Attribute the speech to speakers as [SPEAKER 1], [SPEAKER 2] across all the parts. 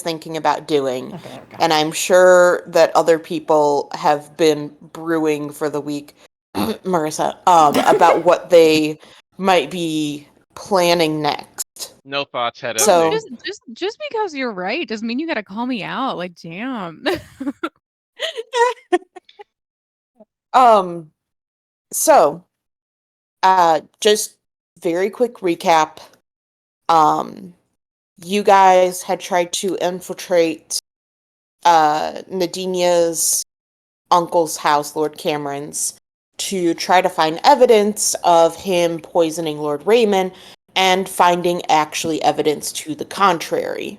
[SPEAKER 1] thinking about doing.
[SPEAKER 2] Okay.
[SPEAKER 1] And I'm sure that other people have been brewing for the week, Marissa, about what they might be planning next.
[SPEAKER 3] No thoughts head
[SPEAKER 1] So-
[SPEAKER 3] ending.
[SPEAKER 4] Just because you're right doesn't mean you gotta call me out. Like, damn.
[SPEAKER 1] So, just very quick recap. You guys had tried to infiltrate Nadinia's uncle's house, Lord Cameron's, to try to find evidence of him poisoning Lord Raymond and finding actually evidence to the contrary.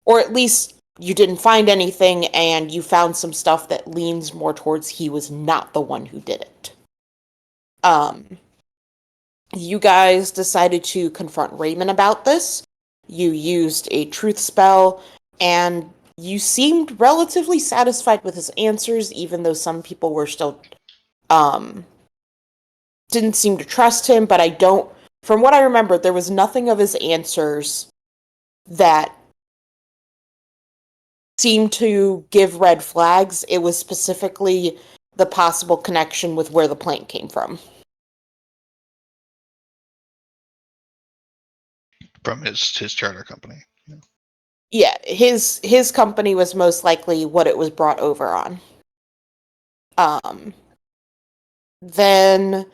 [SPEAKER 1] Or at least you didn't find anything and you found some stuff that leans more towards he was not the one who did it. You guys decided to confront Raymond about this. You used a truth spell, and you seemed relatively satisfied with his answers, even though some people were still, didn't seem to trust him, but from what I remember, there was nothing of his answers that seemed to give red flags. It was specifically the possible connection with where the plant came from.
[SPEAKER 5] From his charter company.
[SPEAKER 1] Yeah, his company was most likely what it was brought over on. Then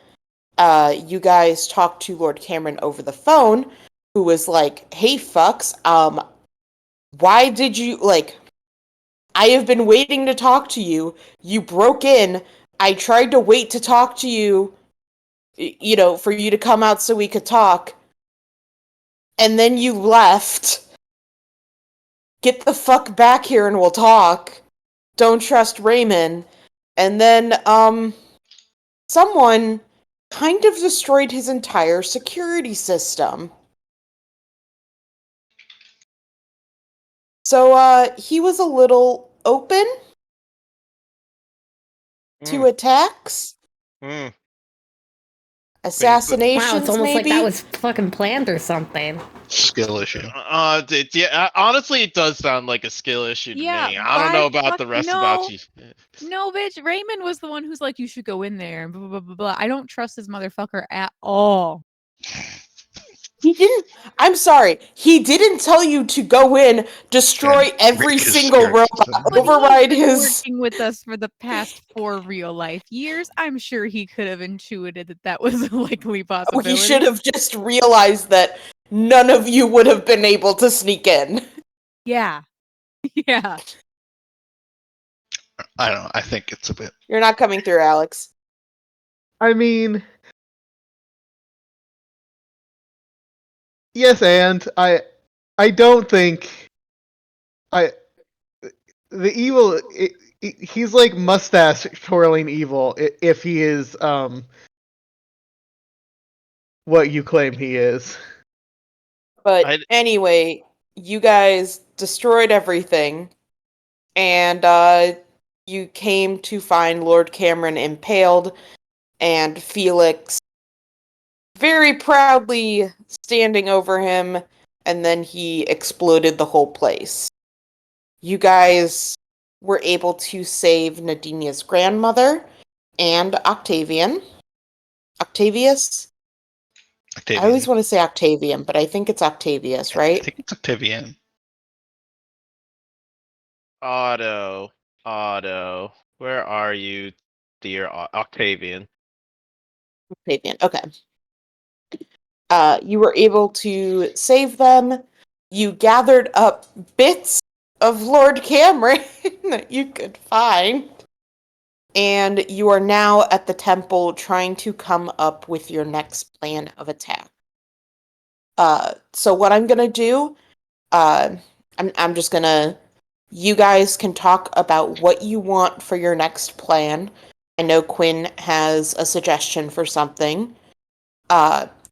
[SPEAKER 1] you guys talked to Lord Cameron over the phone, who was like, "Hey fucks, why did you, like, I have been waiting to talk to you. You broke in. I tried to wait to talk to you, you know, for you to come out so we could talk. And then you left. Get the fuck back here and we'll talk. Don't trust Raymond." And then, someone kind of destroyed his entire security system. So, he was a little open to attacks. Assassinations,
[SPEAKER 2] Wow, it's almost
[SPEAKER 1] maybe?
[SPEAKER 2] like that was fucking planned or something.
[SPEAKER 5] Skill issue.
[SPEAKER 3] Yeah, honestly, it does sound like a skill issue to
[SPEAKER 4] Yeah,
[SPEAKER 3] me. I don't know
[SPEAKER 4] why
[SPEAKER 3] about the
[SPEAKER 4] fuck-
[SPEAKER 3] rest
[SPEAKER 4] no.
[SPEAKER 3] about you.
[SPEAKER 4] No, bitch. Raymond was the one who's like, you should go in there. Blah, blah, blah, blah, blah. I don't trust this motherfucker at all.
[SPEAKER 1] He didn't. I'm sorry. He didn't tell you to go in, destroy
[SPEAKER 5] And
[SPEAKER 1] every
[SPEAKER 5] wreck his
[SPEAKER 1] single
[SPEAKER 5] security
[SPEAKER 1] robot,
[SPEAKER 5] system.
[SPEAKER 4] But
[SPEAKER 1] override
[SPEAKER 4] he's been
[SPEAKER 1] his.
[SPEAKER 4] working with us for the past 4 real life years. I'm sure he could have intuited that that was a likely possibility.
[SPEAKER 1] He should have just realized that none of you would have been able to sneak in.
[SPEAKER 4] Yeah. Yeah.
[SPEAKER 5] I don't know. I think it's a bit.
[SPEAKER 1] You're not coming through, Alex.
[SPEAKER 6] I mean, yes, and I don't think the evil. He's like mustache twirling evil if he is what you claim he is.
[SPEAKER 1] But anyway, you guys destroyed everything, and you came to find Lord Cameron impaled, and Felix very proudly standing over him, and then he exploded the whole place. You guys were able to save Nadinia's grandmother and Octavius.
[SPEAKER 5] Octavian.
[SPEAKER 1] I always want to say Octavian, but I think it's Octavius, right?
[SPEAKER 5] I think it's Octavian.
[SPEAKER 3] Otto, where are you, dear Octavian?
[SPEAKER 1] Octavian, okay. You were able to save them. You gathered up bits of Lord Cameron that you could find. And you are now at the temple trying to come up with your next plan of attack. So what I'm gonna do, I'm just gonna, you guys can talk about what you want for your next plan. I know Quinn has a suggestion for something.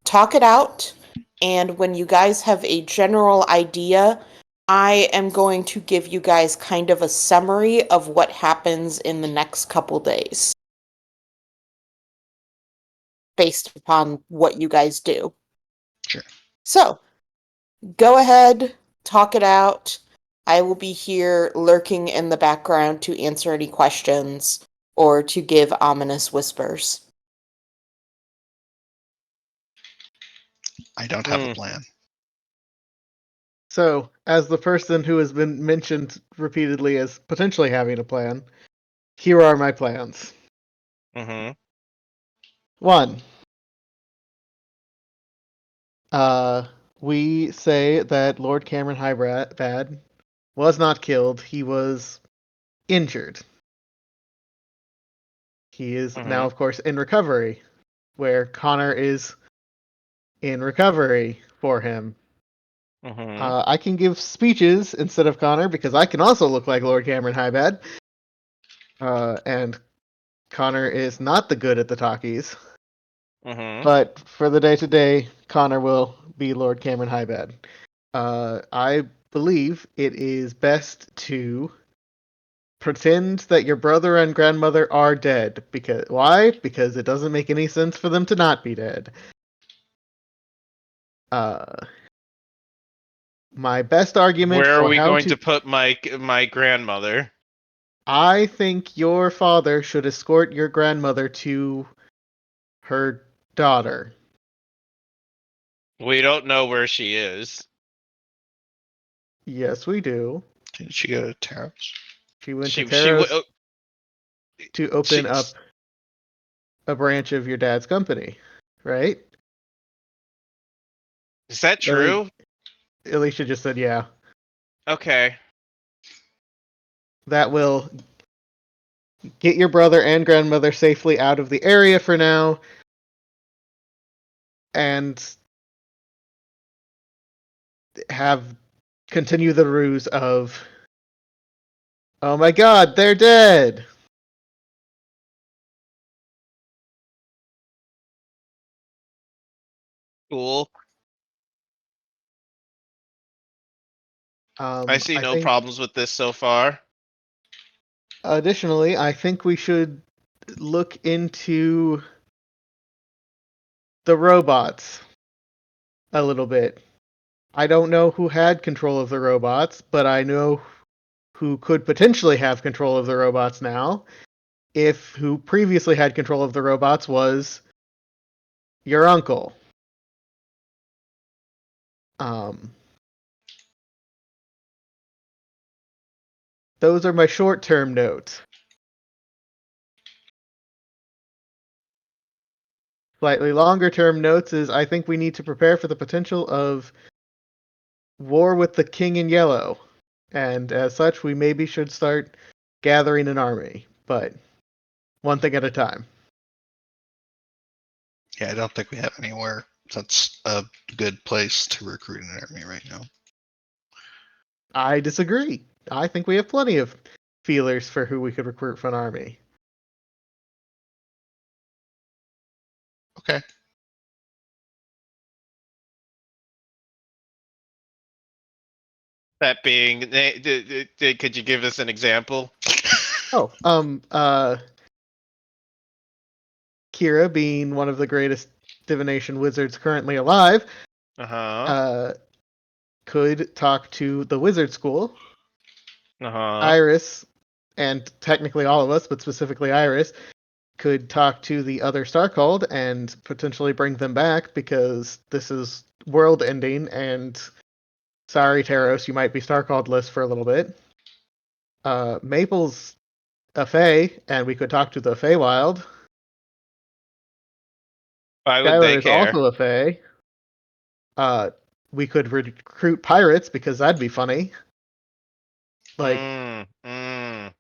[SPEAKER 1] Talk it out, and when you guys have a general idea, I am going to give you guys kind of a summary of what happens in the next couple days. Based upon what you guys do.
[SPEAKER 5] Sure.
[SPEAKER 1] So, go ahead, talk it out. I will be here lurking in the background to answer any questions or to give ominous whispers.
[SPEAKER 5] I don't have a
[SPEAKER 3] Hmm.
[SPEAKER 5] plan.
[SPEAKER 6] So, as the person who has been mentioned repeatedly as potentially having a plan, here are my plans.
[SPEAKER 3] Mm-hmm.
[SPEAKER 6] 1. We say that Lord Cameron Highbad was not killed, he was injured. He is now, of course, in recovery, where Connor is in recovery for him.
[SPEAKER 3] Mm-hmm.
[SPEAKER 6] I can give speeches instead of Connor because I can also look like Lord Cameron Highbad. And Connor is not the good at the talkies.
[SPEAKER 3] Mm-hmm.
[SPEAKER 6] But for the day to day, Connor will be Lord Cameron Highbad. I believe it is best to pretend that your brother and grandmother are dead. Because why? Because it doesn't make any sense for them to not be dead. My best argument
[SPEAKER 3] Where are
[SPEAKER 6] for
[SPEAKER 3] we
[SPEAKER 6] how
[SPEAKER 3] going
[SPEAKER 6] to
[SPEAKER 3] to put my grandmother?
[SPEAKER 6] I think your father should escort your grandmother to her daughter.
[SPEAKER 3] We don't know where she is.
[SPEAKER 6] Yes, we do.
[SPEAKER 5] Didn't she go to Taros?
[SPEAKER 6] She went to
[SPEAKER 3] She
[SPEAKER 6] Taros to
[SPEAKER 3] she
[SPEAKER 6] open up a branch of your dad's company, right?
[SPEAKER 3] is that true?
[SPEAKER 6] Alicia just said, yeah.
[SPEAKER 3] Okay.
[SPEAKER 6] That will get your brother and grandmother safely out of the area for now. And continue the ruse of, oh my god, they're dead.
[SPEAKER 3] Cool. I see
[SPEAKER 6] I
[SPEAKER 3] no
[SPEAKER 6] think,
[SPEAKER 3] problems with this so far.
[SPEAKER 6] additionally, I think we should look into the robots a little bit. I don't know who had control of the robots, but I know who could potentially have control of the robots now. If who previously had control of the robots was your uncle. Those are my short-term notes. Slightly longer-term notes is I think we need to prepare for the potential of war with the King in Yellow. And as such, we maybe should start gathering an army. But one thing at a time.
[SPEAKER 5] Yeah, I don't think we have anywhere that's a good place to recruit an army right now.
[SPEAKER 6] I disagree. I think we have plenty of feelers for who we could recruit for an army.
[SPEAKER 5] Okay.
[SPEAKER 3] That being, could you give us an example?
[SPEAKER 6] Oh, Kira, being one of the greatest divination wizards currently alive,
[SPEAKER 3] Uh-huh.
[SPEAKER 6] could talk to the wizard school.
[SPEAKER 3] Uh-huh.
[SPEAKER 6] Iris, and technically all of us, but specifically Iris, could talk to the other Starcalled and potentially bring them back because this is world ending and sorry, Taros, you might be Starcalled-less for a little bit. Maple's a Fae, and we could talk to the Feywild.
[SPEAKER 3] Why would
[SPEAKER 6] Skylar
[SPEAKER 3] they
[SPEAKER 6] is
[SPEAKER 3] care?
[SPEAKER 6] also a Fae. We could recruit pirates because that'd be funny. Like,
[SPEAKER 3] Mm, mm,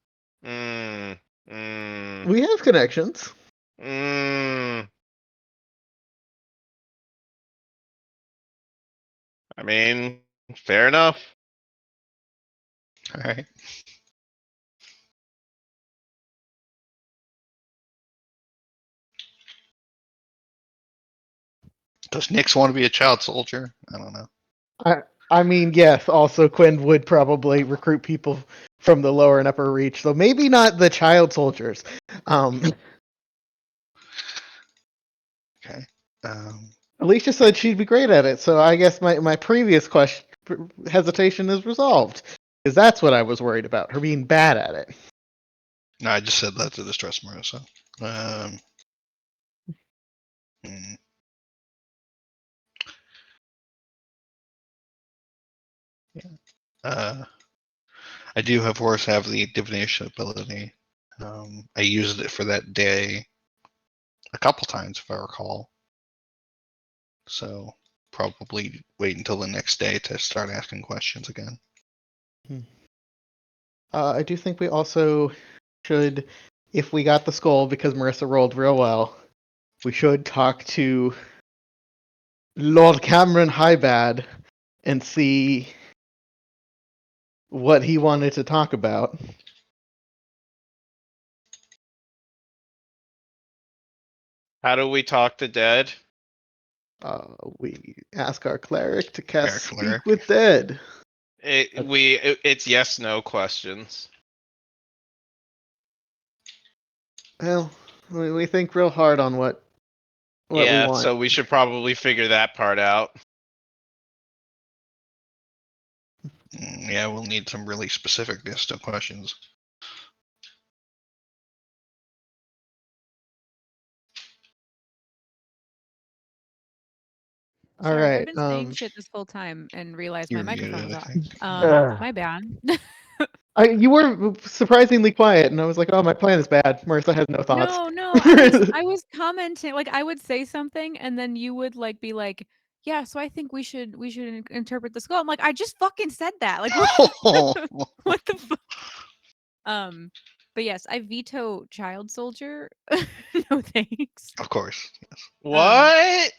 [SPEAKER 3] mm, mm,
[SPEAKER 6] we have connections.
[SPEAKER 3] mm. I mean, fair enough.
[SPEAKER 5] All right. Does Nyx want to be a child soldier? I don't know.
[SPEAKER 6] I mean, yes, also Quinn would probably recruit people from the lower and upper reach, so maybe not the child soldiers.
[SPEAKER 5] Okay.
[SPEAKER 6] Alicia said she'd be great at it, so I guess my previous question hesitation is resolved. Because that's what I was worried about, her being bad at it.
[SPEAKER 5] No, I just said that to distress Marissa. Hmm. I do, of course, have the divination ability. I used it for that day a couple times, if I recall. So probably wait until the next day to start asking questions again.
[SPEAKER 6] I do think we also should, if we got the skull because Marissa rolled real well, we should talk to Lord Cameron Highbad and see what he wanted to talk about.
[SPEAKER 3] How do we talk to dead?
[SPEAKER 6] We ask our cleric to cast
[SPEAKER 5] Our
[SPEAKER 6] Speak
[SPEAKER 5] cleric.
[SPEAKER 6] with Dead.
[SPEAKER 3] It's yes/no questions.
[SPEAKER 6] Well, we think real hard on what we
[SPEAKER 3] Yeah,
[SPEAKER 6] want.
[SPEAKER 3] so we should probably figure that part out.
[SPEAKER 5] Yeah, we'll need some really specific yes no questions.
[SPEAKER 6] All
[SPEAKER 4] Sorry,
[SPEAKER 6] right.
[SPEAKER 4] I've been saying shit this whole time and realized my
[SPEAKER 5] You're
[SPEAKER 4] microphone was
[SPEAKER 5] muted, I
[SPEAKER 4] off.
[SPEAKER 5] think.
[SPEAKER 4] My bad.
[SPEAKER 6] You were surprisingly quiet, and I was like, "Oh, my plan is bad." Marissa has no thoughts.
[SPEAKER 4] No, I was commenting. Like I would say something, and then you would like be like, "Yeah, so I think we should interpret the skull." I'm like, I just fucking said that. Like, what the fuck? But yes, I veto child soldier. No thanks.
[SPEAKER 5] Of course.
[SPEAKER 3] What?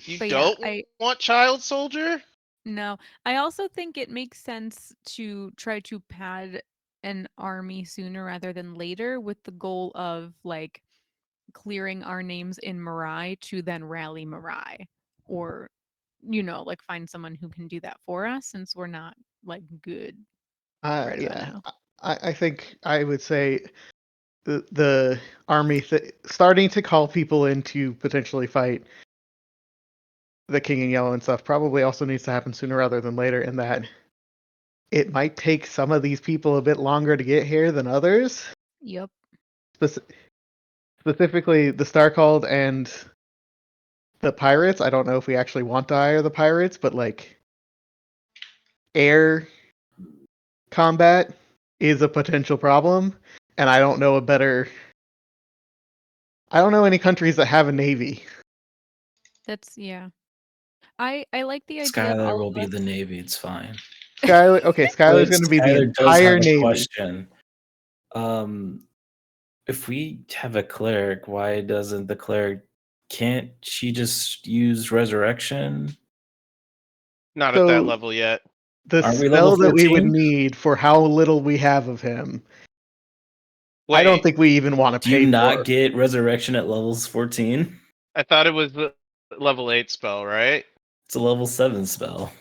[SPEAKER 3] You
[SPEAKER 4] But yeah,
[SPEAKER 3] don't want child soldier?
[SPEAKER 4] No, I also think it makes sense to try to pad an army sooner rather than later with the goal of like clearing our names in Mirai to then rally Mirai or like find someone who can do that for us since we're not like good right about
[SPEAKER 6] Yeah,
[SPEAKER 4] now.
[SPEAKER 6] I think I would say the army starting to call people in to potentially fight the King in Yellow and stuff probably also needs to happen sooner rather than later. In that it might take some of these people a bit longer to get here than others.
[SPEAKER 4] Yep.
[SPEAKER 6] Specifically, the Starcalled and the pirates. I don't know if we actually want to hire the pirates, but like air combat is a potential problem, and I don't know any countries that have a navy.
[SPEAKER 4] That's yeah. I like the idea of
[SPEAKER 7] Skylar
[SPEAKER 4] all
[SPEAKER 7] will
[SPEAKER 4] of
[SPEAKER 7] be
[SPEAKER 4] us.
[SPEAKER 7] the Navy. It's fine.
[SPEAKER 6] Skylar's going to be the
[SPEAKER 7] Skylar does
[SPEAKER 6] entire
[SPEAKER 7] have a
[SPEAKER 6] navy.
[SPEAKER 7] question. If we have a cleric, why doesn't the cleric? Can't she just use resurrection?
[SPEAKER 3] Not
[SPEAKER 6] So-
[SPEAKER 3] at that level yet.
[SPEAKER 6] The
[SPEAKER 7] Aren't we
[SPEAKER 6] spell
[SPEAKER 7] level
[SPEAKER 6] that we would
[SPEAKER 7] 14?
[SPEAKER 6] need for how little we have of him, I
[SPEAKER 3] Wait,
[SPEAKER 6] don't think we even want to
[SPEAKER 7] Do
[SPEAKER 6] pay
[SPEAKER 7] you
[SPEAKER 6] for.
[SPEAKER 7] not get resurrection at levels 14?
[SPEAKER 3] I thought it was the level 8 spell, right?
[SPEAKER 7] It's a level 7 spell.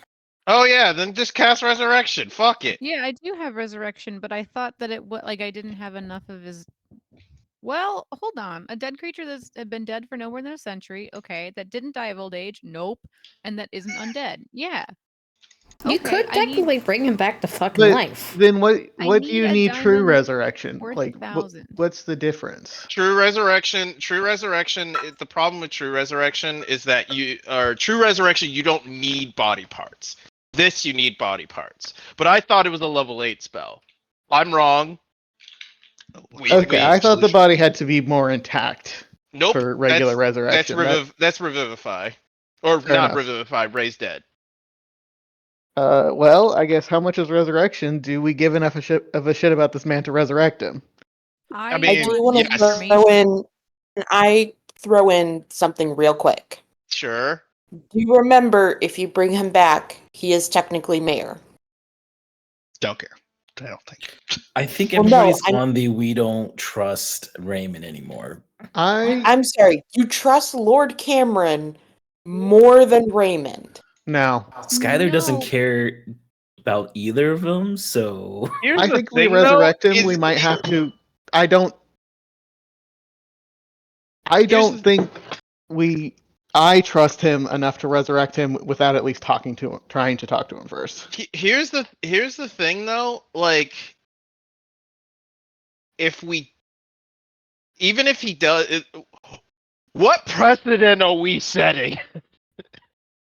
[SPEAKER 3] Oh yeah, then just cast resurrection. Fuck it.
[SPEAKER 4] Yeah, I do have resurrection, but I thought that like I didn't have enough of his. Well, hold on. A dead creature that's been dead for no more than a century. Okay, that didn't die of old age. Nope, and that isn't undead. Yeah.
[SPEAKER 2] You
[SPEAKER 4] Okay,
[SPEAKER 2] could
[SPEAKER 4] I need-
[SPEAKER 2] technically bring him back to fucking
[SPEAKER 6] But
[SPEAKER 2] life.
[SPEAKER 6] then what
[SPEAKER 4] I
[SPEAKER 6] do you
[SPEAKER 4] need a
[SPEAKER 6] need true
[SPEAKER 4] diamond
[SPEAKER 6] resurrection?
[SPEAKER 4] worth
[SPEAKER 6] Like
[SPEAKER 4] 1,000.
[SPEAKER 6] what's the difference?
[SPEAKER 3] True resurrection. The problem with true resurrection is that true resurrection. You don't need body parts. This you need body parts. But I thought it was a level 8 spell. I'm wrong.
[SPEAKER 6] Okay, I thought the body had to be more intact
[SPEAKER 3] Nope.
[SPEAKER 6] for regular resurrection.
[SPEAKER 3] That's revivify, or
[SPEAKER 6] Fair
[SPEAKER 3] not
[SPEAKER 6] enough.
[SPEAKER 3] revivify. Raise dead.
[SPEAKER 6] Well, I guess how much is resurrection? Do we give enough of a shit about this man to resurrect him?
[SPEAKER 3] I
[SPEAKER 1] I
[SPEAKER 3] mean,
[SPEAKER 1] do want to
[SPEAKER 3] yes.
[SPEAKER 1] throw in something real quick.
[SPEAKER 3] Sure.
[SPEAKER 1] Do you remember if you bring him back, he is technically mayor?
[SPEAKER 5] Don't care. I don't think.
[SPEAKER 7] I think
[SPEAKER 1] Well, no,
[SPEAKER 7] everybody's on the we don't trust Raymond anymore.
[SPEAKER 1] I'm sorry. You trust Lord Cameron more than Raymond.
[SPEAKER 6] No.
[SPEAKER 7] Skylar doesn't
[SPEAKER 4] No.
[SPEAKER 7] care about either of them, so
[SPEAKER 3] Here's
[SPEAKER 6] I
[SPEAKER 3] the
[SPEAKER 6] think we
[SPEAKER 3] thing, though,
[SPEAKER 6] resurrect him.
[SPEAKER 3] is-
[SPEAKER 6] We might have to. I don't
[SPEAKER 3] Here's the-
[SPEAKER 6] think we I trust him enough to resurrect him without at least trying to talk to him first.
[SPEAKER 3] Here's the thing though, like if we even if he does what precedent are we setting?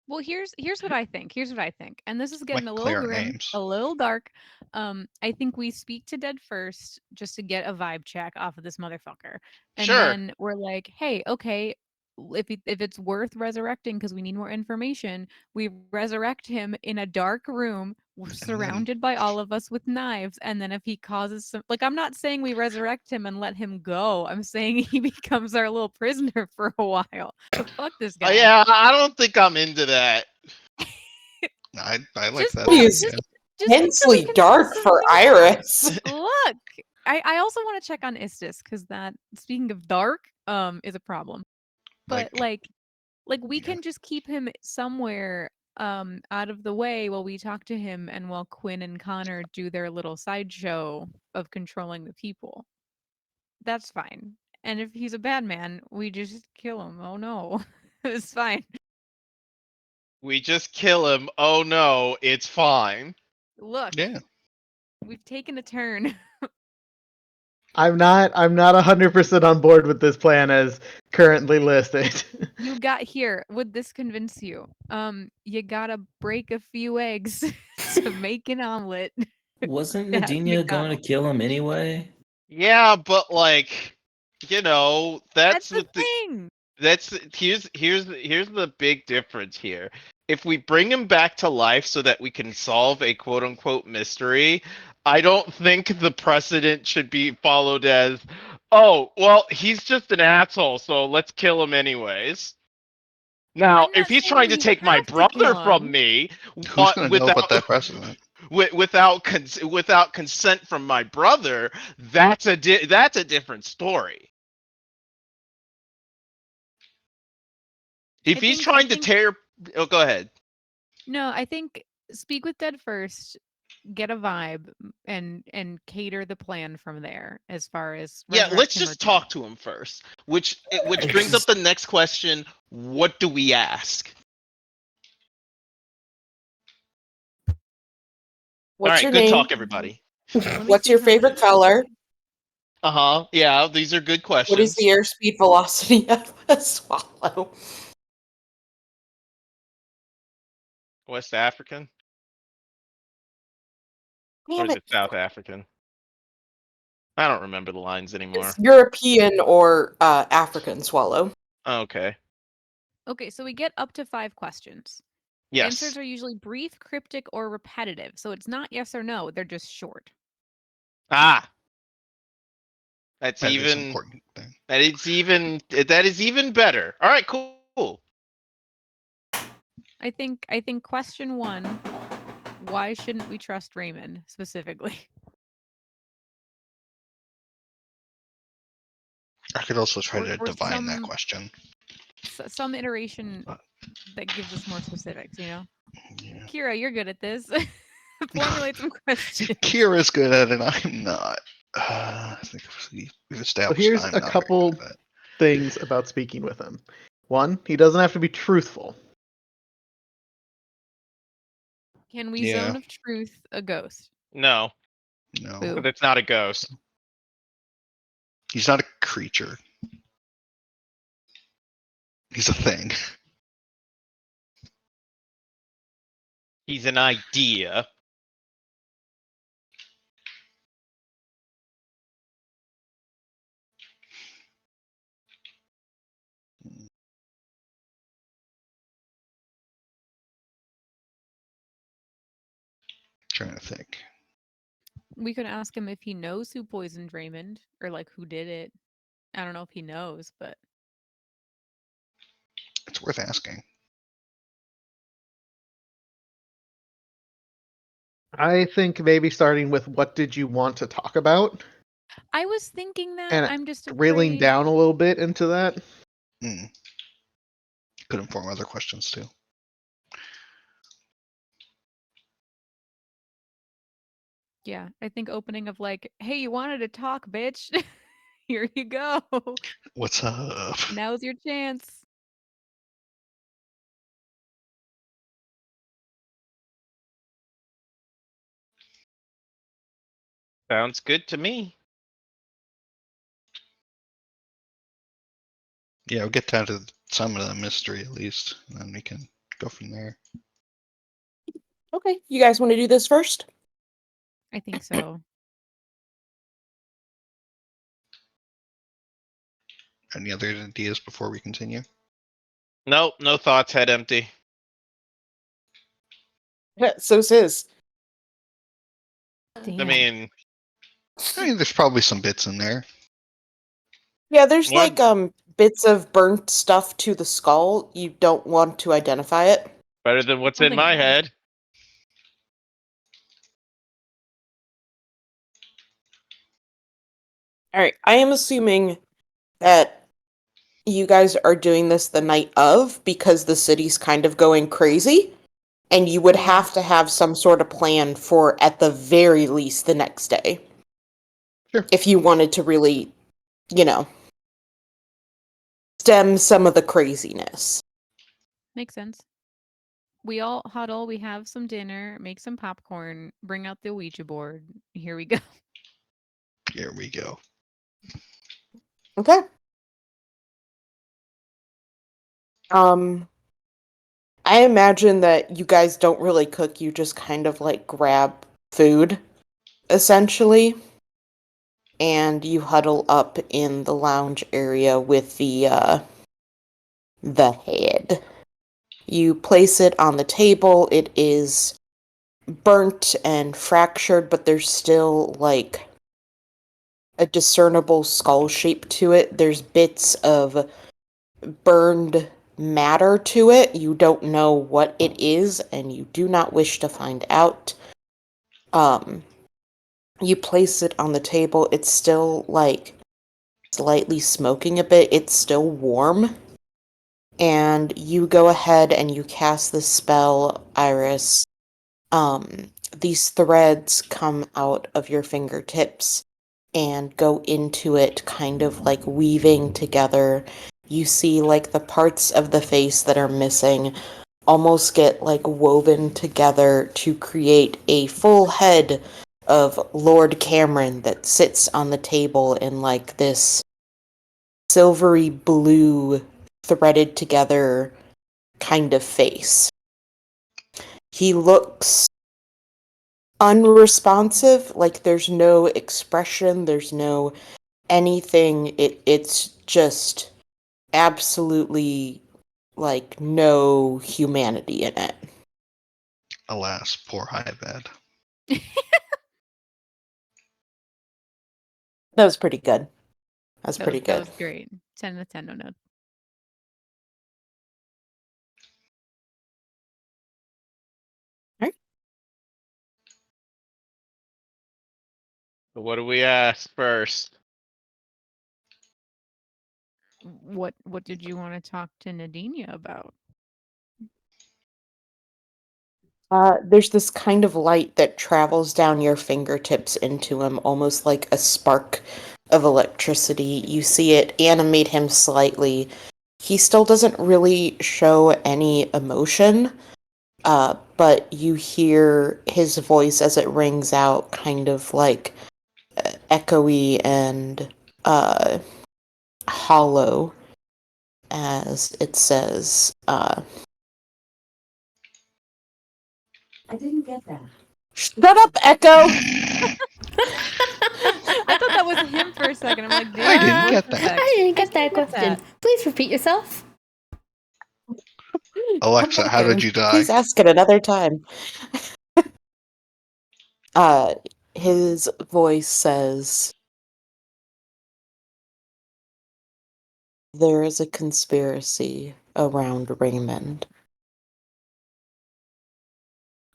[SPEAKER 4] Well, here's what I think. Here's what I think. And this is getting
[SPEAKER 5] Like
[SPEAKER 4] a little
[SPEAKER 5] clear
[SPEAKER 4] grim,
[SPEAKER 5] names.
[SPEAKER 4] a little dark. I think we speak to Dead first just to get a vibe check off of this motherfucker. And
[SPEAKER 3] Sure.
[SPEAKER 4] then we're like, "Hey, okay, if it's worth resurrecting because we need more information, we resurrect him in a dark room surrounded by all of us with knives, and then if he causes some, like, I'm not saying we resurrect him and let him go. I'm saying he becomes our little prisoner for a while. So fuck this guy.
[SPEAKER 3] Yeah, I don't think I'm into that.
[SPEAKER 5] I like
[SPEAKER 4] Just
[SPEAKER 5] that.
[SPEAKER 4] look,
[SPEAKER 5] idea.
[SPEAKER 4] just think so we
[SPEAKER 1] Intensely
[SPEAKER 4] can
[SPEAKER 1] dark
[SPEAKER 4] so
[SPEAKER 1] for
[SPEAKER 4] we can-
[SPEAKER 1] Iris.
[SPEAKER 4] Look, I also want to check on Istis because that, speaking of dark, is a problem. But like we
[SPEAKER 5] yeah.
[SPEAKER 4] can just keep him somewhere out of the way while we talk to him and while Quinn and Connor do their little sideshow of controlling the people. That's fine. And if he's a bad man, we just kill him. Oh no. It's fine.
[SPEAKER 3] We just kill him. Oh no, it's fine.
[SPEAKER 4] Look,
[SPEAKER 5] Yeah.
[SPEAKER 4] we've taken a turn.
[SPEAKER 6] I'm not 100% on board with this plan as currently listed.
[SPEAKER 4] You got here. Would this convince you? You gotta break a few eggs to make an omelet.
[SPEAKER 7] Wasn't
[SPEAKER 4] at
[SPEAKER 7] Nadinia going to
[SPEAKER 4] McDonald's.
[SPEAKER 7] kill him anyway?
[SPEAKER 3] Yeah, but like, you know,
[SPEAKER 4] That's the
[SPEAKER 3] what
[SPEAKER 4] thing.
[SPEAKER 3] here's the big difference here. If we bring him back to life so that we can solve a quote unquote mystery, I don't think the precedent should be followed as, oh, well, he's just an asshole, so let's kill him anyways. Now,
[SPEAKER 4] I'm
[SPEAKER 3] if
[SPEAKER 4] not
[SPEAKER 3] he's
[SPEAKER 4] saying
[SPEAKER 3] trying to
[SPEAKER 4] we
[SPEAKER 3] take my
[SPEAKER 4] have to kill
[SPEAKER 3] brother from
[SPEAKER 4] him.
[SPEAKER 3] me
[SPEAKER 5] Who's going to know about that precedent?
[SPEAKER 3] without consent from my brother, that's a different story. If
[SPEAKER 4] I
[SPEAKER 3] he's
[SPEAKER 4] think-
[SPEAKER 3] trying
[SPEAKER 4] I
[SPEAKER 3] to
[SPEAKER 4] think-
[SPEAKER 3] tear, oh, go ahead.
[SPEAKER 4] No, I think speak with Dead first, get a vibe, and cater the plan from there. As far as
[SPEAKER 3] Yeah,
[SPEAKER 4] resurrect
[SPEAKER 3] let's
[SPEAKER 4] him or
[SPEAKER 3] just
[SPEAKER 4] don't.
[SPEAKER 3] talk to him first. Which brings up the next question: what do we ask?
[SPEAKER 1] What's
[SPEAKER 3] All right,
[SPEAKER 1] your
[SPEAKER 3] good
[SPEAKER 1] name?
[SPEAKER 3] talk, everybody.
[SPEAKER 4] Let me
[SPEAKER 1] What's
[SPEAKER 4] see
[SPEAKER 1] your
[SPEAKER 4] how
[SPEAKER 1] favorite
[SPEAKER 4] much-
[SPEAKER 1] color?
[SPEAKER 3] Uh huh. Yeah, these are good questions.
[SPEAKER 1] What is the airspeed velocity of a swallow?
[SPEAKER 3] West African or
[SPEAKER 1] Damn
[SPEAKER 3] is
[SPEAKER 1] it.
[SPEAKER 3] it South African? I don't remember the lines anymore.
[SPEAKER 1] It's European or African swallow.
[SPEAKER 3] Okay.
[SPEAKER 4] Okay, so we get up to 5 questions.
[SPEAKER 3] Yes.
[SPEAKER 4] Answers are usually brief, cryptic, or repetitive. So it's not yes or no, they're just short.
[SPEAKER 3] Ah. That's
[SPEAKER 5] That is an
[SPEAKER 3] even
[SPEAKER 5] important thing.
[SPEAKER 3] that is even better. All right, cool.
[SPEAKER 4] I think question 1, why shouldn't we trust Raymond specifically?
[SPEAKER 5] I could also try to
[SPEAKER 4] Or
[SPEAKER 5] divine that
[SPEAKER 4] some-
[SPEAKER 5] question.
[SPEAKER 4] Some iteration that gives us more specifics, you know?
[SPEAKER 5] Yeah.
[SPEAKER 4] Kira, you're good at this. Formulate some questions.
[SPEAKER 5] Kira's good at it. I'm not. I think we've established.
[SPEAKER 6] here's
[SPEAKER 5] I'm
[SPEAKER 6] a
[SPEAKER 5] not very
[SPEAKER 6] couple-
[SPEAKER 5] good at it.
[SPEAKER 6] Things about speaking with him. 1, he doesn't have to be truthful.
[SPEAKER 4] Can we
[SPEAKER 5] Yeah.
[SPEAKER 4] zone of truth a ghost?
[SPEAKER 3] No,
[SPEAKER 5] No,
[SPEAKER 4] Boo.
[SPEAKER 3] that's not a ghost.
[SPEAKER 5] he's not a creature. He's a thing.
[SPEAKER 3] He's an idea.
[SPEAKER 5] Trying to think.
[SPEAKER 4] We could ask him if he knows who poisoned Raymond or like who did it. I don't know if he knows, but
[SPEAKER 5] It's worth asking.
[SPEAKER 6] I think maybe starting with what did you want to talk about?
[SPEAKER 4] I was thinking that.
[SPEAKER 6] And
[SPEAKER 4] I'm just
[SPEAKER 6] Drilling
[SPEAKER 4] afraid-
[SPEAKER 6] down a little bit into that.
[SPEAKER 5] Could inform other questions too.
[SPEAKER 4] Yeah, I think opening of like, hey, you wanted to talk, bitch. Here you go.
[SPEAKER 5] What's up?
[SPEAKER 4] Now's your chance.
[SPEAKER 3] Sounds good to me.
[SPEAKER 5] Yeah, we'll get down to some of the mystery at least, and then we can go from there.
[SPEAKER 1] Okay, you guys want to do this first?
[SPEAKER 4] I think so.
[SPEAKER 5] Any other ideas before we continue?
[SPEAKER 3] Nope, no thoughts, head empty.
[SPEAKER 1] So sis.
[SPEAKER 3] I
[SPEAKER 4] Damn.
[SPEAKER 3] mean,
[SPEAKER 5] I mean, there's probably some bits in there.
[SPEAKER 1] Yeah, there's
[SPEAKER 3] What?
[SPEAKER 1] like bits of burnt stuff to the skull. You don't want to identify it.
[SPEAKER 3] Better than what's in
[SPEAKER 4] Something
[SPEAKER 3] my
[SPEAKER 4] like that.
[SPEAKER 3] head.
[SPEAKER 1] All right, I am assuming that you guys are doing this the night of because the city's kind of going crazy, and you would
[SPEAKER 4] Yeah.
[SPEAKER 1] have to have some sort of plan for at the very least the next day.
[SPEAKER 6] Sure.
[SPEAKER 1] If you wanted to really, you know, stem some of the craziness.
[SPEAKER 4] Makes sense. We all huddle, we have some dinner, make some popcorn, bring out the Ouija board. Here we go.
[SPEAKER 5] Here we go.
[SPEAKER 1] Okay. I imagine that you guys don't really cook, you just kind of like grab food, essentially. And you huddle up in the lounge area with the head. You place it on the table. It is burnt and fractured, but there's still like a discernible skull shape to it. There's bits of burned matter to it. You don't know what it is, and you do not wish to find out. You place it on the table. It's still like slightly smoking a bit. It's still warm. And you go ahead and you cast the spell, Iris. These threads come out of your fingertips and go into it, kind of like weaving together. You see like the parts of the face that are missing almost get like woven together to create a full head of Lord Cameron that sits on the table in like this silvery blue threaded together kind of face. He looks unresponsive, like there's no expression, there's no anything. It's just absolutely like no humanity in it.
[SPEAKER 5] Alas, poor Hyved.
[SPEAKER 1] That was pretty good. That's pretty
[SPEAKER 4] That
[SPEAKER 1] good.
[SPEAKER 4] was great. 10 out of 10, no notes.
[SPEAKER 3] What do we ask first?
[SPEAKER 4] What did you want to talk to Nadinia about?
[SPEAKER 1] There's this kind of light that travels down your fingertips into him, almost like a spark of electricity. You see it animate him slightly. He still doesn't really show any emotion, but you hear his voice as it rings out, kind of like echoey and hollow, as it says, I didn't get that. Shut up, Echo!
[SPEAKER 4] I thought that was him for a second. I'm like,
[SPEAKER 5] I didn't
[SPEAKER 4] damn.
[SPEAKER 5] get that.
[SPEAKER 2] I didn't get that
[SPEAKER 4] get
[SPEAKER 2] question.
[SPEAKER 4] that.
[SPEAKER 2] Please repeat yourself.
[SPEAKER 5] Alexa, how did you die?
[SPEAKER 1] Please ask it another time. His voice says, there is a conspiracy around Raymond.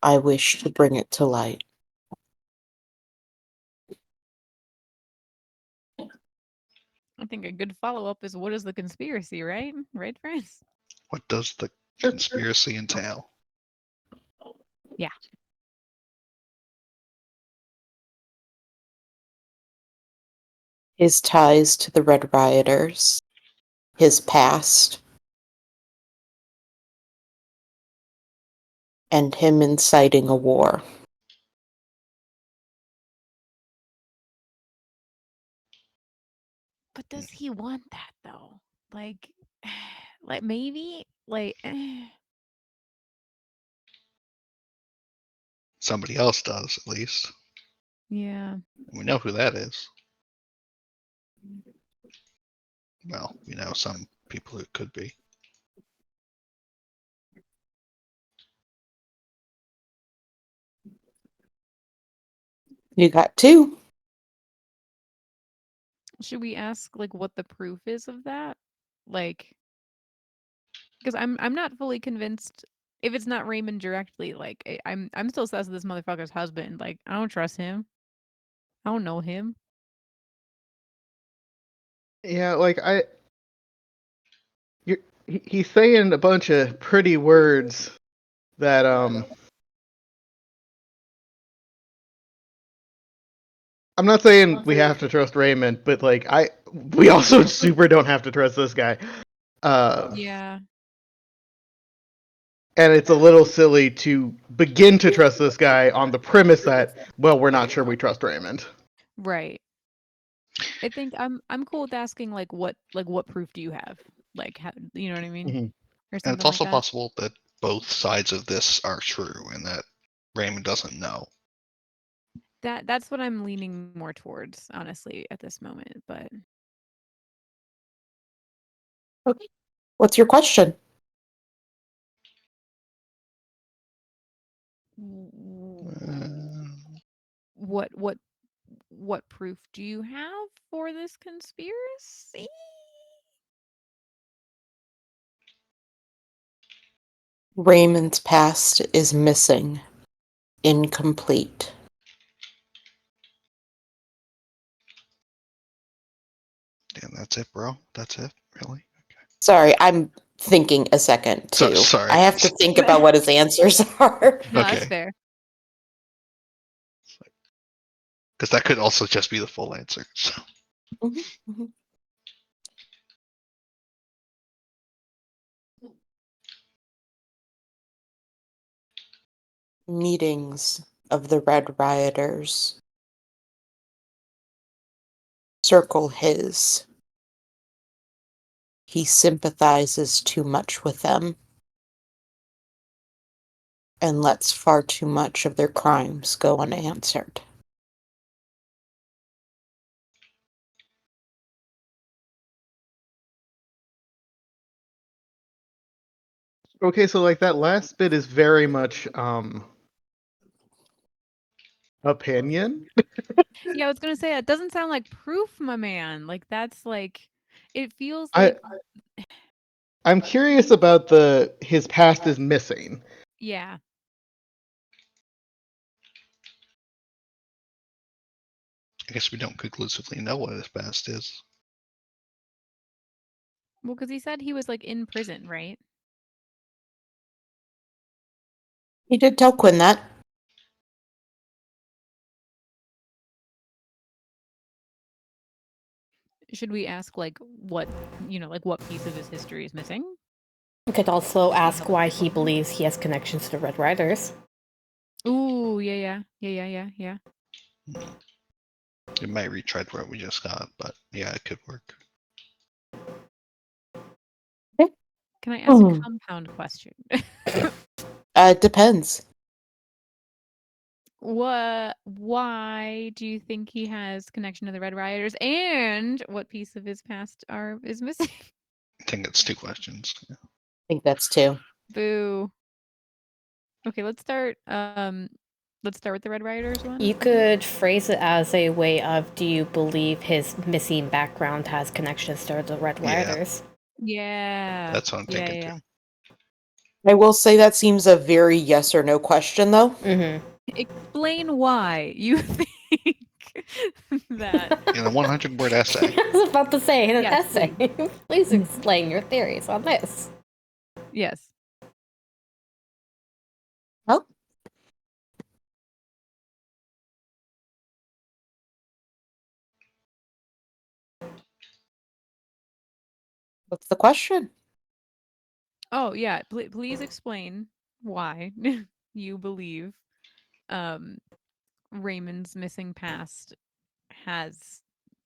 [SPEAKER 1] I wish to bring it to light.
[SPEAKER 4] I think a good follow up is what is the conspiracy, right? Right, friends?
[SPEAKER 5] What does the conspiracy entail?
[SPEAKER 4] Yeah.
[SPEAKER 1] His ties to the Red Rioters, his past, and him inciting a war.
[SPEAKER 4] But does he want that though? Like, like maybe like.
[SPEAKER 5] Somebody else does, at least.
[SPEAKER 4] Yeah.
[SPEAKER 5] We know who that is. Well, we know some people who it could be.
[SPEAKER 1] You got two.
[SPEAKER 4] Should we ask like what the proof is of that? Like, because I'm not fully convinced. If it's not Raymond directly, like I'm still sus of this motherfucker's husband. Like I don't trust him. I don't know him.
[SPEAKER 6] Yeah, like he's saying a bunch of pretty words that I'm not saying we have to trust Raymond, but like we also super don't have to trust this guy.
[SPEAKER 4] Yeah.
[SPEAKER 6] And it's a little silly to begin to trust this guy on the premise that, well, we're not sure we trust Raymond.
[SPEAKER 4] Right. I think I'm cool with asking like what proof do you have? Like how, you know what I mean?
[SPEAKER 6] Mhm.
[SPEAKER 4] Or
[SPEAKER 5] And
[SPEAKER 4] something
[SPEAKER 5] it's also
[SPEAKER 4] like that.
[SPEAKER 5] possible that both sides of this are true and that Raymond doesn't know.
[SPEAKER 4] That's what I'm leaning more towards, honestly, at this moment. But
[SPEAKER 1] Okay. What's your question?
[SPEAKER 5] Uh,
[SPEAKER 4] what proof do you have for this conspiracy?
[SPEAKER 1] Raymond's past is missing, incomplete.
[SPEAKER 5] and that's it, bro. That's it, really.
[SPEAKER 1] Sorry, I'm thinking a second
[SPEAKER 5] So-
[SPEAKER 1] too.
[SPEAKER 5] sorry.
[SPEAKER 1] I have to think about what his answers are.
[SPEAKER 4] No, that's
[SPEAKER 5] Okay.
[SPEAKER 4] fair.
[SPEAKER 5] Because that could also just be the full answer. So.
[SPEAKER 1] Mhm, mhm. Meetings of the Red Rioters. Circle his. He sympathizes too much with them and lets far too much of their crimes go unanswered.
[SPEAKER 6] Okay, so like that last bit is very much opinion.
[SPEAKER 4] Yeah, I was gonna say it doesn't sound like proof, my man. Like that's like it feels
[SPEAKER 6] I-
[SPEAKER 4] like
[SPEAKER 6] I'm curious about his past is missing.
[SPEAKER 4] yeah.
[SPEAKER 5] I guess we don't conclusively know what his past is.
[SPEAKER 4] Well, because he said he was like in prison, right?
[SPEAKER 1] He did tell Quinn that.
[SPEAKER 4] Should we ask like what like what piece of his history is missing?
[SPEAKER 2] You could also ask why he believes he has connections to the Red Riders.
[SPEAKER 4] Ooh, yeah.
[SPEAKER 5] It might retread what we just got, but yeah, it could work.
[SPEAKER 4] Can I ask a
[SPEAKER 1] Hmm.
[SPEAKER 4] compound question?
[SPEAKER 1] It depends.
[SPEAKER 4] Why do you think he has connection to the Red Rioters, and what piece of his past is missing?
[SPEAKER 5] I think it's two questions. Yeah.
[SPEAKER 1] I think that's two.
[SPEAKER 4] Boo. Okay, let's start with the Red Rioters one.
[SPEAKER 2] You could phrase it as a way of, do you believe his missing background has connections to the Red
[SPEAKER 5] Yeah.
[SPEAKER 2] Riders?
[SPEAKER 4] Yeah.
[SPEAKER 5] That's what I'm thinking
[SPEAKER 4] yeah.
[SPEAKER 5] too.
[SPEAKER 1] I will say that seems a very yes or no question, though.
[SPEAKER 2] Mm-hmm.
[SPEAKER 4] Explain why you think that.
[SPEAKER 5] In a 100-word essay.
[SPEAKER 2] I was about to say, in an
[SPEAKER 4] Yes,
[SPEAKER 2] essay. Please explain your theories on this.
[SPEAKER 4] Yes.
[SPEAKER 1] Oh. What's the question?
[SPEAKER 4] Oh yeah. Please explain why you believe Raymond's missing past has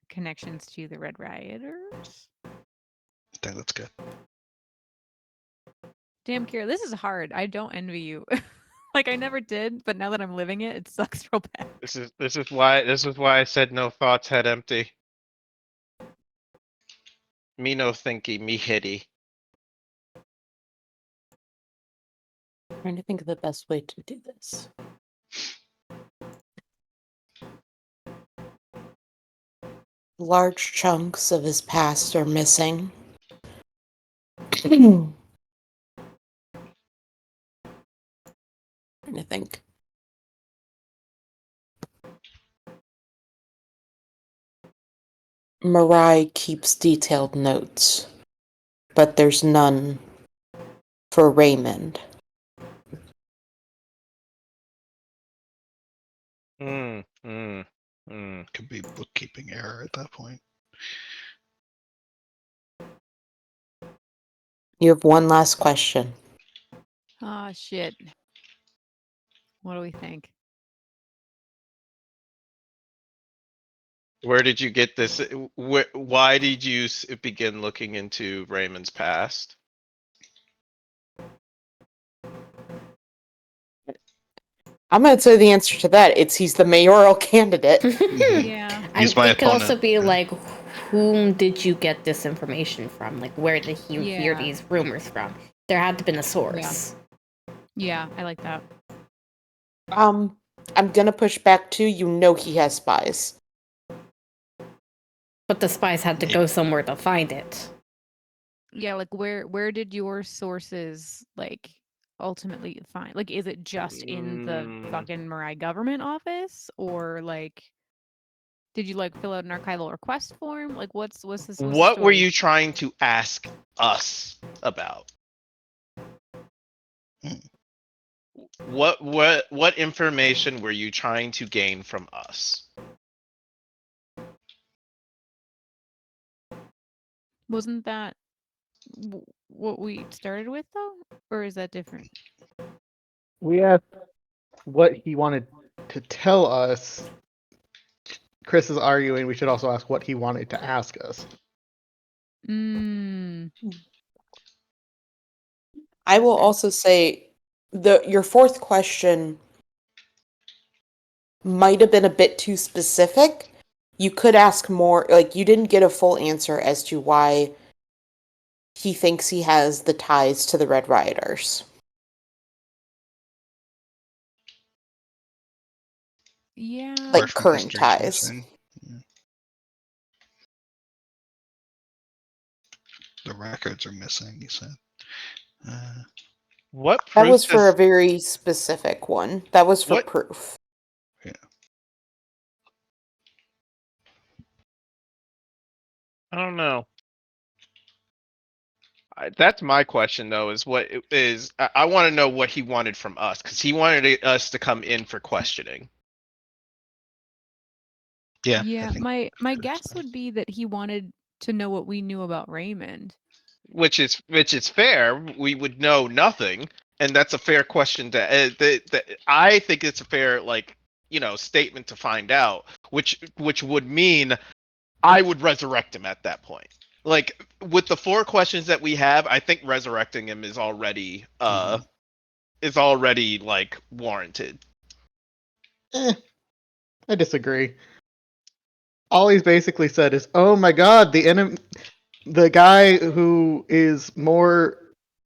[SPEAKER 4] connections to the Red Rioters.
[SPEAKER 5] I think that's good.
[SPEAKER 4] Damn, Kira, this is hard. I don't envy you. Like I never did, but now that I'm living it, it sucks real bad.
[SPEAKER 3] This is why I said no thoughts, head empty. Me no thinky, me hitty.
[SPEAKER 1] Trying to think of the best way to do this. Large chunks of his past are missing. Trying to think. Mirai keeps detailed notes, but there's none for Raymond.
[SPEAKER 5] Could be bookkeeping error at that point.
[SPEAKER 1] You have one last question.
[SPEAKER 4] Oh shit. What do we think?
[SPEAKER 3] Where did you get this? Why did you begin looking into Raymond's past?
[SPEAKER 1] I'm going to say the answer to that. He's the mayoral candidate.
[SPEAKER 4] Yeah.
[SPEAKER 5] He's my
[SPEAKER 2] it could also
[SPEAKER 5] opponent,
[SPEAKER 2] be
[SPEAKER 5] yeah.
[SPEAKER 2] like, whom did you get this information from? Like, where did he hear
[SPEAKER 4] Yeah.
[SPEAKER 2] these rumors from? There had to have been a source.
[SPEAKER 4] Yeah, I like that.
[SPEAKER 1] I'm gonna push back too. You know he has spies.
[SPEAKER 2] But the spies had to go somewhere to find it.
[SPEAKER 4] Yeah, like where did your sources like ultimately find? Like, is it just in the fucking Mirai government office, or like, did you like fill out an archival request form? Like, what's this?
[SPEAKER 3] What were you trying to ask us about? What information were you trying to gain from us?
[SPEAKER 4] Wasn't that what we started with though, or is that different?
[SPEAKER 6] We asked what he wanted to tell us. Chris is arguing we should also ask what he wanted to ask us.
[SPEAKER 1] I will also say your fourth question might have been a bit too specific. You could ask more, like you didn't get a full answer as to why he thinks he has the ties to the Red Rioters.
[SPEAKER 4] Yeah.
[SPEAKER 1] Like
[SPEAKER 5] Apart from
[SPEAKER 1] current
[SPEAKER 5] history's
[SPEAKER 1] ties.
[SPEAKER 5] missing. Yeah. The records are missing, you said.
[SPEAKER 3] What
[SPEAKER 1] That
[SPEAKER 3] proof
[SPEAKER 1] was for a
[SPEAKER 3] does-
[SPEAKER 1] very specific one. That was for
[SPEAKER 3] What-
[SPEAKER 1] proof.
[SPEAKER 3] I don't know. That's my question though. I want to know what he wanted from us because he wanted us to come in for questioning.
[SPEAKER 5] Yeah. I
[SPEAKER 4] Yeah,
[SPEAKER 5] think
[SPEAKER 4] my
[SPEAKER 5] that's
[SPEAKER 4] guess
[SPEAKER 5] fair.
[SPEAKER 4] would be that he wanted to know what we knew about Raymond.
[SPEAKER 3] Which is fair. We would know nothing, and that's a fair question to. I think it's a fair statement to find out. Which would mean I would resurrect him at that point. Like with the 4 questions that we have, I think resurrecting him is already like warranted.
[SPEAKER 6] I disagree. All he's basically said is, "Oh my God, the guy who is more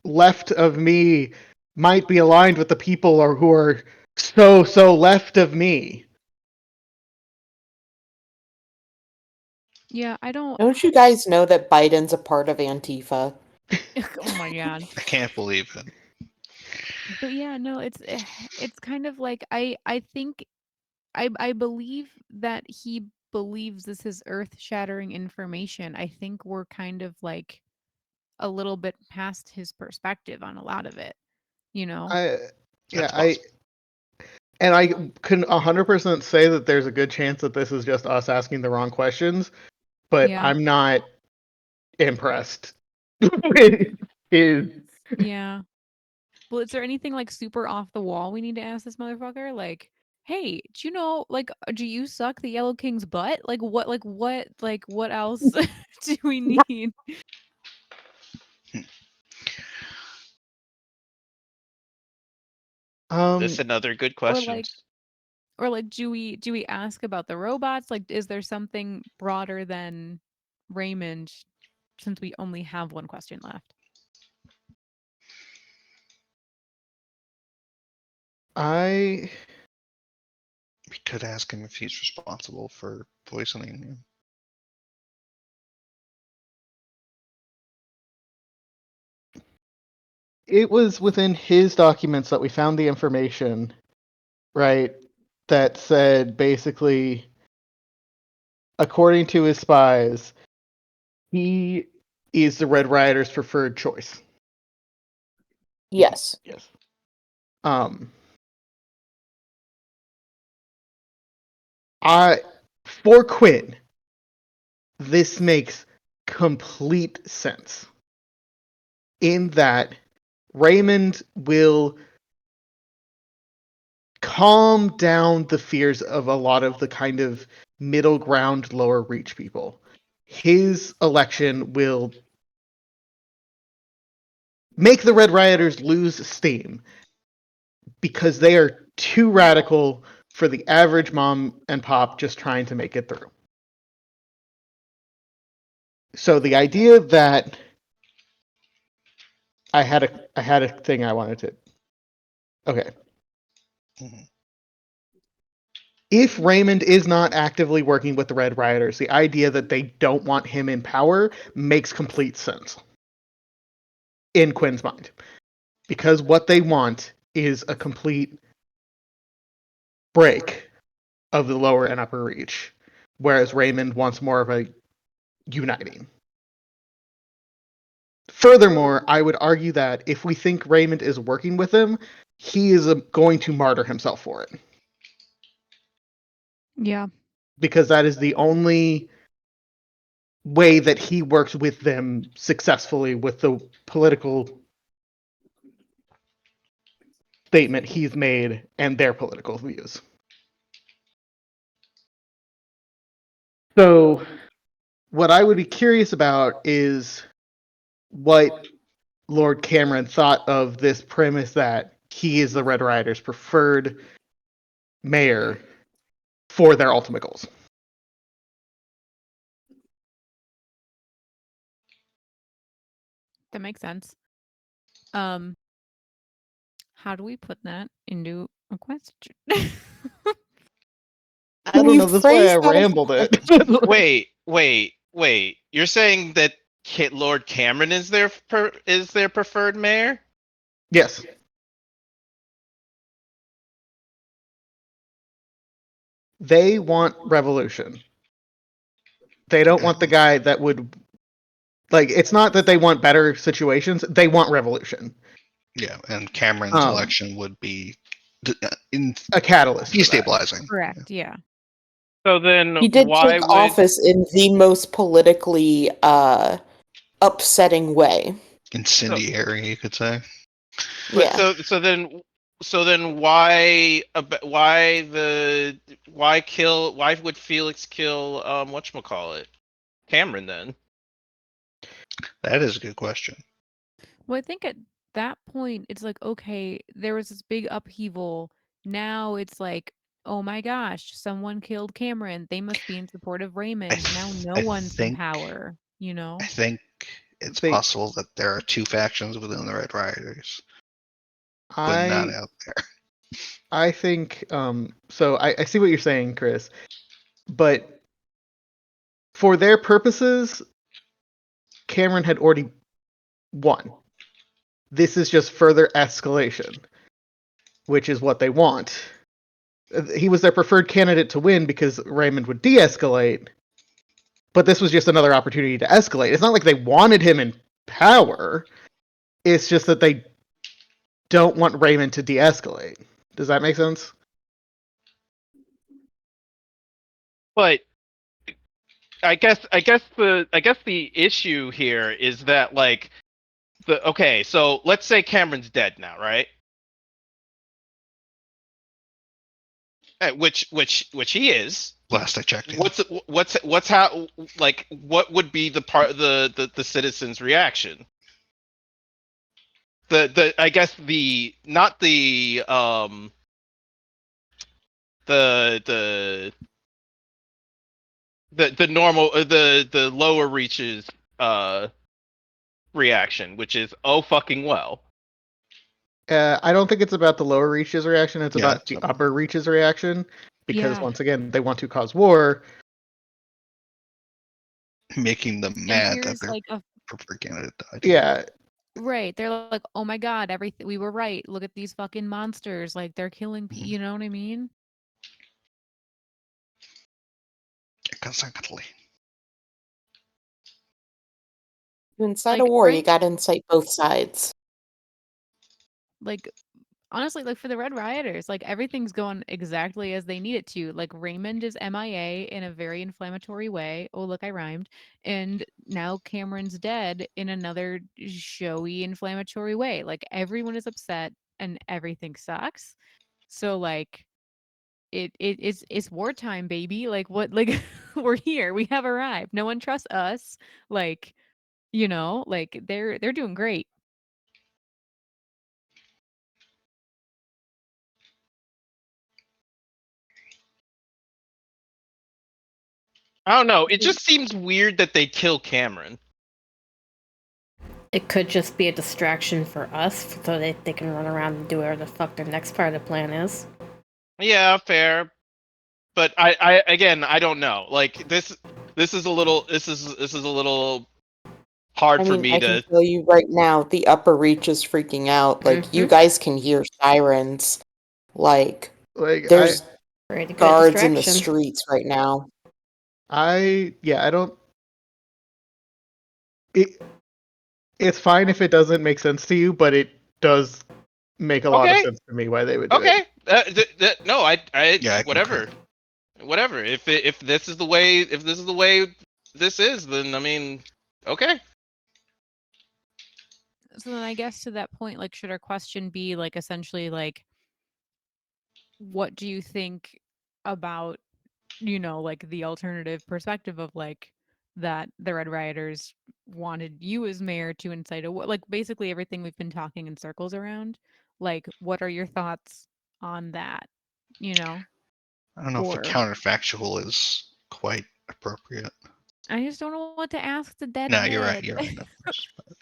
[SPEAKER 6] left of me might be aligned with the people who are so left of me."
[SPEAKER 4] Yeah, I don't.
[SPEAKER 1] Don't you guys know that Biden's a part of Antifa?
[SPEAKER 4] Oh my god.
[SPEAKER 5] I can't believe it.
[SPEAKER 4] But yeah, no, it's kind of like I think I believe that he believes this is earth-shattering information. I think we're kind of like a little bit past his perspective on a lot of it, you know?
[SPEAKER 5] That's possible.
[SPEAKER 6] And I can 100% say that there's a good chance that this is just us asking the wrong questions, but
[SPEAKER 4] Yeah.
[SPEAKER 6] I'm not impressed with his.
[SPEAKER 4] Yeah. Well, is there anything like super off the wall we need to ask this motherfucker? Like, hey, do you know, like, do you suck the Yellow King's butt? What else do we need?
[SPEAKER 3] This another good
[SPEAKER 4] Or
[SPEAKER 3] question.
[SPEAKER 4] like, do we ask about the robots? Like, is there something broader than Raymond, since we only have one question left?
[SPEAKER 6] I
[SPEAKER 5] We could ask him if he's responsible for poisoning him.
[SPEAKER 6] it was within his documents that we found the information, right? That said basically, according to his spies, he is the Red Rider's preferred choice.
[SPEAKER 1] Yes.
[SPEAKER 6] Yes. For Quinn, this makes complete sense. In that Raymond will calm down the fears of a lot of the kind of middle ground, lower reach people. His election will make the Red Rioters lose steam because they are too radical for the average mom and pop just trying to make it through. So the idea that I had a thing I wanted to. Okay.
[SPEAKER 5] Mhm.
[SPEAKER 6] If Raymond is not actively working with the Red Rioters, the idea that they don't want him in power makes complete sense in Quinn's mind. Because what they want is a complete break of the lower and upper reach, whereas Raymond wants more of a uniting. Furthermore, I would argue that if we think Raymond is working with him, he is going to martyr himself for it.
[SPEAKER 4] Yeah.
[SPEAKER 6] Because that is the only way that he works with them successfully with the political statement he's made and their political views. So, what I would be curious about is what Lord Cameron thought of this premise that he is the Red Riders' preferred mayor for their ultimate goals.
[SPEAKER 4] That makes sense. How do we put that into a question?
[SPEAKER 6] I don't know. That's why I rambled it.
[SPEAKER 3] Wait. You're saying that Lord Cameron is their preferred mayor?
[SPEAKER 6] Yes. They want revolution. They don't want the guy that would it's not that they want better situations, they want revolution.
[SPEAKER 5] Yeah, and Cameron's election would be
[SPEAKER 6] a catalyst.
[SPEAKER 5] destabilizing.
[SPEAKER 4] Correct. Yeah.
[SPEAKER 3] So then
[SPEAKER 1] He did
[SPEAKER 3] why
[SPEAKER 1] take
[SPEAKER 3] would
[SPEAKER 1] office in the most politically upsetting way.
[SPEAKER 5] Incendiary, you could say.
[SPEAKER 3] But
[SPEAKER 1] Yeah.
[SPEAKER 3] so then why would Felix kill whatchamacallit? Cameron then?
[SPEAKER 5] That is a good question.
[SPEAKER 4] Well, I think at that point, it's like, okay, there was this big upheaval. Now it's like, oh my gosh, someone killed Cameron. They must be in support of Raymond. Now no one's in power, you know?
[SPEAKER 5] I think it's possible that there are two factions within the Red Riders, but not out there.
[SPEAKER 6] I think so I see what you're saying, Chris. But for their purposes, Cameron had already won. This is just further escalation, which is what they want. He was their preferred candidate to win because Raymond would de-escalate, but this was just another opportunity to escalate. It's not like they wanted him in power. It's just that they don't want Raymond to de-escalate. Does that make sense?
[SPEAKER 3] But I guess the issue here is that okay, so let's say Cameron's dead now, right? which he is.
[SPEAKER 5] Last I checked. Yeah.
[SPEAKER 3] What's how like what would be the part the citizens' reaction? I guess the not the the normal the lower reaches reaction, which is oh fucking well.
[SPEAKER 6] I don't think it's about the lower reaches reaction. It's
[SPEAKER 5] Yeah,
[SPEAKER 6] about
[SPEAKER 5] it's
[SPEAKER 6] the
[SPEAKER 5] about-
[SPEAKER 6] upper reaches reaction because
[SPEAKER 4] Yeah.
[SPEAKER 6] once again they want to cause war.
[SPEAKER 5] Making them
[SPEAKER 4] And
[SPEAKER 5] mad that
[SPEAKER 4] here's
[SPEAKER 5] their
[SPEAKER 4] like a
[SPEAKER 5] preferred candidate died.
[SPEAKER 6] Yeah,
[SPEAKER 4] right. They're like, oh my god, everything we were right. Look at these fucking monsters. Like they're killing.
[SPEAKER 5] Mhm.
[SPEAKER 4] You know what I mean?
[SPEAKER 5] Exactly.
[SPEAKER 1] To incite
[SPEAKER 4] Like,
[SPEAKER 1] a war, you
[SPEAKER 4] right?
[SPEAKER 1] gotta incite both sides.
[SPEAKER 4] Like honestly, like for the Red Rioters, like everything's going exactly as they need it to. Like Raymond is MIA in a very inflammatory way. Oh, look, I rhymed. And now Cameron's dead in another showy, inflammatory way. Like everyone is upset and everything sucks. So like it's wartime, baby. Like what like we're here. We have arrived. No one trusts us. Like, like they're doing great.
[SPEAKER 3] I don't know. It just seems weird that they kill Cameron.
[SPEAKER 2] It could just be a distraction for us so that they can run around and do whatever the fuck their next part of the plan is.
[SPEAKER 3] Yeah, fair. But I again, I don't know. Like this is a little hard
[SPEAKER 1] I
[SPEAKER 3] for
[SPEAKER 1] mean,
[SPEAKER 3] me
[SPEAKER 1] I can
[SPEAKER 3] to.
[SPEAKER 1] tell you right now, the upper reach is freaking out. Like, you guys can hear sirens. Like,
[SPEAKER 6] like
[SPEAKER 1] there's
[SPEAKER 2] Pretty good
[SPEAKER 1] guards in the
[SPEAKER 2] distraction.
[SPEAKER 1] streets right now.
[SPEAKER 6] I don't. It's fine if it doesn't make sense to you, but it does make a lot of
[SPEAKER 3] Okay.
[SPEAKER 6] sense to me why they would do
[SPEAKER 3] Okay.
[SPEAKER 6] it.
[SPEAKER 3] No, I
[SPEAKER 5] Yeah, I
[SPEAKER 3] whatever.
[SPEAKER 5] concur.
[SPEAKER 3] Whatever. If this is the way this is, then I mean, okay.
[SPEAKER 4] So then I guess to that point, like, should our question be like essentially like, what do you think about, like the alternative perspective of like that the Red Rioters wanted you as mayor to incite a war? Like basically everything we've been talking in circles around. Like, what are your thoughts on that?
[SPEAKER 5] I don't know if the
[SPEAKER 4] Or
[SPEAKER 5] counterfactual is quite appropriate.
[SPEAKER 4] I just don't know what to ask the dead.
[SPEAKER 5] No, you're right.
[SPEAKER 4] head.
[SPEAKER 5] You're right. Of course. But,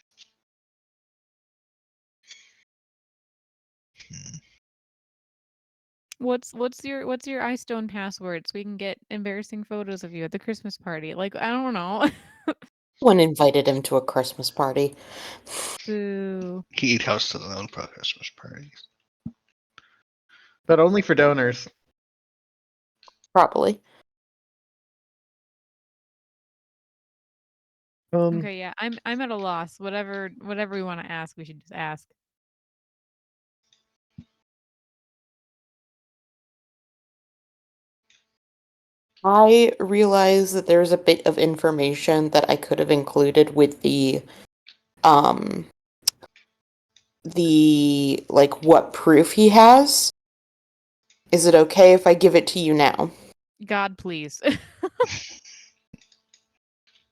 [SPEAKER 4] What's your iStone password so we can get embarrassing photos of you at the Christmas party? Like, I don't know.
[SPEAKER 1] One invited him to a Christmas party.
[SPEAKER 4] Boo.
[SPEAKER 5] he hosts his own Christmas parties.
[SPEAKER 6] But only for donors.
[SPEAKER 1] Probably.
[SPEAKER 4] Okay, yeah, I'm at a loss. Whatever we want to ask, we should just ask.
[SPEAKER 1] I realize that there's a bit of information that I could have included with the like what proof he has. Is it okay if I give it to you now?
[SPEAKER 4] God, please.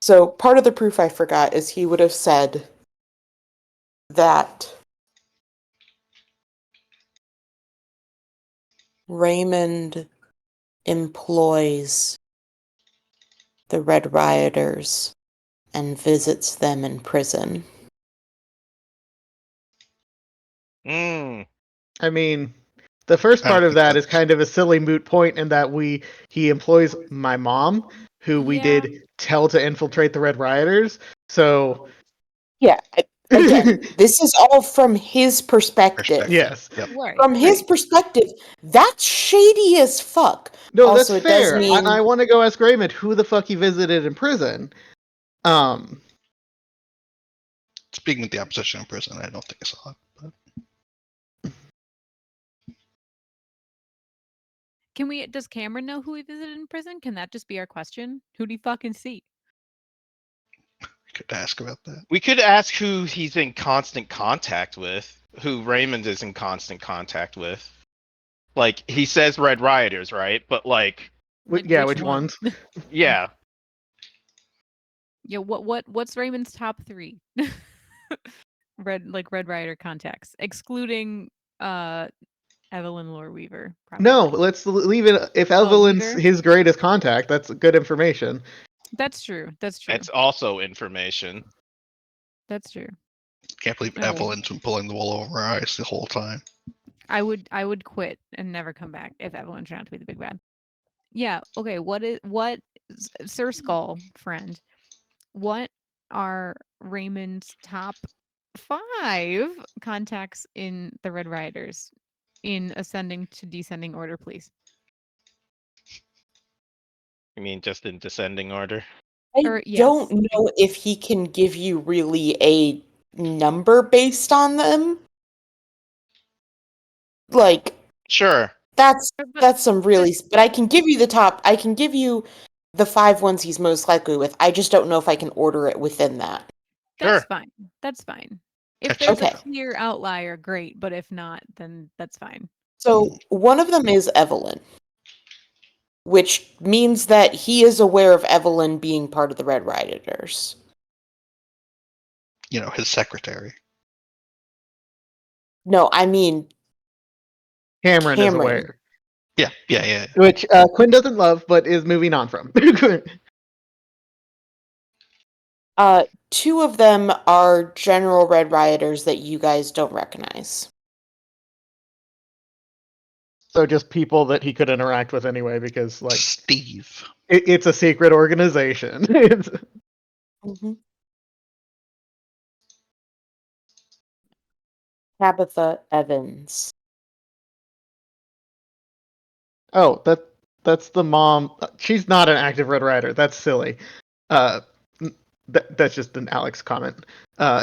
[SPEAKER 1] So part of the proof I forgot is he would have said that Raymond employs the Red Rioters and visits them in prison.
[SPEAKER 3] Mm.
[SPEAKER 6] I mean, the first
[SPEAKER 5] I don't
[SPEAKER 6] part of
[SPEAKER 5] think
[SPEAKER 6] that is
[SPEAKER 5] that's-
[SPEAKER 6] kind of a silly moot point in that he employs my mom, who we
[SPEAKER 4] Yeah.
[SPEAKER 6] did tell to infiltrate the Red Rioters. So
[SPEAKER 1] Yeah, again, this is all from his perspective.
[SPEAKER 6] yes,
[SPEAKER 5] Yep.
[SPEAKER 4] Right.
[SPEAKER 1] From his perspective, that's shady as fuck.
[SPEAKER 6] no,
[SPEAKER 1] Also,
[SPEAKER 6] that's
[SPEAKER 1] it does
[SPEAKER 6] fair.
[SPEAKER 1] mean-
[SPEAKER 6] And I want to go ask Raymond who the fuck he visited in prison.
[SPEAKER 5] Speaking with the opposition in prison, I don't think I saw it. But
[SPEAKER 4] Does Cameron know who he visited in prison? Can that just be our question? Who'd he fucking see?
[SPEAKER 5] I could ask about that.
[SPEAKER 3] We could ask who he's in constant contact with, who Raymond is in constant contact with. Like he says Red Rioters, right? But like,
[SPEAKER 6] Yeah, which ones?
[SPEAKER 3] yeah,
[SPEAKER 4] Yeah, what's Raymond's top 3? Red Rider contacts, excluding Evelyn Lore Weaver.
[SPEAKER 6] No,
[SPEAKER 4] Probably.
[SPEAKER 6] let's leave it. If
[SPEAKER 4] Oh,
[SPEAKER 6] Evelyn's
[SPEAKER 4] neither?
[SPEAKER 6] his greatest contact, that's good information.
[SPEAKER 4] That's true. That's true.
[SPEAKER 3] it's also information.
[SPEAKER 4] That's true.
[SPEAKER 5] Can't believe
[SPEAKER 4] Oh.
[SPEAKER 5] Evelyn's been pulling the wool over her eyes the whole time.
[SPEAKER 4] I would quit and never come back if Evelyn turned out to be the big bad. Yeah. Okay. Sir Skull friend? What are Raymond's top 5 contacts in the Red Riders in ascending to descending order, please?
[SPEAKER 3] I mean, just in descending order.
[SPEAKER 1] I
[SPEAKER 4] Or yes.
[SPEAKER 1] don't know if he can give you really a number based on them. Like
[SPEAKER 3] Sure.
[SPEAKER 1] that's
[SPEAKER 4] But
[SPEAKER 1] some really, but I can give you the top. I can give you the 5 ones he's most likely with. I just don't know if I can order it within that.
[SPEAKER 4] that's
[SPEAKER 3] Sure.
[SPEAKER 4] fine. That's fine. If
[SPEAKER 5] That's
[SPEAKER 4] there's a
[SPEAKER 1] okay.
[SPEAKER 4] clear outlier, great. But if not, then that's fine.
[SPEAKER 1] So one of them is Evelyn, which means that he is aware of Evelyn being part of the Red Riders.
[SPEAKER 5] You know, his secretary.
[SPEAKER 1] No, I mean
[SPEAKER 6] Cameron is
[SPEAKER 1] Cameron.
[SPEAKER 6] aware,
[SPEAKER 5] Yeah.
[SPEAKER 6] which Quinn doesn't love, but is moving on from.
[SPEAKER 1] 2 of them are general Red Rioters that you guys don't recognize.
[SPEAKER 6] So just people that he could interact with anyway, because like
[SPEAKER 5] Steve.
[SPEAKER 6] it's a secret organization.
[SPEAKER 1] Mm-hmm. Tabitha Evans.
[SPEAKER 6] Oh, that's the mom. She's not an active Red Rider. That's silly. That's just an Alex comment.
[SPEAKER 5] Or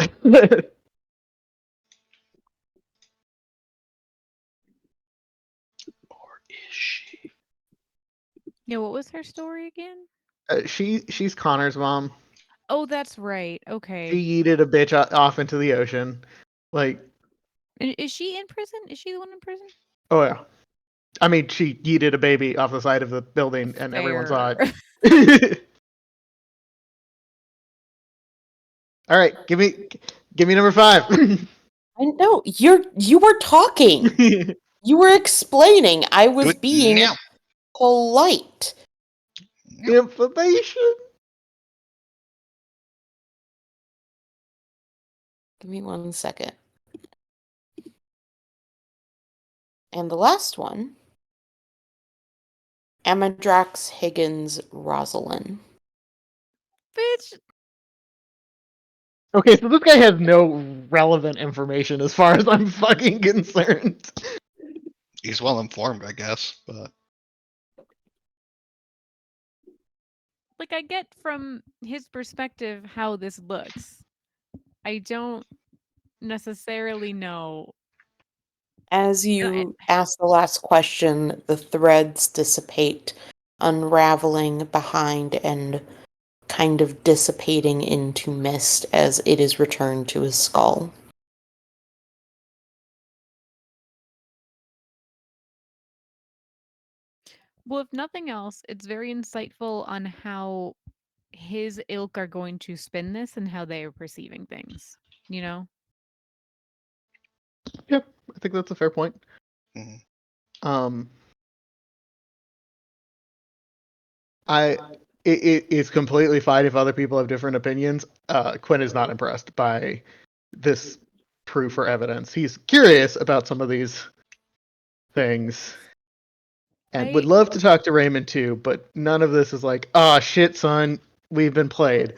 [SPEAKER 5] is she?
[SPEAKER 4] Yeah. What was her story again?
[SPEAKER 6] She's Connor's mom.
[SPEAKER 4] Oh, that's right. Okay.
[SPEAKER 6] She yeeted a bitch off into the ocean. Like,
[SPEAKER 4] Is she in prison? Is she the one in prison?
[SPEAKER 6] oh yeah. I mean, she yeeted a baby off the side of the building, and everyone saw
[SPEAKER 4] Fair.
[SPEAKER 6] it. All right, give me number 5.
[SPEAKER 1] I know you were talking. You were explaining. I was
[SPEAKER 5] Good
[SPEAKER 1] being
[SPEAKER 5] now.
[SPEAKER 1] polite.
[SPEAKER 6] Information.
[SPEAKER 1] Give me 1 second. And the last one, Amadrax Higgins Rosalind.
[SPEAKER 4] Bitch.
[SPEAKER 6] Okay, so this guy has no relevant information as far as I'm fucking concerned.
[SPEAKER 5] He's well informed, I guess, but
[SPEAKER 4] Like, I get from his perspective how this looks. I don't necessarily know.
[SPEAKER 1] As you ask the last question, the threads dissipate, unraveling behind and kind of dissipating into mist as it is returned to his skull.
[SPEAKER 4] Well, if nothing else, it's very insightful on how his ilk are going to spin this and how they are perceiving things. You know?
[SPEAKER 6] Yep, I think that's a fair point.
[SPEAKER 5] Mhm.
[SPEAKER 6] It's completely fine if other people have different opinions. Quinn is not impressed by this proof or evidence. He's curious about some of these things and would love to talk to Raymond too, but none of this is like, oh shit, son, we've been played.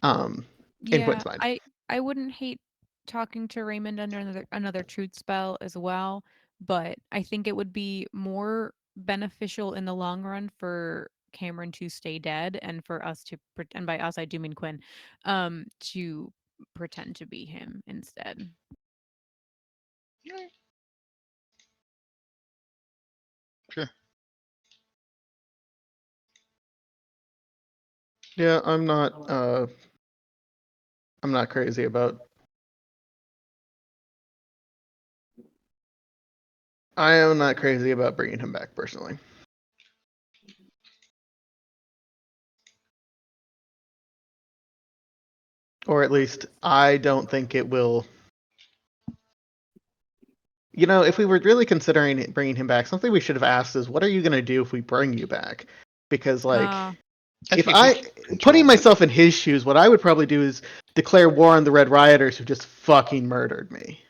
[SPEAKER 6] In Quinn's mind.
[SPEAKER 4] I wouldn't hate talking to Raymond under another truth spell as well, but I think it would be more beneficial in the long run for Cameron to stay dead and for us to and by us I do mean Quinn, to pretend to be him instead.
[SPEAKER 5] Sure.
[SPEAKER 6] Yeah, I'm not crazy about I am not crazy about bringing him back personally. Or at least I don't think it will. You know, if we were really considering bringing him back, something we should have asked is, what are you going to do if we bring you back? Because, like, if
[SPEAKER 5] think
[SPEAKER 6] I,
[SPEAKER 5] we can
[SPEAKER 6] putting
[SPEAKER 5] control
[SPEAKER 6] myself in his shoes, what I would probably do is declare war on the Red Rioters who just fucking murdered me.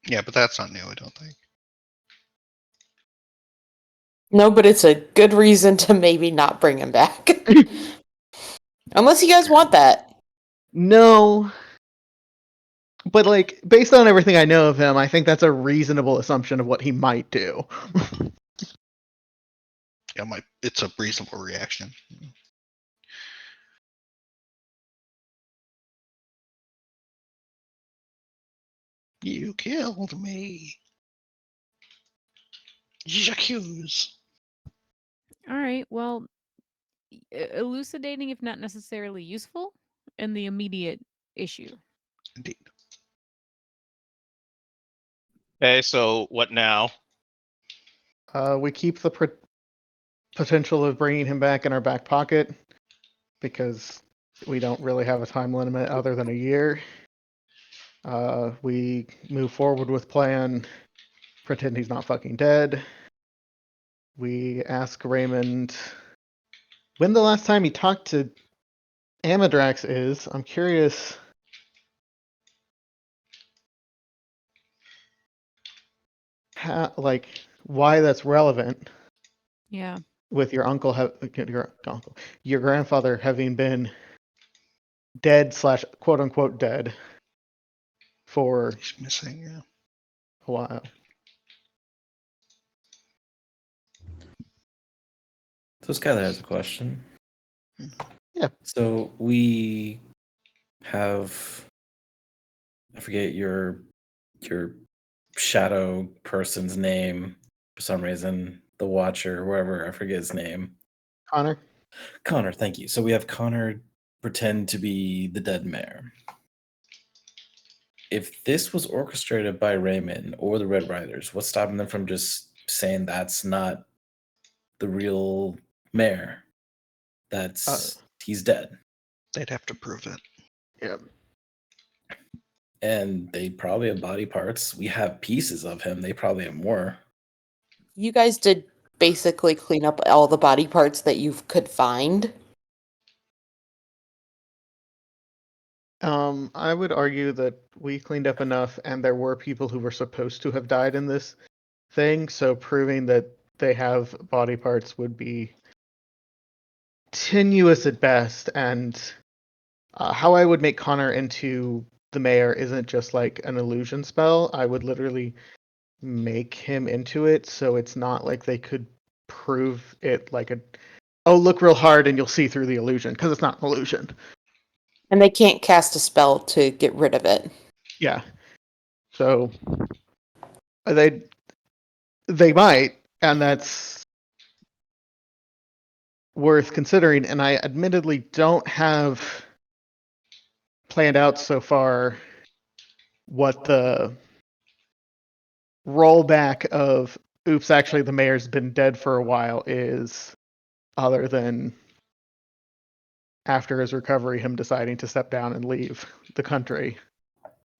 [SPEAKER 5] Yeah, but that's not new, I don't think.
[SPEAKER 1] No, but it's a good reason to maybe not bring him back. Unless you guys want that.
[SPEAKER 6] No. But, like, based on everything I know of him, I think that's a reasonable assumption of what he might do.
[SPEAKER 5] Yeah, it's a reasonable reaction. You killed me. J'accuse.
[SPEAKER 4] All right. Well, elucidating, if not necessarily useful, in the immediate issue.
[SPEAKER 5] Indeed.
[SPEAKER 3] Okay, so what now?
[SPEAKER 6] We keep the potential of bringing him back in our back pocket because we don't really have a time limit other than a year. We move forward with plan, pretend he's not fucking dead. We ask Raymond when the last time he talked to Amadrax is. I'm curious. Why that's relevant
[SPEAKER 4] Yeah.
[SPEAKER 6] with your your grandfather having been dead / quote unquote dead for
[SPEAKER 5] He's missing, yeah.
[SPEAKER 6] a while.
[SPEAKER 7] So Skylar has a question.
[SPEAKER 6] Yeah.
[SPEAKER 7] So we have, I forget your shadow person's name for some reason. The Watcher, whoever, I forget his name.
[SPEAKER 6] Connor?
[SPEAKER 7] Connor, thank you. So we have Connor pretend to be the dead mayor. If this was orchestrated by Raymond or the Red Riders, what's stopping them from just saying that's not the real mayor? That's he's dead.
[SPEAKER 5] They'd have to prove it.
[SPEAKER 6] Yeah.
[SPEAKER 7] And they probably have body parts. We have pieces of him. They probably have more.
[SPEAKER 1] You guys did basically clean up all the body parts that you could find.
[SPEAKER 6] I would argue that we cleaned up enough, and there were people who were supposed to have died in this thing, so proving that they have body parts would be tenuous at best. And how I would make Connor into the mayor isn't just like an illusion spell. I would literally make him into it, so it's not like they could prove it like look real hard and you'll see through the illusion, because it's not an illusion.
[SPEAKER 1] And they can't cast a spell to get rid of it.
[SPEAKER 6] Yeah. So they might, and that's worth considering. And I admittedly don't have planned out so far what the rollback of oops, actually the mayor's been dead for a while is, other than after his recovery, him deciding to step down and leave the country.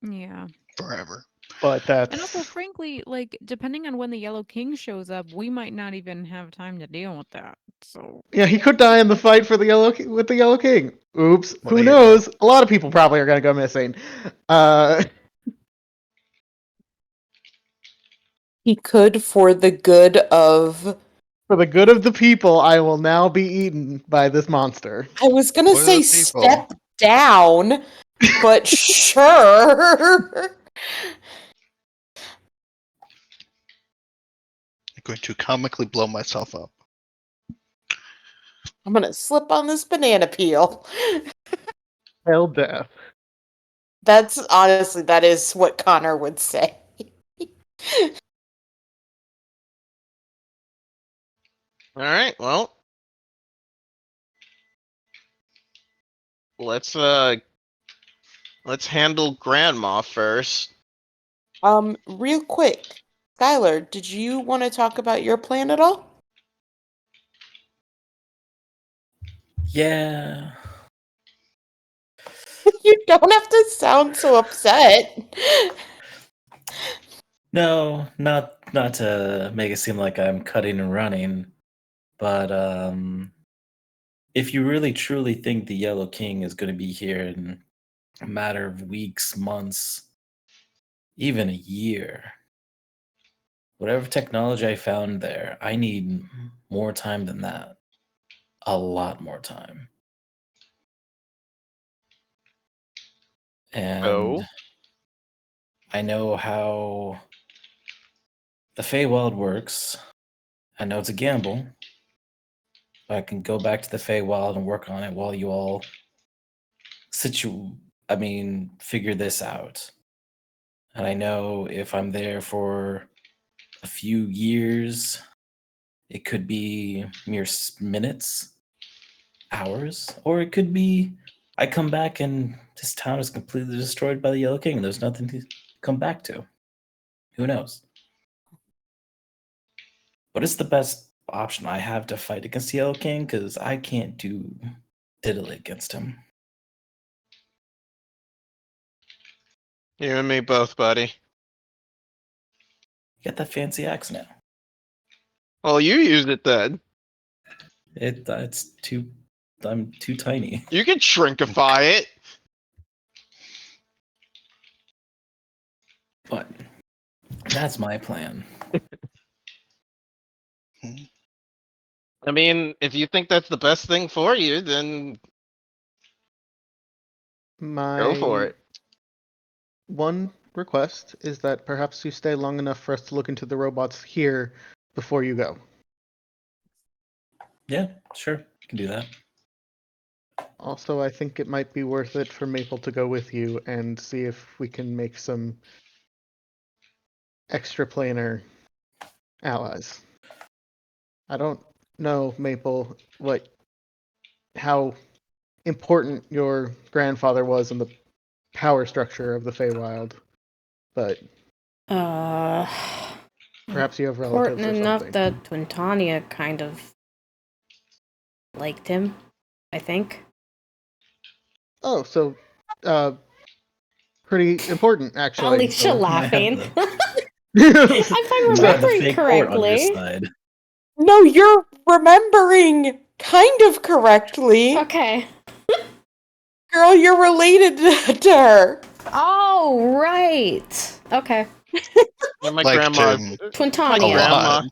[SPEAKER 4] Yeah.
[SPEAKER 5] Forever.
[SPEAKER 6] But that's...
[SPEAKER 4] And also, frankly, like, depending on when the Yellow King shows up, we might not even have time to deal with that. So
[SPEAKER 6] yeah, he could die in the fight for the with the Yellow King. Oops.
[SPEAKER 5] Well,
[SPEAKER 6] Who
[SPEAKER 5] there you
[SPEAKER 6] knows? A lot of people probably are going to go missing.
[SPEAKER 1] He could for the good of...
[SPEAKER 6] For the good of the people, I will now be eaten by this monster.
[SPEAKER 1] I was gonna
[SPEAKER 5] What are
[SPEAKER 1] say
[SPEAKER 5] the people?
[SPEAKER 1] step down, but sure.
[SPEAKER 5] I'm going to comically blow myself up.
[SPEAKER 1] I'm gonna slip on this banana peel.
[SPEAKER 6] Hell death.
[SPEAKER 1] That's honestly, that is what Connor would say.
[SPEAKER 3] All right, well, let's handle Grandma first.
[SPEAKER 1] Real quick, Skylar, did you want to talk about your plan at all?
[SPEAKER 7] Yeah.
[SPEAKER 1] You don't have to sound so upset.
[SPEAKER 7] No, not to make it seem like I'm cutting and running, but if you really truly think the Yellow King is going to be here in a matter of weeks, months, even a year, whatever technology I found there, I need more time than that. A lot more time. And
[SPEAKER 3] Oh.
[SPEAKER 7] I know how the Feywild works. I know it's a gamble. But I can go back to the Feywild and work on it while you all figure this out. And I know if I'm there for a few years, it could be mere minutes, hours, or it could be I come back and this town is completely destroyed by the Yellow King. There's nothing to come back to. Who knows? But it's the best option I have to fight against the Yellow King because I can't do diddly against him.
[SPEAKER 3] You and me both, buddy.
[SPEAKER 7] You got that fancy axe now.
[SPEAKER 3] Well, you used it then.
[SPEAKER 7] It's too. I'm too tiny.
[SPEAKER 3] You can shrinkify it.
[SPEAKER 7] But that's my plan.
[SPEAKER 3] I mean, if you think that's the best thing for you, then go for
[SPEAKER 6] My
[SPEAKER 3] it.
[SPEAKER 6] one request is that perhaps you stay long enough for us to look into the robots here before you go.
[SPEAKER 7] Yeah, sure, can do that.
[SPEAKER 6] Also, I think it might be worth it for Maple to go with you and see if we can make some extraplanar allies. I don't know, Maple, how important your grandfather was in the power structure of the Feywild, but perhaps you have relatives
[SPEAKER 2] Important
[SPEAKER 6] or
[SPEAKER 2] enough
[SPEAKER 6] something.
[SPEAKER 2] that Twintania kind of liked him, I think.
[SPEAKER 6] Oh, so pretty important actually.
[SPEAKER 2] Alicia
[SPEAKER 6] So-
[SPEAKER 2] laughing.
[SPEAKER 7] If
[SPEAKER 2] If I'm
[SPEAKER 7] I have the
[SPEAKER 2] remembering
[SPEAKER 7] fake court on your
[SPEAKER 2] correctly.
[SPEAKER 7] side.
[SPEAKER 1] No, you're remembering kind of correctly.
[SPEAKER 2] Okay.
[SPEAKER 1] Girl, you're related to her.
[SPEAKER 2] Oh, right. Okay.
[SPEAKER 3] And my
[SPEAKER 5] Liked
[SPEAKER 3] grandma.
[SPEAKER 5] him
[SPEAKER 3] My
[SPEAKER 5] a
[SPEAKER 2] Twintania.
[SPEAKER 3] grandma.
[SPEAKER 5] lot.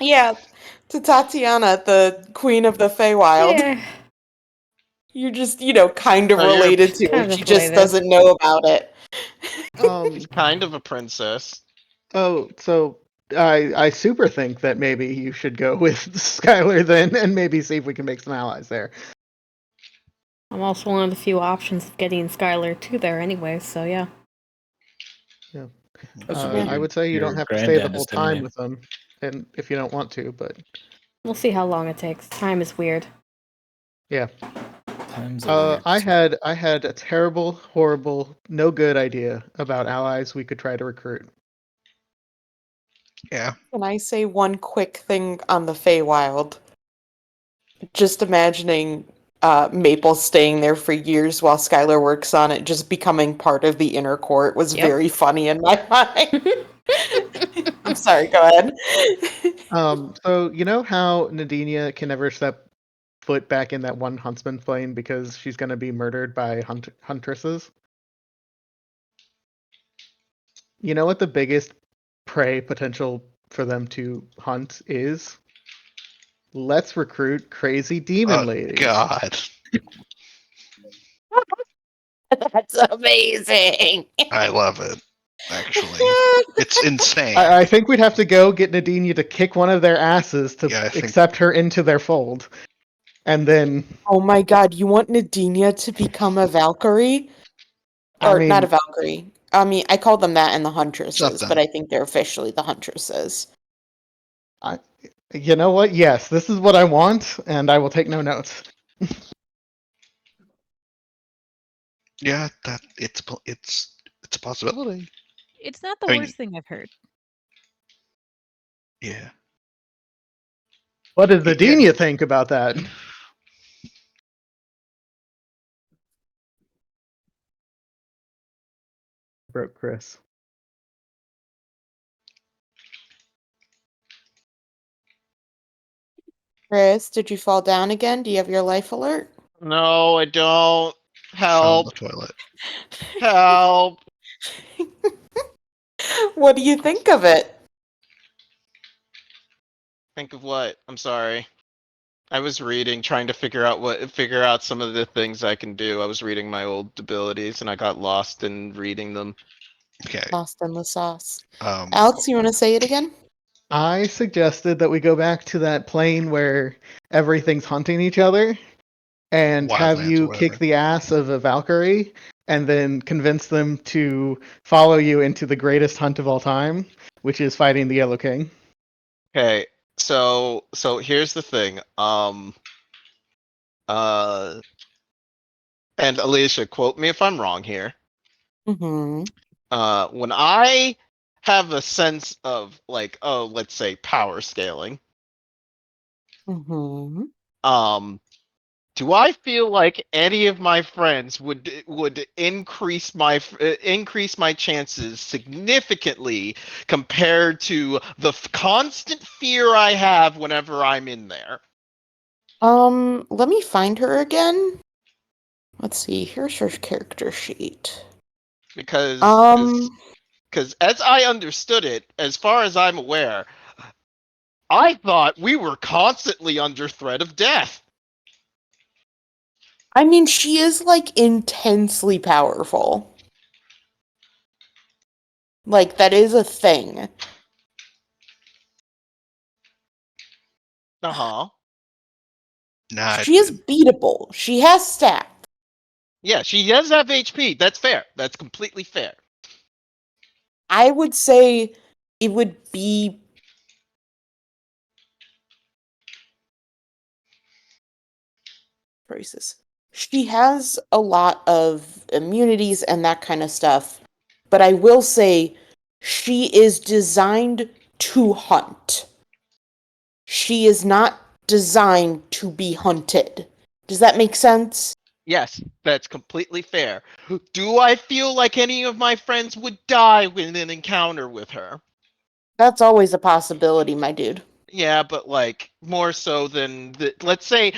[SPEAKER 1] Yeah, to Tatiana, the queen of the Feywild.
[SPEAKER 2] Yeah.
[SPEAKER 1] You're just, kind of
[SPEAKER 3] Oh, you're
[SPEAKER 1] related to her.
[SPEAKER 2] kind
[SPEAKER 1] She
[SPEAKER 2] of
[SPEAKER 1] just
[SPEAKER 2] related.
[SPEAKER 1] doesn't know about it.
[SPEAKER 3] Kind of a princess.
[SPEAKER 6] Oh, so I super think that maybe you should go with Skylar then, and maybe see if we can make some allies there.
[SPEAKER 2] I'm also one of the few options of getting Skylar to there anyway, so yeah.
[SPEAKER 6] I would say you don't have to stay the whole time with them, and if you don't want to, but
[SPEAKER 2] We'll see how long it takes. Time is weird.
[SPEAKER 6] yeah.
[SPEAKER 7] Times are weird.
[SPEAKER 6] I had a terrible, horrible, no good idea about allies we could try to recruit.
[SPEAKER 5] Yeah.
[SPEAKER 1] Can I say one quick thing on the Feywild? Just imagining Maple staying there for years while Skylar works on it, just becoming part of the inner court was
[SPEAKER 2] Yep.
[SPEAKER 1] very funny in my mind. I'm sorry, go ahead.
[SPEAKER 6] So you know how Nadinia can never step foot back in that one huntsman plane because she's going to be murdered by huntresses? You know what the biggest prey potential for them to hunt is? Let's recruit crazy demon
[SPEAKER 5] Oh,
[SPEAKER 6] ladies.
[SPEAKER 5] God.
[SPEAKER 1] That's amazing.
[SPEAKER 5] I love it, actually. It's insane.
[SPEAKER 6] I think we'd have to go get Nadinia to kick one of their asses to
[SPEAKER 5] Yeah, I think-
[SPEAKER 6] accept her into their fold. And then...
[SPEAKER 1] Oh my god, you want Nadinia to become a Valkyrie? Or not a Valkyrie. I mean, I call them that in the Huntresses,
[SPEAKER 5] Something.
[SPEAKER 1] but I think they're officially the Huntresses.
[SPEAKER 6] You know what? Yes, this is what I want, and I will take no notes.
[SPEAKER 5] Yeah, it's It's a possibility.
[SPEAKER 4] It's not the
[SPEAKER 5] I mean-
[SPEAKER 4] worst thing I've heard.
[SPEAKER 5] Yeah.
[SPEAKER 6] What does the
[SPEAKER 5] Yeah.
[SPEAKER 6] dean you think about that? Broke Chris.
[SPEAKER 1] Chris, did you fall down again? Do you have your life alert?
[SPEAKER 3] No, I don't.
[SPEAKER 5] Fell in the
[SPEAKER 3] Help!
[SPEAKER 5] toilet.
[SPEAKER 3] Help!
[SPEAKER 1] What do you think of it?
[SPEAKER 3] Think of what? I'm sorry. I was reading, trying to figure out some of the things I can do. I was reading my old abilities, and I got lost in reading them.
[SPEAKER 5] Okay.
[SPEAKER 1] Lost in the sauce.
[SPEAKER 5] Um,
[SPEAKER 1] Alex, you want to say it again?
[SPEAKER 6] I suggested that we go back to that plane where everything's hunting each other and have
[SPEAKER 5] Wildlands or
[SPEAKER 6] you
[SPEAKER 5] whatever.
[SPEAKER 6] kick the ass of a Valkyrie and then convince them to follow you into the greatest hunt of all time, which is fighting the Yellow King.
[SPEAKER 3] Okay, so here's the thing. And Alicia, quote me if I'm wrong here.
[SPEAKER 1] Mm-hmm.
[SPEAKER 3] When I have a sense of like, oh, let's say power scaling,
[SPEAKER 1] Mm-hmm.
[SPEAKER 3] do I feel like any of my friends would increase my chances significantly compared to the constant fear I have whenever I'm in there?
[SPEAKER 1] Let me find her again. Let's see. Here's her character sheet.
[SPEAKER 3] Because
[SPEAKER 1] Um,
[SPEAKER 3] as I understood it, as far as I'm aware, I thought we were constantly under threat of death.
[SPEAKER 1] I mean, she is like intensely powerful. Like, that is a thing.
[SPEAKER 3] Uh-huh.
[SPEAKER 5] nah,
[SPEAKER 1] She is beatable. She has stats.
[SPEAKER 3] Yeah, she does have HP. That's fair. That's completely fair.
[SPEAKER 1] I would say it would be crisis. She has a lot of immunities and that kind of stuff, but I will say she is designed to hunt. She is not designed to be hunted. Does that make sense?
[SPEAKER 3] Yes, that's completely fair. Do I feel like any of my friends would die in an encounter with her?
[SPEAKER 1] That's always a possibility, my dude.
[SPEAKER 3] Yeah, but like more so than the, let's say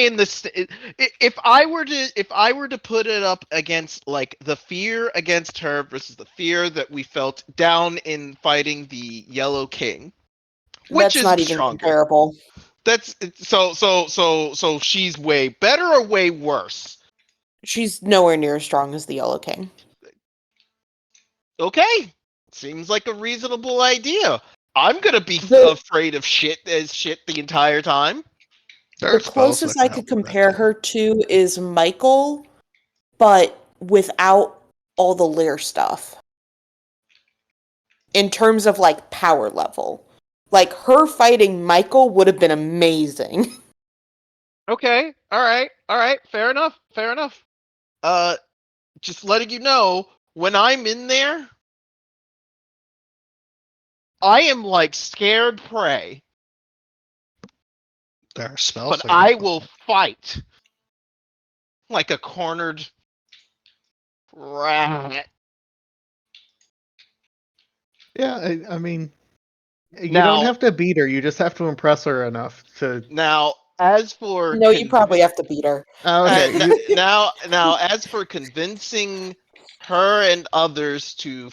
[SPEAKER 3] in this, if I were to put it up against like the fear against her versus the fear that we felt down in fighting the Yellow King, which
[SPEAKER 1] That's
[SPEAKER 3] is
[SPEAKER 1] not even
[SPEAKER 3] stronger?
[SPEAKER 1] comparable.
[SPEAKER 3] That's so she's way better or way worse?
[SPEAKER 1] She's nowhere near as strong as the Yellow King.
[SPEAKER 3] Okay, seems like a reasonable idea. I'm gonna be afraid of shit the entire time.
[SPEAKER 5] there are
[SPEAKER 1] The
[SPEAKER 5] spells that
[SPEAKER 1] closest
[SPEAKER 5] can
[SPEAKER 1] I
[SPEAKER 5] help
[SPEAKER 1] could
[SPEAKER 5] with that,
[SPEAKER 1] compare
[SPEAKER 5] too.
[SPEAKER 1] her to is Michael, but without all the Lear stuff. In terms of like power level. Like her fighting Michael would have been amazing.
[SPEAKER 3] Okay, all right, fair enough, fair enough. Just letting you know, when I'm in there, I am like scared prey,
[SPEAKER 5] There are spells
[SPEAKER 3] but
[SPEAKER 5] that can
[SPEAKER 3] I
[SPEAKER 5] help with
[SPEAKER 3] will
[SPEAKER 5] that.
[SPEAKER 3] fight like a cornered rat.
[SPEAKER 6] Yeah, I mean, you don't
[SPEAKER 3] Now,
[SPEAKER 6] have to beat her. You just have to impress her enough to.
[SPEAKER 3] as for
[SPEAKER 1] No, you probably have to beat her.
[SPEAKER 6] Oh, okay.
[SPEAKER 3] now as for convincing her and others to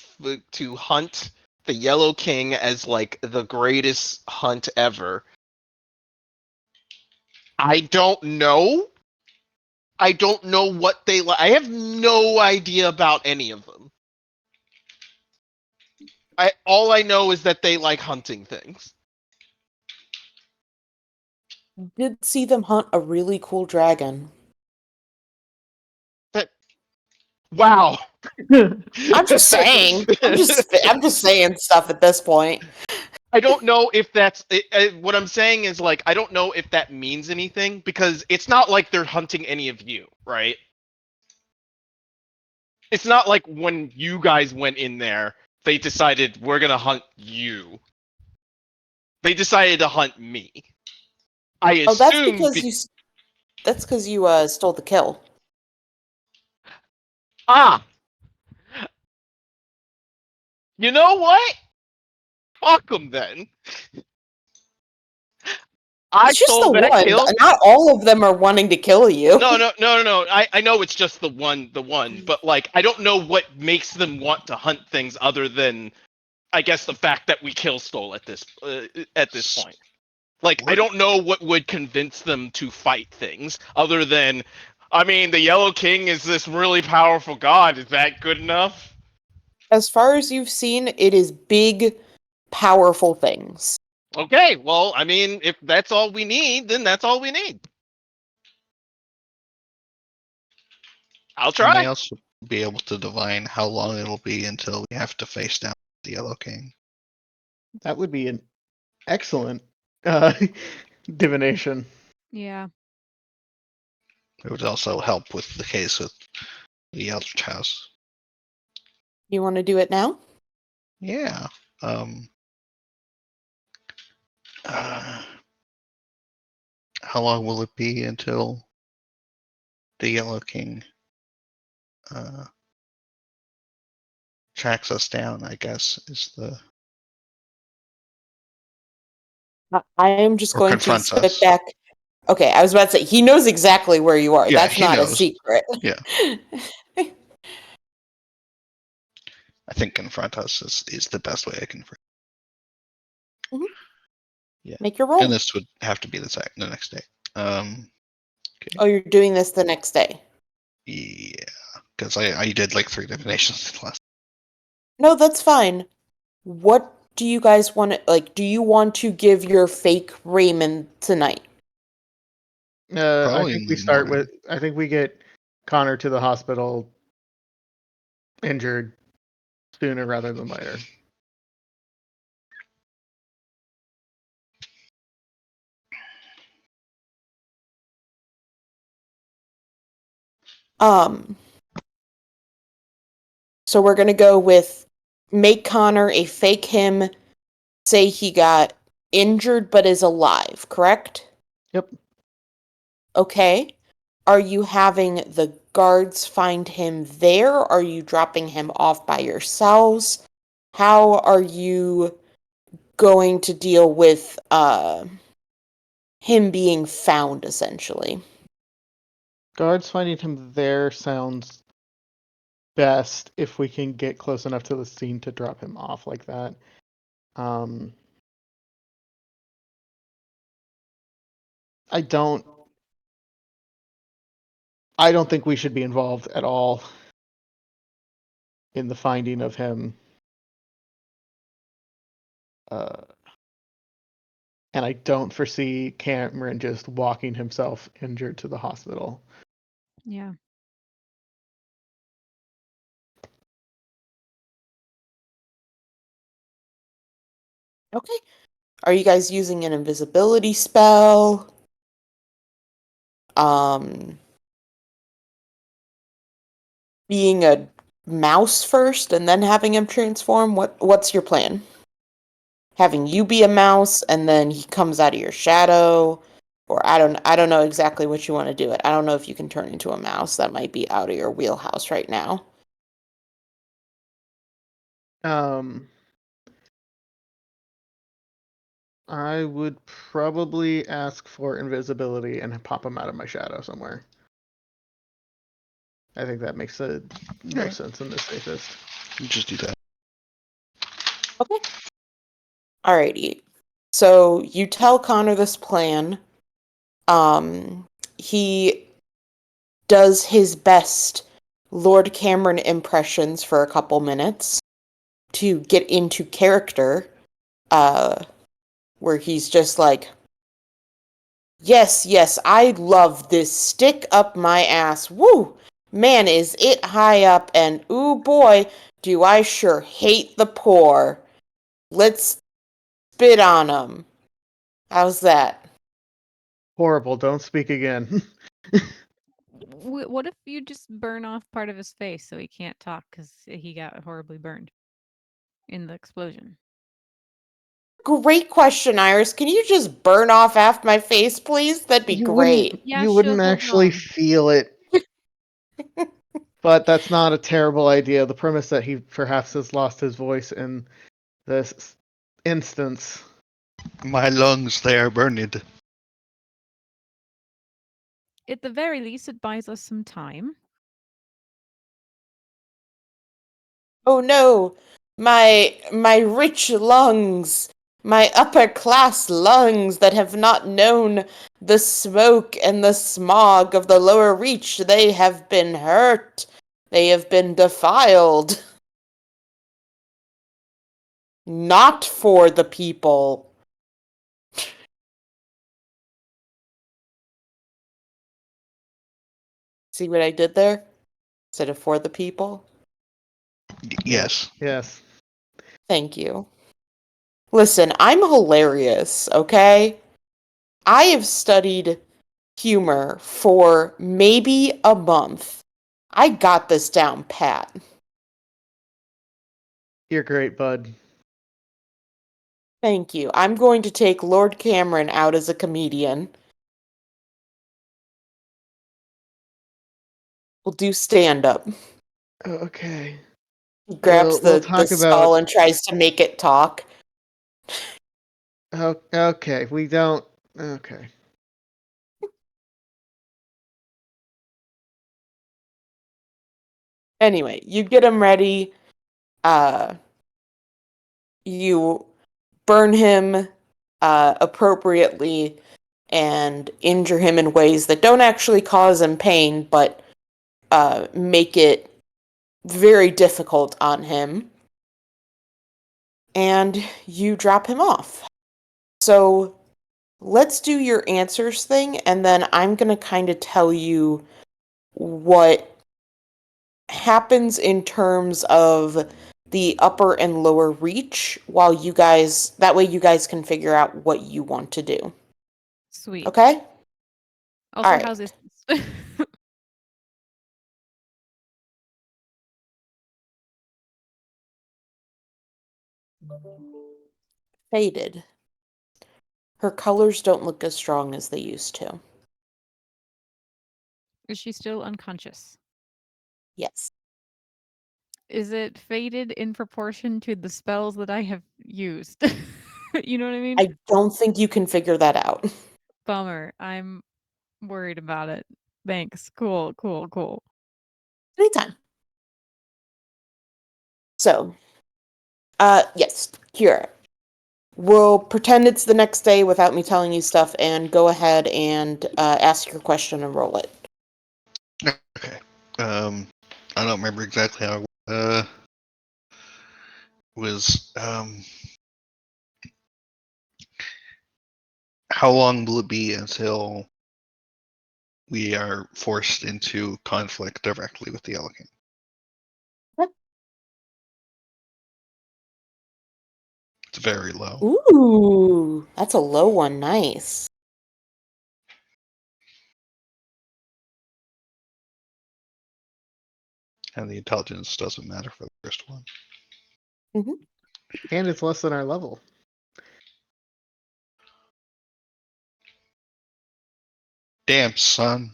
[SPEAKER 3] hunt the Yellow King as like the greatest hunt ever, I don't know. I don't know what they like. I have no idea about any of them. All I know is that they like hunting things.
[SPEAKER 1] Did see them hunt a really cool dragon.
[SPEAKER 3] Wow.
[SPEAKER 1] I'm just saying. I'm just saying stuff at this point.
[SPEAKER 3] I don't know if that's what I'm saying is like I don't know if that means anything because it's not like they're hunting any of you, right? It's not like when you guys went in there, they decided we're gonna hunt you. They decided to hunt me. I
[SPEAKER 1] Oh, that's
[SPEAKER 3] assume.
[SPEAKER 1] because that's because you stole the kill.
[SPEAKER 3] Ah, you know what? Fuck them then. I
[SPEAKER 1] It's just the
[SPEAKER 3] stole that
[SPEAKER 1] one.
[SPEAKER 3] kill.
[SPEAKER 1] Not all of them are wanting to kill you.
[SPEAKER 3] No. I know it's just the one, but like I don't know what makes them want to hunt things other than, I guess, the fact that we kill stole at this point. Like I
[SPEAKER 5] What?
[SPEAKER 3] don't know what would convince them to fight things other than, I mean, the Yellow King is this really powerful god. Is that good enough?
[SPEAKER 1] As far as you've seen, it is big, powerful things.
[SPEAKER 3] Okay, well, I mean, if that's all we need, then that's all we need. I'll
[SPEAKER 5] I may
[SPEAKER 3] try.
[SPEAKER 5] also be able to divine how long it'll be until we have to face down the Yellow King.
[SPEAKER 6] That would be an excellent uh, divination.
[SPEAKER 4] Yeah.
[SPEAKER 5] It would also help with the case with the Eldritch House.
[SPEAKER 1] You want to do it now?
[SPEAKER 5] Yeah. Uh, how long will it be until the Yellow King tracks us down? I guess is the
[SPEAKER 1] I am just
[SPEAKER 5] or
[SPEAKER 1] going to
[SPEAKER 5] confronts
[SPEAKER 1] spit
[SPEAKER 5] us.
[SPEAKER 1] back. Okay, I was about to say, he knows exactly where you are.
[SPEAKER 5] Yeah,
[SPEAKER 1] That's
[SPEAKER 5] he
[SPEAKER 1] not a
[SPEAKER 5] knows.
[SPEAKER 1] secret.
[SPEAKER 5] Yeah. I think confront us is the best way I can. Yeah,
[SPEAKER 1] Make your roll.
[SPEAKER 5] and this would have to be the next day.
[SPEAKER 1] Oh, you're doing this the next day.
[SPEAKER 5] Yeah, because I did like 3 divinations last.
[SPEAKER 1] No, that's fine. What do you guys want to, like, do you want to give your fake Raymond tonight?
[SPEAKER 6] I
[SPEAKER 5] Probably
[SPEAKER 6] think
[SPEAKER 5] in
[SPEAKER 6] we
[SPEAKER 5] the
[SPEAKER 6] start
[SPEAKER 5] morning.
[SPEAKER 6] with. I think we get Connor to the hospital injured sooner rather than later.
[SPEAKER 1] So we're gonna go with make Connor a fake him, say he got injured but is alive, correct?
[SPEAKER 6] Yep.
[SPEAKER 1] Okay. Are you having the guards find him there? Are you dropping him off by yourselves? How are you going to deal with him being found, essentially?
[SPEAKER 6] Guards finding him there sounds best if we can get close enough to the scene to drop him off like that. I don't think we should be involved at all in the finding of him. And I don't foresee Cameron just walking himself injured to the hospital.
[SPEAKER 4] Yeah.
[SPEAKER 1] Okay. Are you guys using an invisibility spell? Being a mouse first and then having him transform? What's your plan? Having you be a mouse and then he comes out of your shadow? Or I don't know exactly what you want to do it. I don't know if you can turn into a mouse. That might be out of your wheelhouse right now.
[SPEAKER 6] I would probably ask for invisibility and pop him out of my shadow somewhere. I think that makes the most sense and the safest.
[SPEAKER 5] Just do that.
[SPEAKER 1] Okay. Alrighty. So you tell Connor this plan. He does his best Lord Cameron impressions for a couple minutes to get into character, where he's just like, yes, I love this stick up my ass. Woo! Man, is it high up, and ooh boy, do I sure hate the poor. Let's spit on 'em. How's that?
[SPEAKER 6] Horrible. Don't speak again.
[SPEAKER 4] What if you just burn off part of his face so he can't talk because he got horribly burned in the explosion?
[SPEAKER 1] Great question, Iris. Can you just burn off half my face, please? That'd be
[SPEAKER 6] You
[SPEAKER 1] great.
[SPEAKER 4] Yeah,
[SPEAKER 6] you
[SPEAKER 4] sure,
[SPEAKER 6] wouldn't
[SPEAKER 4] hold
[SPEAKER 6] actually
[SPEAKER 4] on.
[SPEAKER 6] feel it. But that's not a terrible idea. The premise that he perhaps has lost his voice in this instance.
[SPEAKER 5] My lungs, they are burned.
[SPEAKER 4] At the very least, it buys us some time.
[SPEAKER 1] Oh no, my rich lungs, my upper class lungs that have not known the smoke and the smog of the lower reach, they have been hurt. They have been defiled. Not for the people. See what I did there? Instead of for the people?
[SPEAKER 5] Yes.
[SPEAKER 6] Yes.
[SPEAKER 1] Thank you. Listen, I'm hilarious, okay? I have studied humor for maybe a month. I got this down pat.
[SPEAKER 6] You're great, bud.
[SPEAKER 1] Thank you. I'm going to take Lord Cameron out as a comedian. We'll do stand up.
[SPEAKER 6] Okay.
[SPEAKER 1] He grabs
[SPEAKER 6] We'll
[SPEAKER 1] the
[SPEAKER 6] talk
[SPEAKER 1] skull
[SPEAKER 6] about.
[SPEAKER 1] and tries to make it talk.
[SPEAKER 6] Oh, okay, we don't. Okay.
[SPEAKER 1] Anyway, you get him ready. You burn him appropriately and injure him in ways that don't actually cause him pain, but make it very difficult on him. And you drop him off. So let's do your answers thing, and then I'm going to kind of tell you what happens in terms of the upper and lower reach while you guys, that way you guys can figure out what you want to do.
[SPEAKER 4] Sweet.
[SPEAKER 1] Okay?
[SPEAKER 4] Also,
[SPEAKER 1] Alright.
[SPEAKER 4] how's this?
[SPEAKER 1] Faded. Her colors don't look as strong as they used to.
[SPEAKER 4] Is she still unconscious?
[SPEAKER 1] Yes.
[SPEAKER 4] Is it faded in proportion to the spells that I have used? You know what I mean?
[SPEAKER 1] I don't think you can figure that out.
[SPEAKER 4] Bummer. I'm worried about it. Thanks. Cool, cool, cool.
[SPEAKER 1] Anytime. So, yes, Kira. We'll pretend it's the next day without me telling you stuff and go ahead and ask your question and roll it.
[SPEAKER 5] Okay. I don't remember exactly how was how long will it be until we are forced into conflict directly with the Yellow King? It's very low.
[SPEAKER 1] Ooh, that's a low one. Nice.
[SPEAKER 5] And the intelligence doesn't matter for the first one.
[SPEAKER 6] And it's less than our level.
[SPEAKER 5] Damn, son.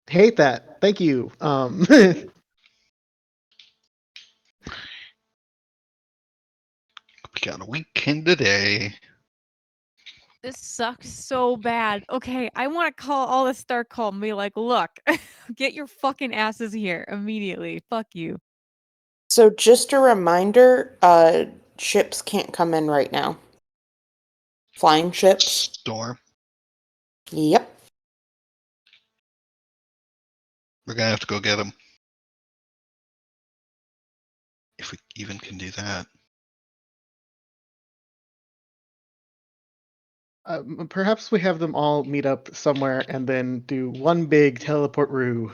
[SPEAKER 6] Hate that. Thank you.
[SPEAKER 5] We got a weekend today.
[SPEAKER 4] This sucks so bad. Okay, I want to call all the Star Call and be like, look, get your fucking asses here immediately. Fuck you.
[SPEAKER 1] So just a reminder, ships can't come in right now. Flying ships.
[SPEAKER 5] Storm.
[SPEAKER 1] Yep.
[SPEAKER 5] We're gonna have to go get them. If we even can do that.
[SPEAKER 6] Perhaps we have them all meet up somewhere and then do one big teleport-roo.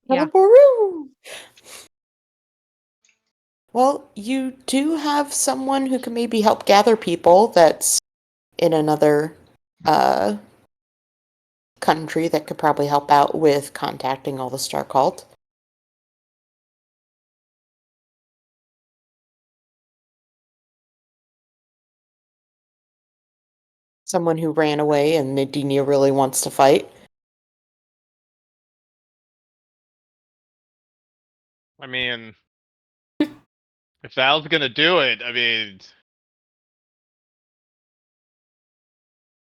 [SPEAKER 4] Yeah.
[SPEAKER 1] Teleporoo! Well, you do have someone who can maybe help gather people that's in another country that could probably help out with contacting all the Star Cult. Someone who ran away and Nadinia really wants to fight.
[SPEAKER 3] I mean, if Val's gonna do it, I mean,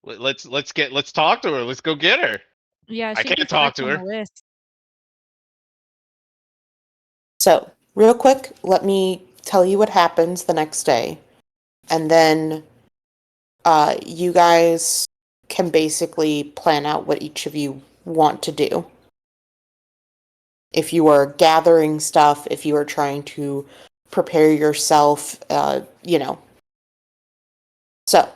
[SPEAKER 3] let's talk to her. Let's go get her.
[SPEAKER 4] Yeah,
[SPEAKER 3] I
[SPEAKER 4] she'd be
[SPEAKER 3] can't talk
[SPEAKER 4] first
[SPEAKER 3] to
[SPEAKER 4] on
[SPEAKER 3] her.
[SPEAKER 4] the list.
[SPEAKER 1] So, real quick, let me tell you what happens the next day. And then you guys can basically plan out what each of you want to do. If you are gathering stuff, if you are trying to prepare yourself, you know. So,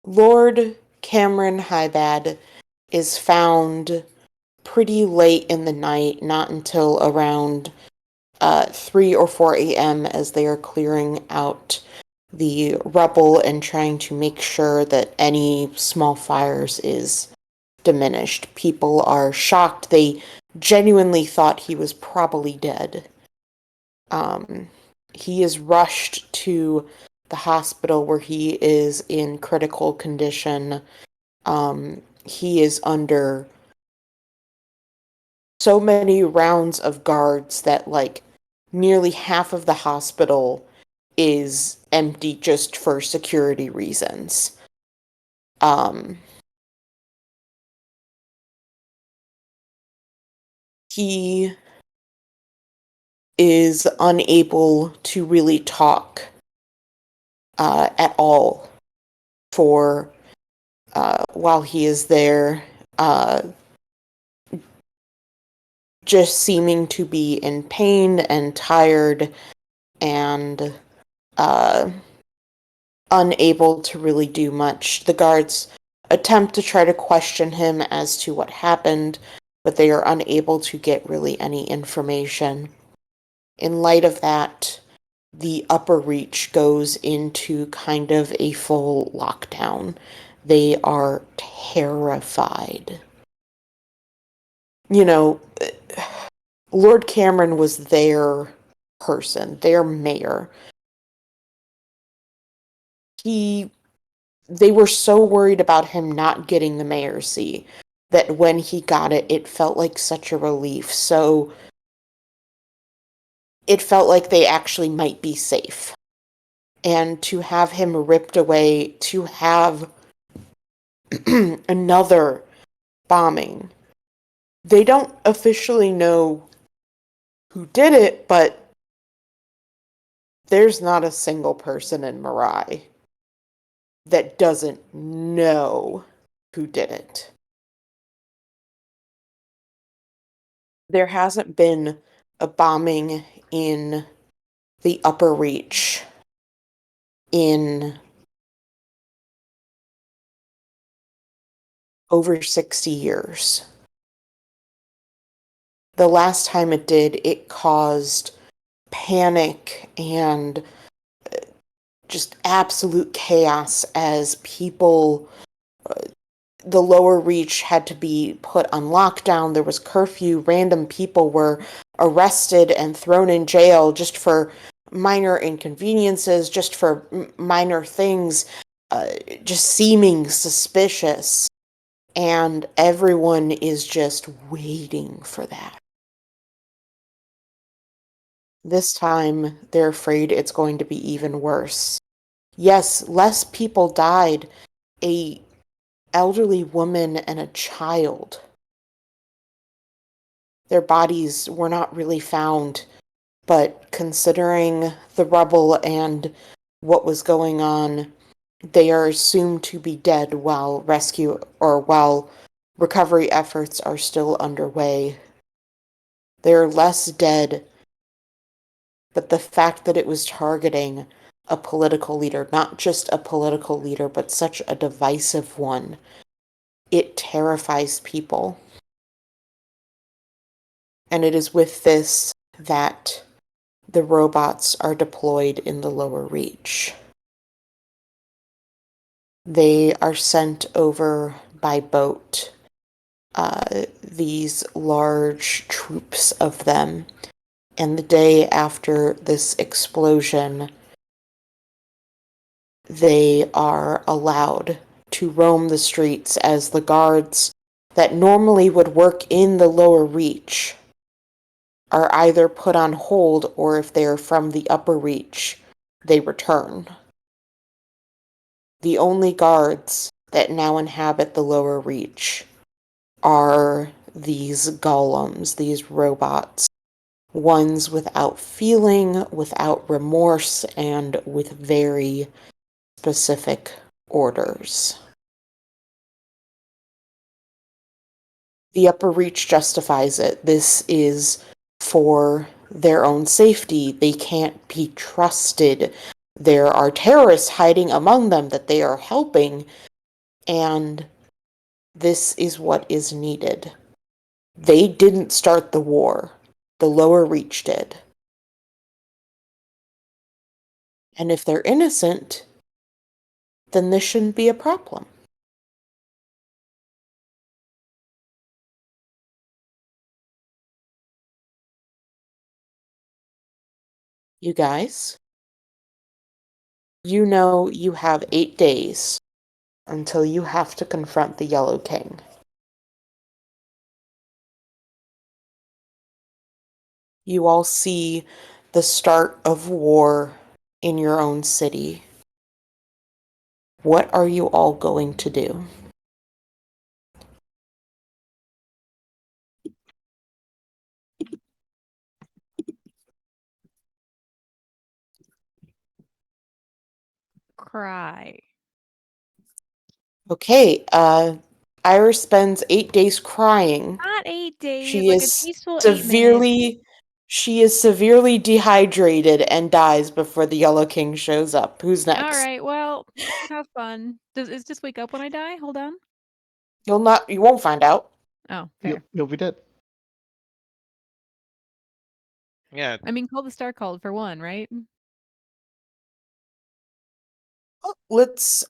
[SPEAKER 1] Lord Cameron Highbad is found pretty late in the night, not until around 3 or 4 a.m. as they are clearing out the rubble and trying to make sure that any small fires is diminished. People are shocked. They genuinely thought he was probably dead. He is rushed to the hospital where he is in critical condition. He is under so many rounds of guards that, like, nearly half of the hospital is empty just for security reasons. He is unable to really talk at all for while he is there, just seeming to be in pain and tired and unable to really do much. The guards attempt to try to question him as to what happened, but they are unable to get really any information. In light of that, the upper reach goes into kind of a full lockdown. They are terrified. You know, Lord Cameron was their person, their mayor. They were so worried about him not getting the mayor's seat that when he got it, it felt like such a relief. So it felt like they actually might be safe. And to have him ripped away, to have another bombing. They don't officially know who did it, but there's not a single person in Mirai that doesn't know who did it. There hasn't been a bombing in the upper reach in over 60 years. The last time it did, it caused panic and just absolute chaos as people, the lower reach had to be put on lockdown. There was curfew. Random people were arrested and thrown in jail just for minor inconveniences, just for minor things, just seeming suspicious. And everyone is just waiting for that. This time, they're afraid it's going to be even worse. Yes, less people died. A elderly woman and a child. Their bodies were not really found, but considering the rubble and what was going on, they are assumed to be dead while recovery efforts are still underway. They are less dead, but the fact that it was targeting a political leader, not just a political leader, but such a divisive one, it terrifies people. And it is with this that the robots are deployed in the lower reach. They are sent over by boat, these large troops of them. And the day after this explosion, they are allowed to roam the streets as the guards that normally would work in the lower reach are either put on hold, or if they are from the upper reach, they return. The only guards that now inhabit the lower reach are these golems, these robots, ones without feeling, without remorse, and with very specific orders. The upper reach justifies it. This is for their own safety. They can't be trusted. There are terrorists hiding among them that they are helping, and this is what is needed. They didn't start the war. The lower reach did. And if they're innocent, then this shouldn't be a problem. You guys, you know you have 8 days until you have to confront the Yellow King. You all see the start of war in your own city. What are you all going to do?
[SPEAKER 4] Cry.
[SPEAKER 1] Okay, Iris spends 8 days crying.
[SPEAKER 4] Not 8 days,
[SPEAKER 1] She
[SPEAKER 4] like a
[SPEAKER 1] is
[SPEAKER 4] peaceful 8 minutes.
[SPEAKER 1] she is severely dehydrated and dies before the Yellow King shows up. Who's
[SPEAKER 4] All
[SPEAKER 1] next?
[SPEAKER 4] right, well, have fun. Is just wake up when I die? Hold on.
[SPEAKER 1] You won't find out.
[SPEAKER 4] Oh, fair.
[SPEAKER 6] You'll be dead.
[SPEAKER 3] Yeah,
[SPEAKER 4] I mean, call the star called for one, right?
[SPEAKER 1] Let's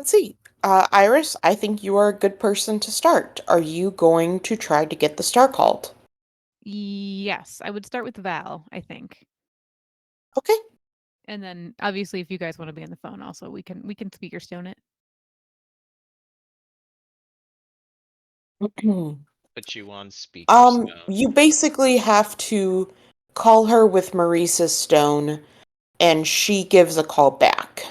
[SPEAKER 1] see. Iris, I think you are a good person to start. Are you going to try to get the star called?
[SPEAKER 4] Yes, I would start with Val, I think.
[SPEAKER 1] Okay.
[SPEAKER 4] And then obviously if you guys want to be on the phone also, we can speaker stone it.
[SPEAKER 3] put you on speaker stone.
[SPEAKER 1] You basically have to call her with Marisa Stone, and she gives a call back.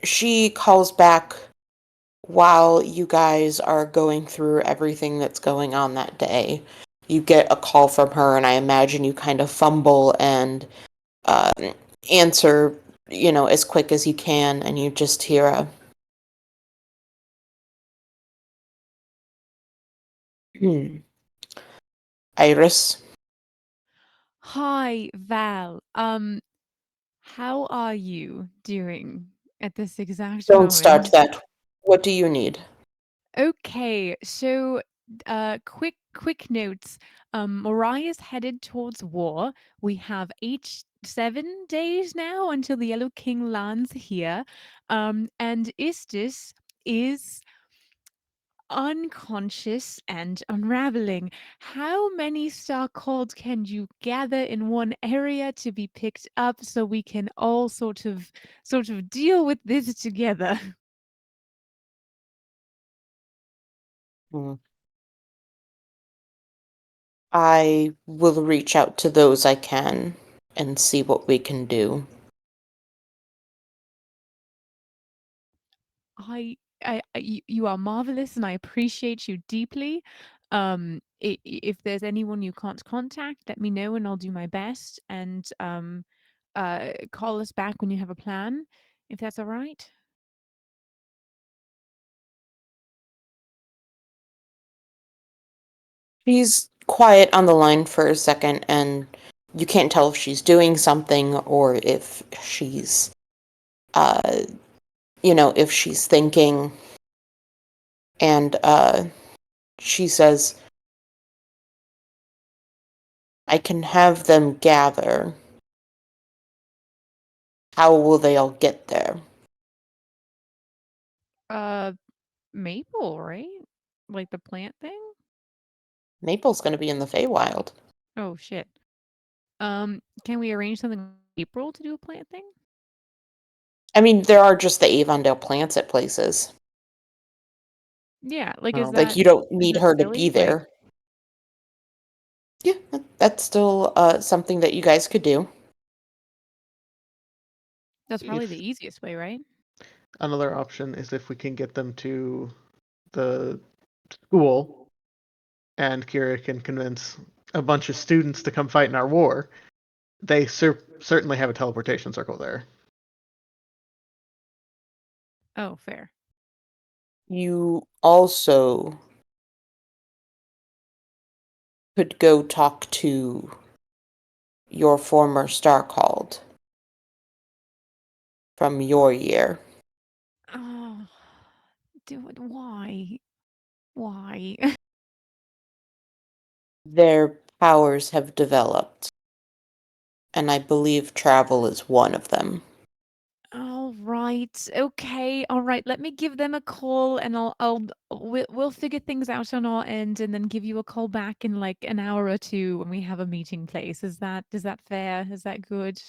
[SPEAKER 1] She calls back while you guys are going through everything that's going on that day. You get a call from her, and I imagine you kind of fumble and answer, as quick as you can, and you just hear a Iris.
[SPEAKER 4] Hi, Val. How are you doing at this exact
[SPEAKER 1] Don't start
[SPEAKER 4] moment?
[SPEAKER 1] that. What do you need?
[SPEAKER 4] Okay, so quick notes. Mariah's headed towards war. We have 7 days now until the Yellow King lands here. And Istis is unconscious and unraveling. How many star cords can you gather in one area to be picked up so we can all sort of deal with this together?
[SPEAKER 1] Hmm. I will reach out to those I can and see what we can do.
[SPEAKER 4] You are marvelous, and I appreciate you deeply. If there's anyone you can't contact, let me know, and I'll do my best. And call us back when you have a plan, if that's all right.
[SPEAKER 1] She's quiet on the line for a second, and you can't tell if she's doing something or if she's, if she's thinking. And she says, I can have them gather. How will they all get there?
[SPEAKER 4] Maple, right? Like the plant thing?
[SPEAKER 1] Maple's going to be in the Feywild.
[SPEAKER 4] Oh shit. Can we arrange something with April to do a plant thing?
[SPEAKER 1] I mean, there are just the Avondale plants at places.
[SPEAKER 4] Yeah, like
[SPEAKER 6] Oh.
[SPEAKER 4] is
[SPEAKER 1] Like,
[SPEAKER 4] that
[SPEAKER 1] you don't
[SPEAKER 4] is
[SPEAKER 1] need
[SPEAKER 4] that
[SPEAKER 1] her to
[SPEAKER 4] silly?
[SPEAKER 1] be
[SPEAKER 4] Like,
[SPEAKER 1] there. Yeah, that's still something that you guys could do.
[SPEAKER 4] that's probably
[SPEAKER 6] If-
[SPEAKER 4] the easiest way, right?
[SPEAKER 6] Another option is if we can get them to the school, and Kira can convince a bunch of students to come fight in our war. They certainly have a teleportation circle there.
[SPEAKER 4] Oh, fair.
[SPEAKER 1] You also could go talk to your former Starcalled from your year.
[SPEAKER 4] Oh, dude, why? Why?
[SPEAKER 1] Their powers have developed, and I believe travel is one of them.
[SPEAKER 4] All right. Okay. All right. Let me give them a call and we'll figure things out on our end and then give you a call back in like an hour or two when we have a meeting place. Is that fair? Is that good?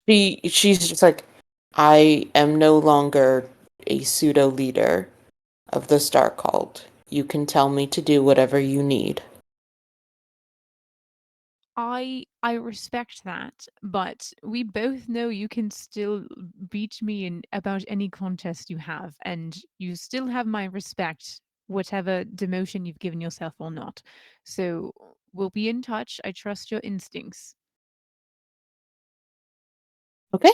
[SPEAKER 1] She's just like, I am no longer a pseudo leader of the Starcalled. You can tell me to do whatever you need.
[SPEAKER 4] I respect that, but we both know you can still beat me in about any contest you have, and you still have my respect, whatever demotion you've given yourself or not. So we'll be in touch. I trust your instincts.
[SPEAKER 1] Okay?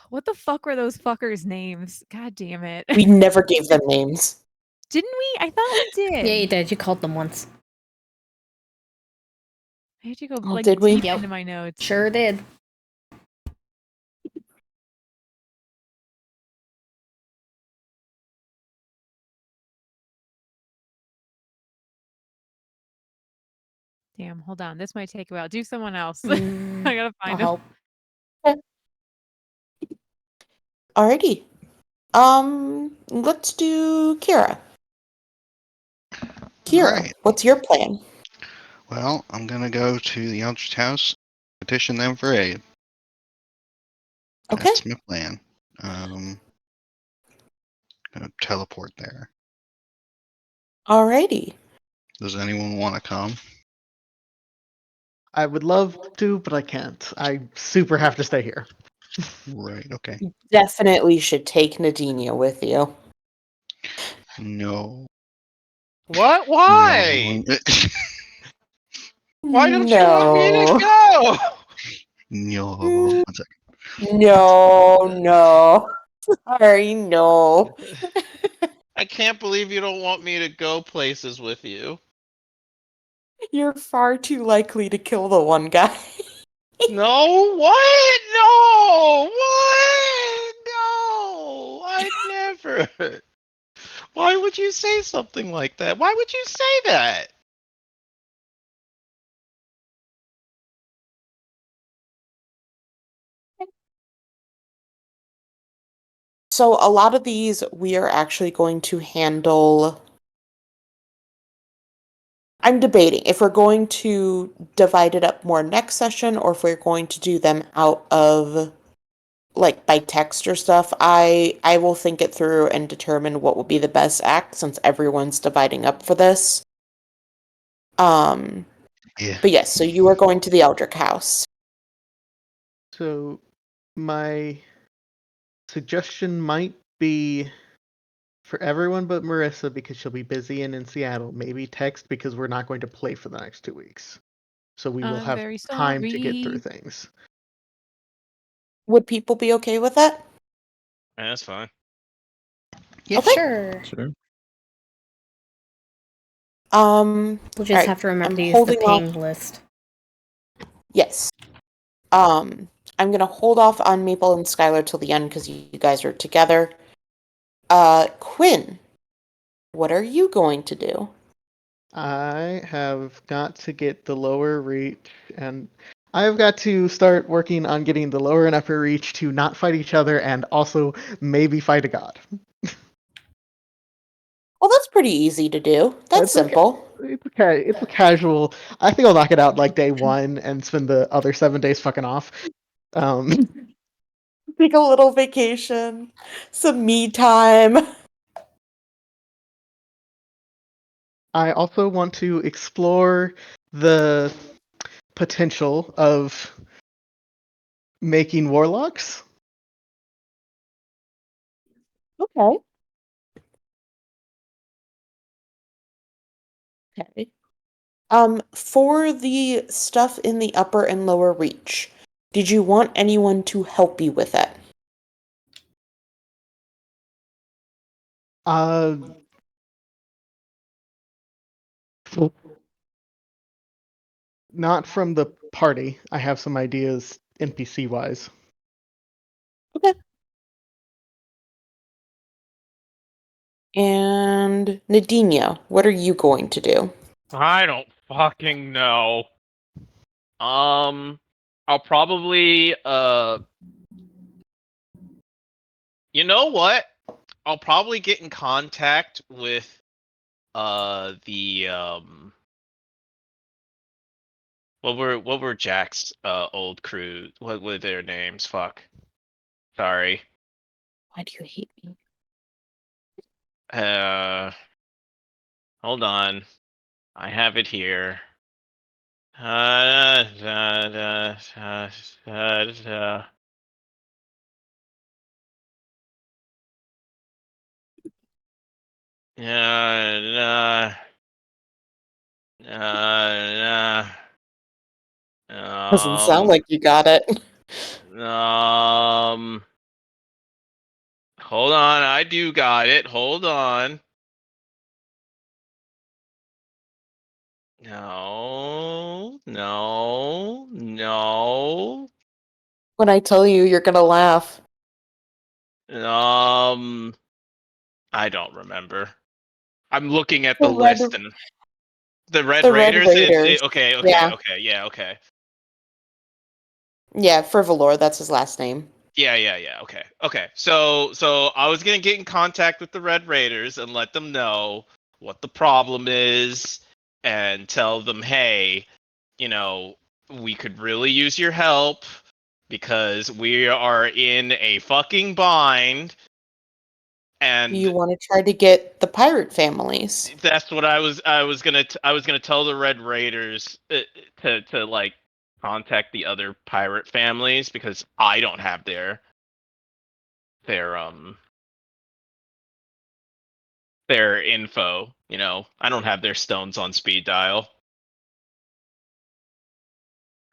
[SPEAKER 4] What the fuck were those fuckers' names? God damn it.
[SPEAKER 1] We never gave them names.
[SPEAKER 4] Didn't we? I thought we did.
[SPEAKER 2] Yeah, you did. You called them once.
[SPEAKER 4] I had to go
[SPEAKER 1] Oh,
[SPEAKER 4] like
[SPEAKER 1] did we?
[SPEAKER 4] deep
[SPEAKER 2] Yep.
[SPEAKER 4] into my notes.
[SPEAKER 2] Sure did.
[SPEAKER 4] Damn, hold on. This might take a while. Do someone else.
[SPEAKER 2] Mm,
[SPEAKER 4] I gotta
[SPEAKER 2] I'll
[SPEAKER 4] find them.
[SPEAKER 2] help.
[SPEAKER 1] Alrighty. Let's do Kira. Kira,
[SPEAKER 5] Alright.
[SPEAKER 1] what's your plan?
[SPEAKER 5] Well, I'm gonna go to the Eldritch House, petition them for aid.
[SPEAKER 1] Okay.
[SPEAKER 5] That's my plan. Gonna teleport there.
[SPEAKER 1] Alrighty.
[SPEAKER 5] Does anyone want to come?
[SPEAKER 6] I would love to, but I can't. I super have to stay here.
[SPEAKER 5] Right. Okay.
[SPEAKER 1] You definitely should take Nadinia with you.
[SPEAKER 5] No.
[SPEAKER 3] What? Why?
[SPEAKER 5] No.
[SPEAKER 3] Why don't you want me to go?
[SPEAKER 5] No. One second.
[SPEAKER 1] No. Sorry, no.
[SPEAKER 3] I can't believe you don't want me to go places with you.
[SPEAKER 1] You're far too likely to kill the one guy.
[SPEAKER 3] No, what? No, what? No, I never. Why would you say something like that? Why would you say that?
[SPEAKER 1] So a lot of these we are actually going to handle. I'm debating if we're going to divide it up more next session or if we're going to do them out of like by text or stuff. I will think it through and determine what will be the best act since everyone's dividing up for this.
[SPEAKER 5] Yeah.
[SPEAKER 1] But yes, so you are going to the Eldrick House.
[SPEAKER 6] So my suggestion might be for everyone but Marissa because she'll be busy and in Seattle. Maybe text because we're not going to play for the next 2 weeks. So we will
[SPEAKER 4] I'm
[SPEAKER 6] have
[SPEAKER 4] very
[SPEAKER 6] time to get through
[SPEAKER 4] sorry.
[SPEAKER 6] things.
[SPEAKER 1] Would people be okay with that?
[SPEAKER 3] Yeah, that's fine.
[SPEAKER 5] Yeah.
[SPEAKER 1] Okay.
[SPEAKER 2] Sure.
[SPEAKER 7] Sure.
[SPEAKER 1] We'll
[SPEAKER 2] We'll just have to remember to use the ping list.
[SPEAKER 1] Yes. I'm gonna hold off on Maple and Skylar till the end because you guys are together. Quinn, what are you going to do?
[SPEAKER 6] I have got to get the lower reach, and I've got to start working on getting the lower and upper reach to not fight each other and also maybe fight a god.
[SPEAKER 1] Well, that's pretty easy to do. That's
[SPEAKER 6] It's okay.
[SPEAKER 1] simple.
[SPEAKER 6] It's okay. It's a casual. I think I'll knock it out like day one and spend the other 7 days fucking off. Um,
[SPEAKER 1] Take a little vacation, some me time.
[SPEAKER 6] I also want to explore the potential of making warlocks.
[SPEAKER 1] Okay. Okay. For the stuff in the upper and lower reach, did you want anyone to help you with it?
[SPEAKER 6] Uh, not from the party. I have some ideas NPC wise.
[SPEAKER 1] Okay. And Nadinia, what are you going to do?
[SPEAKER 3] I don't fucking know. I'll probably you know what? I'll probably get in contact with the what were Jack's old crew? What were their names? Fuck. Sorry.
[SPEAKER 1] Why do you hate me?
[SPEAKER 3] Hold on. I have it here.
[SPEAKER 1] Doesn't sound like you got it.
[SPEAKER 3] Hold on, I do got it. Hold on. No, no, no.
[SPEAKER 1] When I tell you, you're gonna laugh.
[SPEAKER 3] I don't remember. I'm looking at
[SPEAKER 1] The
[SPEAKER 3] the
[SPEAKER 1] Red-
[SPEAKER 3] list and the Red
[SPEAKER 1] the Red
[SPEAKER 3] Raiders.
[SPEAKER 1] Raiders.
[SPEAKER 3] Okay,
[SPEAKER 1] Yeah.
[SPEAKER 3] okay.
[SPEAKER 1] Yeah, for Valor, that's his last name.
[SPEAKER 3] Yeah. Okay. So I was gonna get in contact with the Red Raiders and let them know what the problem is and tell them, hey, we could really use your help because we are in a fucking bind. And
[SPEAKER 1] You want to try to get the pirate families.
[SPEAKER 3] that's what I was gonna tell the Red Raiders to like contact the other pirate families because I don't have their info. I don't have their stones on speed dial.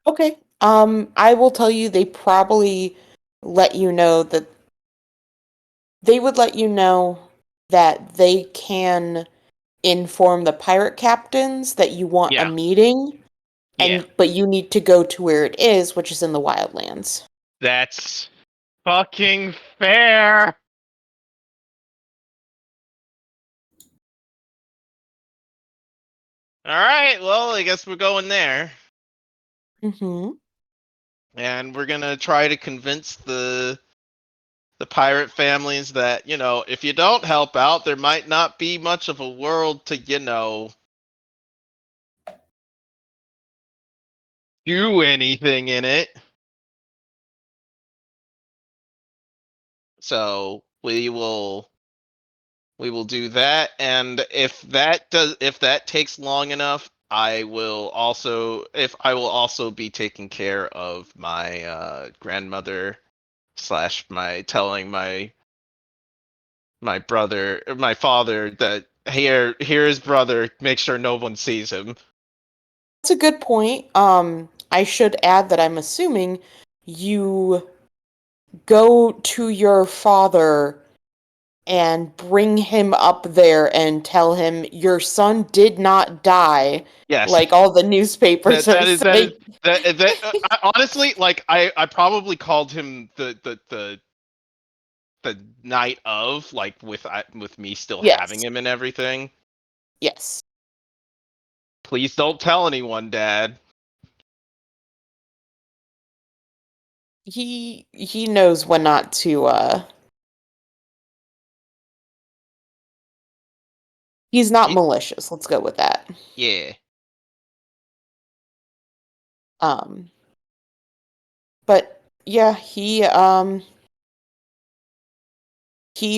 [SPEAKER 1] Okay. I will tell you they probably let you know that they would let you know that they can inform the pirate captains that you want a
[SPEAKER 3] Yeah.
[SPEAKER 1] meeting
[SPEAKER 3] Yeah,
[SPEAKER 1] but you need to go to where it is, which is in the Wildlands.
[SPEAKER 3] that's fucking fair. All right, well, I guess we're going there.
[SPEAKER 1] Mm-hmm.
[SPEAKER 3] And we're gonna try to convince the pirate families that if you don't help out, there might not be much of a world to do anything in it. So we will do that, and if that takes long enough, I will also be taking care of my grandmother slash my telling my father that here's brother, make sure no one sees him.
[SPEAKER 1] That's a good point. I should add that I'm assuming you go to your father and bring him up there and tell him your son did not die,
[SPEAKER 3] Yes.
[SPEAKER 1] like all the newspapers
[SPEAKER 3] That
[SPEAKER 1] are
[SPEAKER 3] is
[SPEAKER 1] saying.
[SPEAKER 3] honestly, like I probably called him the night of, like with me still
[SPEAKER 1] Yes.
[SPEAKER 3] having him and everything.
[SPEAKER 1] Yes.
[SPEAKER 3] Please don't tell anyone, Dad.
[SPEAKER 1] He knows when not to. He's not
[SPEAKER 3] Ye-
[SPEAKER 1] malicious. Let's go with that.
[SPEAKER 3] Yeah.
[SPEAKER 1] Um, but yeah, he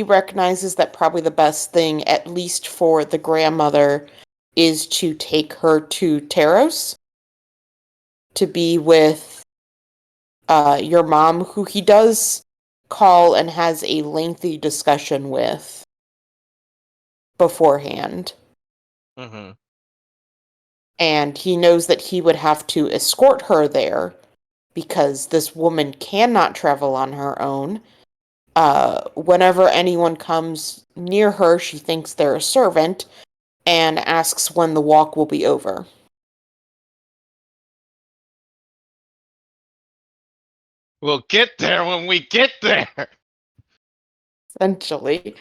[SPEAKER 1] recognizes that probably the best thing, at least for the grandmother, is to take her to Taros to be with your mom, who he does call and has a lengthy discussion with beforehand.
[SPEAKER 3] Mm-hmm.
[SPEAKER 1] And he knows that he would have to escort her there because this woman cannot travel on her own. Whenever anyone comes near her, she thinks they're a servant and asks when the walk will be over.
[SPEAKER 3] We'll get there when we get there.
[SPEAKER 1] Essentially.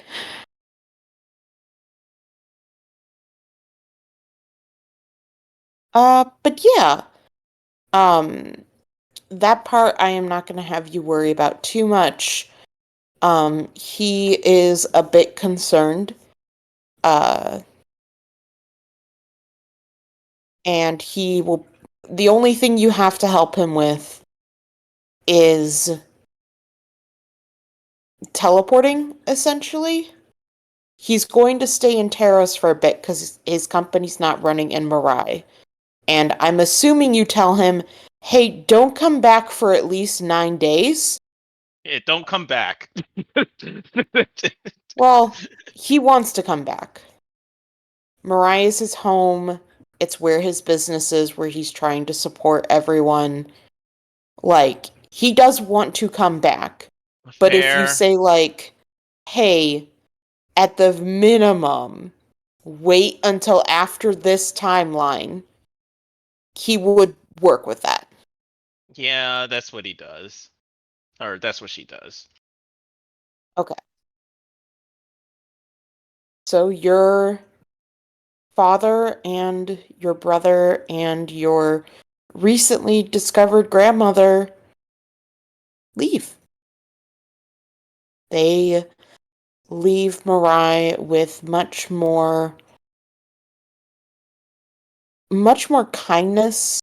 [SPEAKER 1] But yeah. Um, that part I am not gonna have you worry about too much. He is a bit concerned. Uh, and he will. The only thing you have to help him with is teleporting, essentially. He's going to stay in Taros for a bit because his company's not running in Mirai. And I'm assuming you tell him, hey, don't come back for at least 9 days.
[SPEAKER 3] Yeah, don't come back.
[SPEAKER 1] Well, he wants to come back. Mirai is his home. It's where his business is, where he's trying to support everyone. Like, he does want to come back. But if you
[SPEAKER 3] Fair.
[SPEAKER 1] say, like, hey, at the minimum, wait until after this timeline, he would work with that.
[SPEAKER 3] Yeah, that's what he does. Or that's what she does.
[SPEAKER 1] Okay. So your father and your brother and your recently discovered grandmother leave. They leave Mirai with much more kindness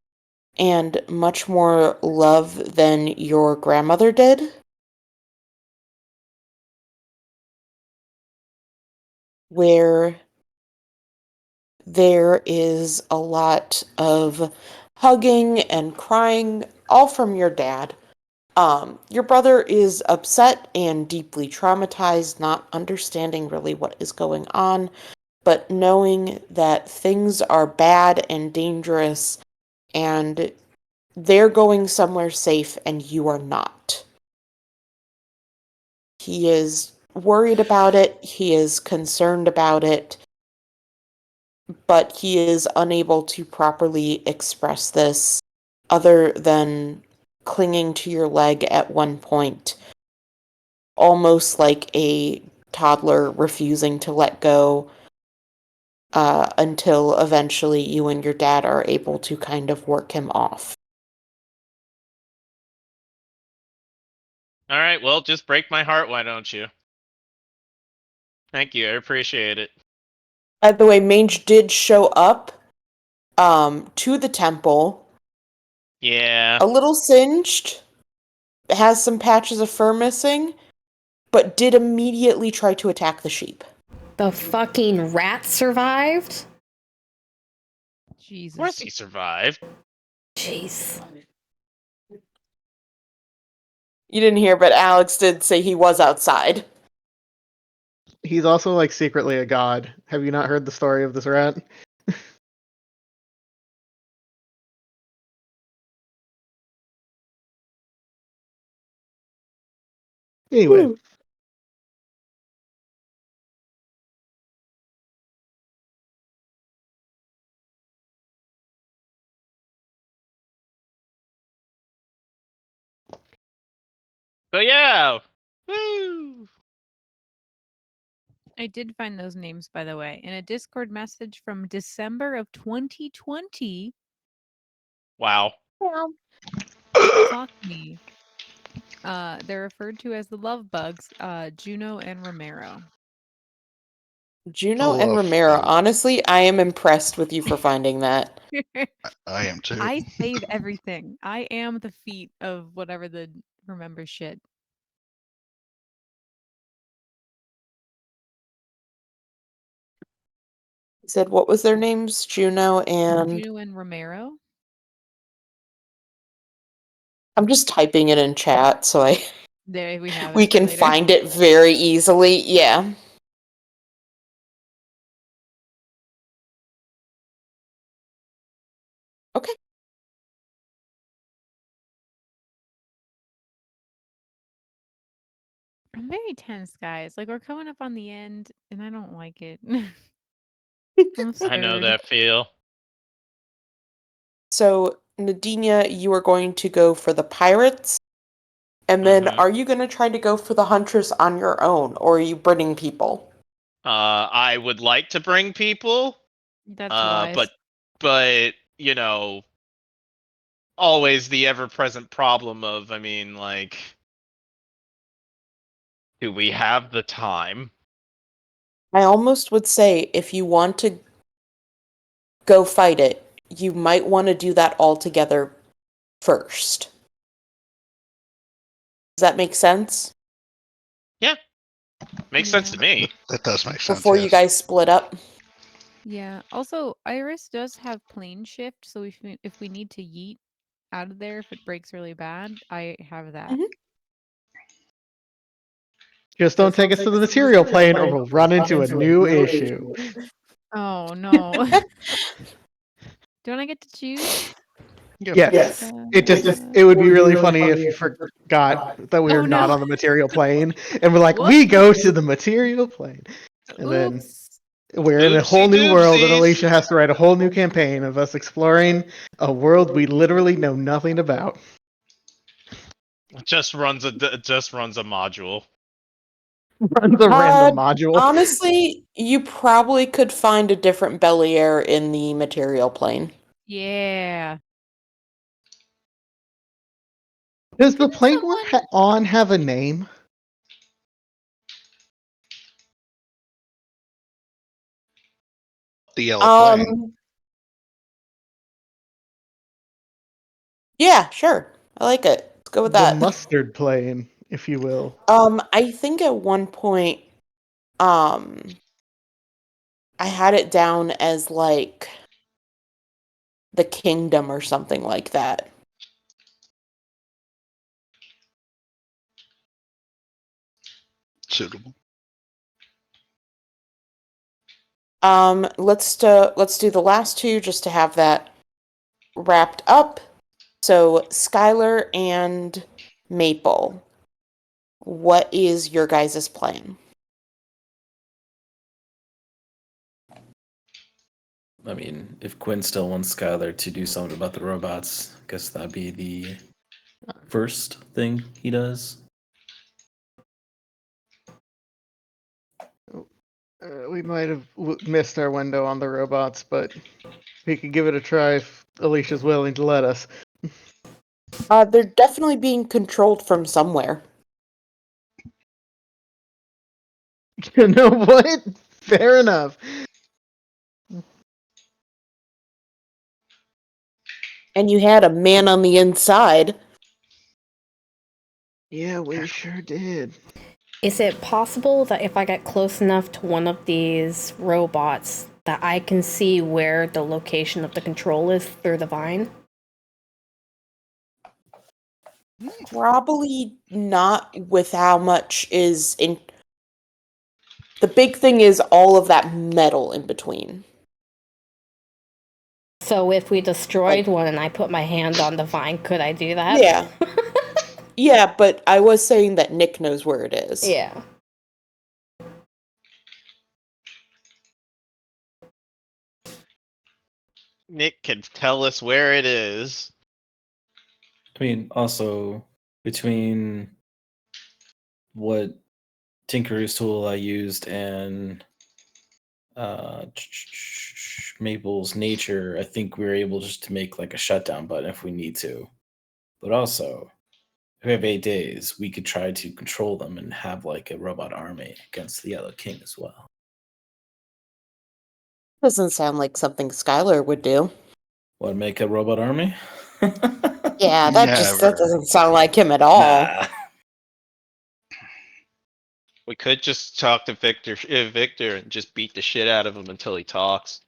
[SPEAKER 1] and much more love than your grandmother did. Where there is a lot of hugging and crying, all from your dad. Your brother is upset and deeply traumatized, not understanding really what is going on, but knowing that things are bad and dangerous and they're going somewhere safe and you are not. He is worried about it, he is concerned about it, but he is unable to properly express this other than clinging to your leg at one point, almost like a toddler refusing to let go, until eventually you and your dad are able to kind of work him off.
[SPEAKER 3] All right, well, just break my heart, why don't you? Thank you, I appreciate it.
[SPEAKER 1] By the way, Mange did show up to the temple,
[SPEAKER 3] Yeah.
[SPEAKER 1] a little singed, has some patches of fur missing, but did immediately try to attack the sheep.
[SPEAKER 2] The fucking rat survived?
[SPEAKER 3] Of course
[SPEAKER 4] Jesus.
[SPEAKER 3] he survived.
[SPEAKER 2] Jeez.
[SPEAKER 1] You didn't hear, but Alex did say he was outside.
[SPEAKER 6] He's also like secretly a god. Have you not heard the story of this rat? Anyway,
[SPEAKER 3] So yeah. Woo!
[SPEAKER 4] I did find those names, by the way, in a Discord message from December of 2020.
[SPEAKER 3] Wow.
[SPEAKER 4] Fuck me. They're referred to as the Love Bugs, Juno and Romero.
[SPEAKER 1] Juno
[SPEAKER 5] The
[SPEAKER 1] and
[SPEAKER 5] love
[SPEAKER 1] Romero.
[SPEAKER 5] bug.
[SPEAKER 1] Honestly, I am impressed with you for finding that.
[SPEAKER 5] I am too.
[SPEAKER 4] I save everything. I am the feet of whatever the remember shit.
[SPEAKER 1] You said what was their names? Juno and
[SPEAKER 4] Juno and Romero.
[SPEAKER 1] I'm just typing it in chat so
[SPEAKER 4] There we have it.
[SPEAKER 1] we
[SPEAKER 4] for
[SPEAKER 1] can
[SPEAKER 4] later.
[SPEAKER 1] find it very easily. Yeah. Okay.
[SPEAKER 4] I'm very tense, guys. Like we're coming up on the end, and I don't like it. I'm
[SPEAKER 3] I know
[SPEAKER 4] scared.
[SPEAKER 3] that feel.
[SPEAKER 1] So, Nadinia, you are going to go for the pirates. And then
[SPEAKER 3] Mhm.
[SPEAKER 1] are you going to try to go for the hunters on your own, or are you bringing people?
[SPEAKER 3] I would like to bring people,
[SPEAKER 4] That's wise.
[SPEAKER 3] but you know, always the ever-present problem of, I mean, like, do we have the time?
[SPEAKER 1] I almost would say if you want to go fight it, you might want to do that all together first. Does that make sense?
[SPEAKER 3] Makes sense to
[SPEAKER 4] Yeah.
[SPEAKER 3] me.
[SPEAKER 5] That does make sense.
[SPEAKER 1] Before you
[SPEAKER 5] Yes.
[SPEAKER 1] guys split up?
[SPEAKER 4] Yeah. Also, Iris does have plane shift, so if we need to yeet out of there if it breaks really bad, I have that.
[SPEAKER 1] Mhm.
[SPEAKER 6] Just don't take us to the material plane or we'll run into a new issue.
[SPEAKER 4] Oh no. Don't I get to choose?
[SPEAKER 6] Yes. It would be really funny if you forgot that we
[SPEAKER 4] Oh,
[SPEAKER 6] are not
[SPEAKER 4] no.
[SPEAKER 6] on the material plane and we're like,
[SPEAKER 4] Whoops.
[SPEAKER 6] we go to the material plane. And then
[SPEAKER 4] Oops.
[SPEAKER 6] we're in a whole
[SPEAKER 3] Oopsie
[SPEAKER 6] new world and
[SPEAKER 3] doopsies.
[SPEAKER 6] Alicia has to write a whole new campaign of us exploring a world we literally know nothing about.
[SPEAKER 3] Just runs a module.
[SPEAKER 6] Runs a random module.
[SPEAKER 1] Honestly, you probably could find a different Belier in the material plane.
[SPEAKER 4] Yeah.
[SPEAKER 6] Does the
[SPEAKER 4] Didn't
[SPEAKER 6] plane we're on have a name?
[SPEAKER 5] The yellow plane.
[SPEAKER 1] Yeah, sure. I like it. Let's go with
[SPEAKER 6] The
[SPEAKER 1] that.
[SPEAKER 6] mustard plane, if you will.
[SPEAKER 1] I think at one point, I had it down as like the kingdom or something like that.
[SPEAKER 5] Suitable.
[SPEAKER 1] Let's do the last two just to have that wrapped up. So Skylar and Maple, what is your guys' plan?
[SPEAKER 7] I mean, if Quinn still wants Skylar to do something about the robots, I guess that'd be the first thing he does.
[SPEAKER 6] We might have missed our window on the robots, but we could give it a try if Alicia's willing to let us.
[SPEAKER 1] They're definitely being controlled from somewhere.
[SPEAKER 6] You know what? Fair enough.
[SPEAKER 1] And you had a man on the inside.
[SPEAKER 6] Yeah, we sure did.
[SPEAKER 2] Is it possible that if I get close enough to one of these robots that I can see where the location of the control is through the vine?
[SPEAKER 1] Probably not with how much is in. The big thing is all of that metal in between.
[SPEAKER 2] So if we destroyed one and I put my hand on the vine, could I do that?
[SPEAKER 1] Yeah. Yeah, but I was saying that Nick knows where it is.
[SPEAKER 2] Yeah.
[SPEAKER 3] Nick can tell us where it is.
[SPEAKER 7] I mean, also between what Tinker's tool I used and Maple's nature, I think we're able just to make like a shutdown button if we need to. But also, if we have 8 days, we could try to control them and have like a robot army against the Yellow King as well.
[SPEAKER 1] Doesn't sound like something Skylar would do.
[SPEAKER 7] What, make a robot army?
[SPEAKER 1] Yeah, that
[SPEAKER 5] Never.
[SPEAKER 1] doesn't sound like him at all.
[SPEAKER 7] Nah.
[SPEAKER 3] We could just talk to Victor and just beat the shit out of him until he talks.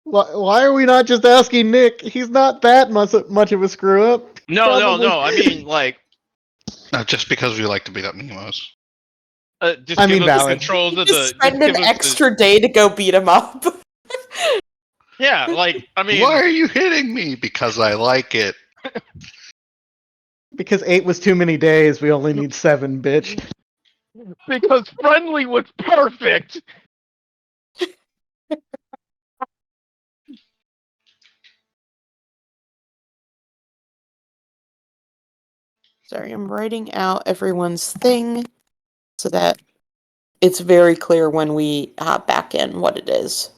[SPEAKER 6] Why are we not just asking Nick? He's not that much of a screw up.
[SPEAKER 3] No,
[SPEAKER 6] Probably-
[SPEAKER 3] no. I mean, like,
[SPEAKER 5] Just because we like to beat up Nemos.
[SPEAKER 3] just
[SPEAKER 6] I
[SPEAKER 3] give
[SPEAKER 6] mean,
[SPEAKER 3] us the
[SPEAKER 6] valid.
[SPEAKER 3] controls of
[SPEAKER 1] Just
[SPEAKER 3] the.
[SPEAKER 1] spend
[SPEAKER 3] just
[SPEAKER 1] an
[SPEAKER 3] give us the-
[SPEAKER 1] extra day to go beat him up.
[SPEAKER 3] Yeah, like, I mean,
[SPEAKER 5] Why are you hitting me? Because I like it.
[SPEAKER 6] Because 8 was too many days, we only need 7, bitch.
[SPEAKER 3] because friendly was perfect.
[SPEAKER 1] Sorry, I'm writing out everyone's thing so that it's very clear when we hop back in what it is.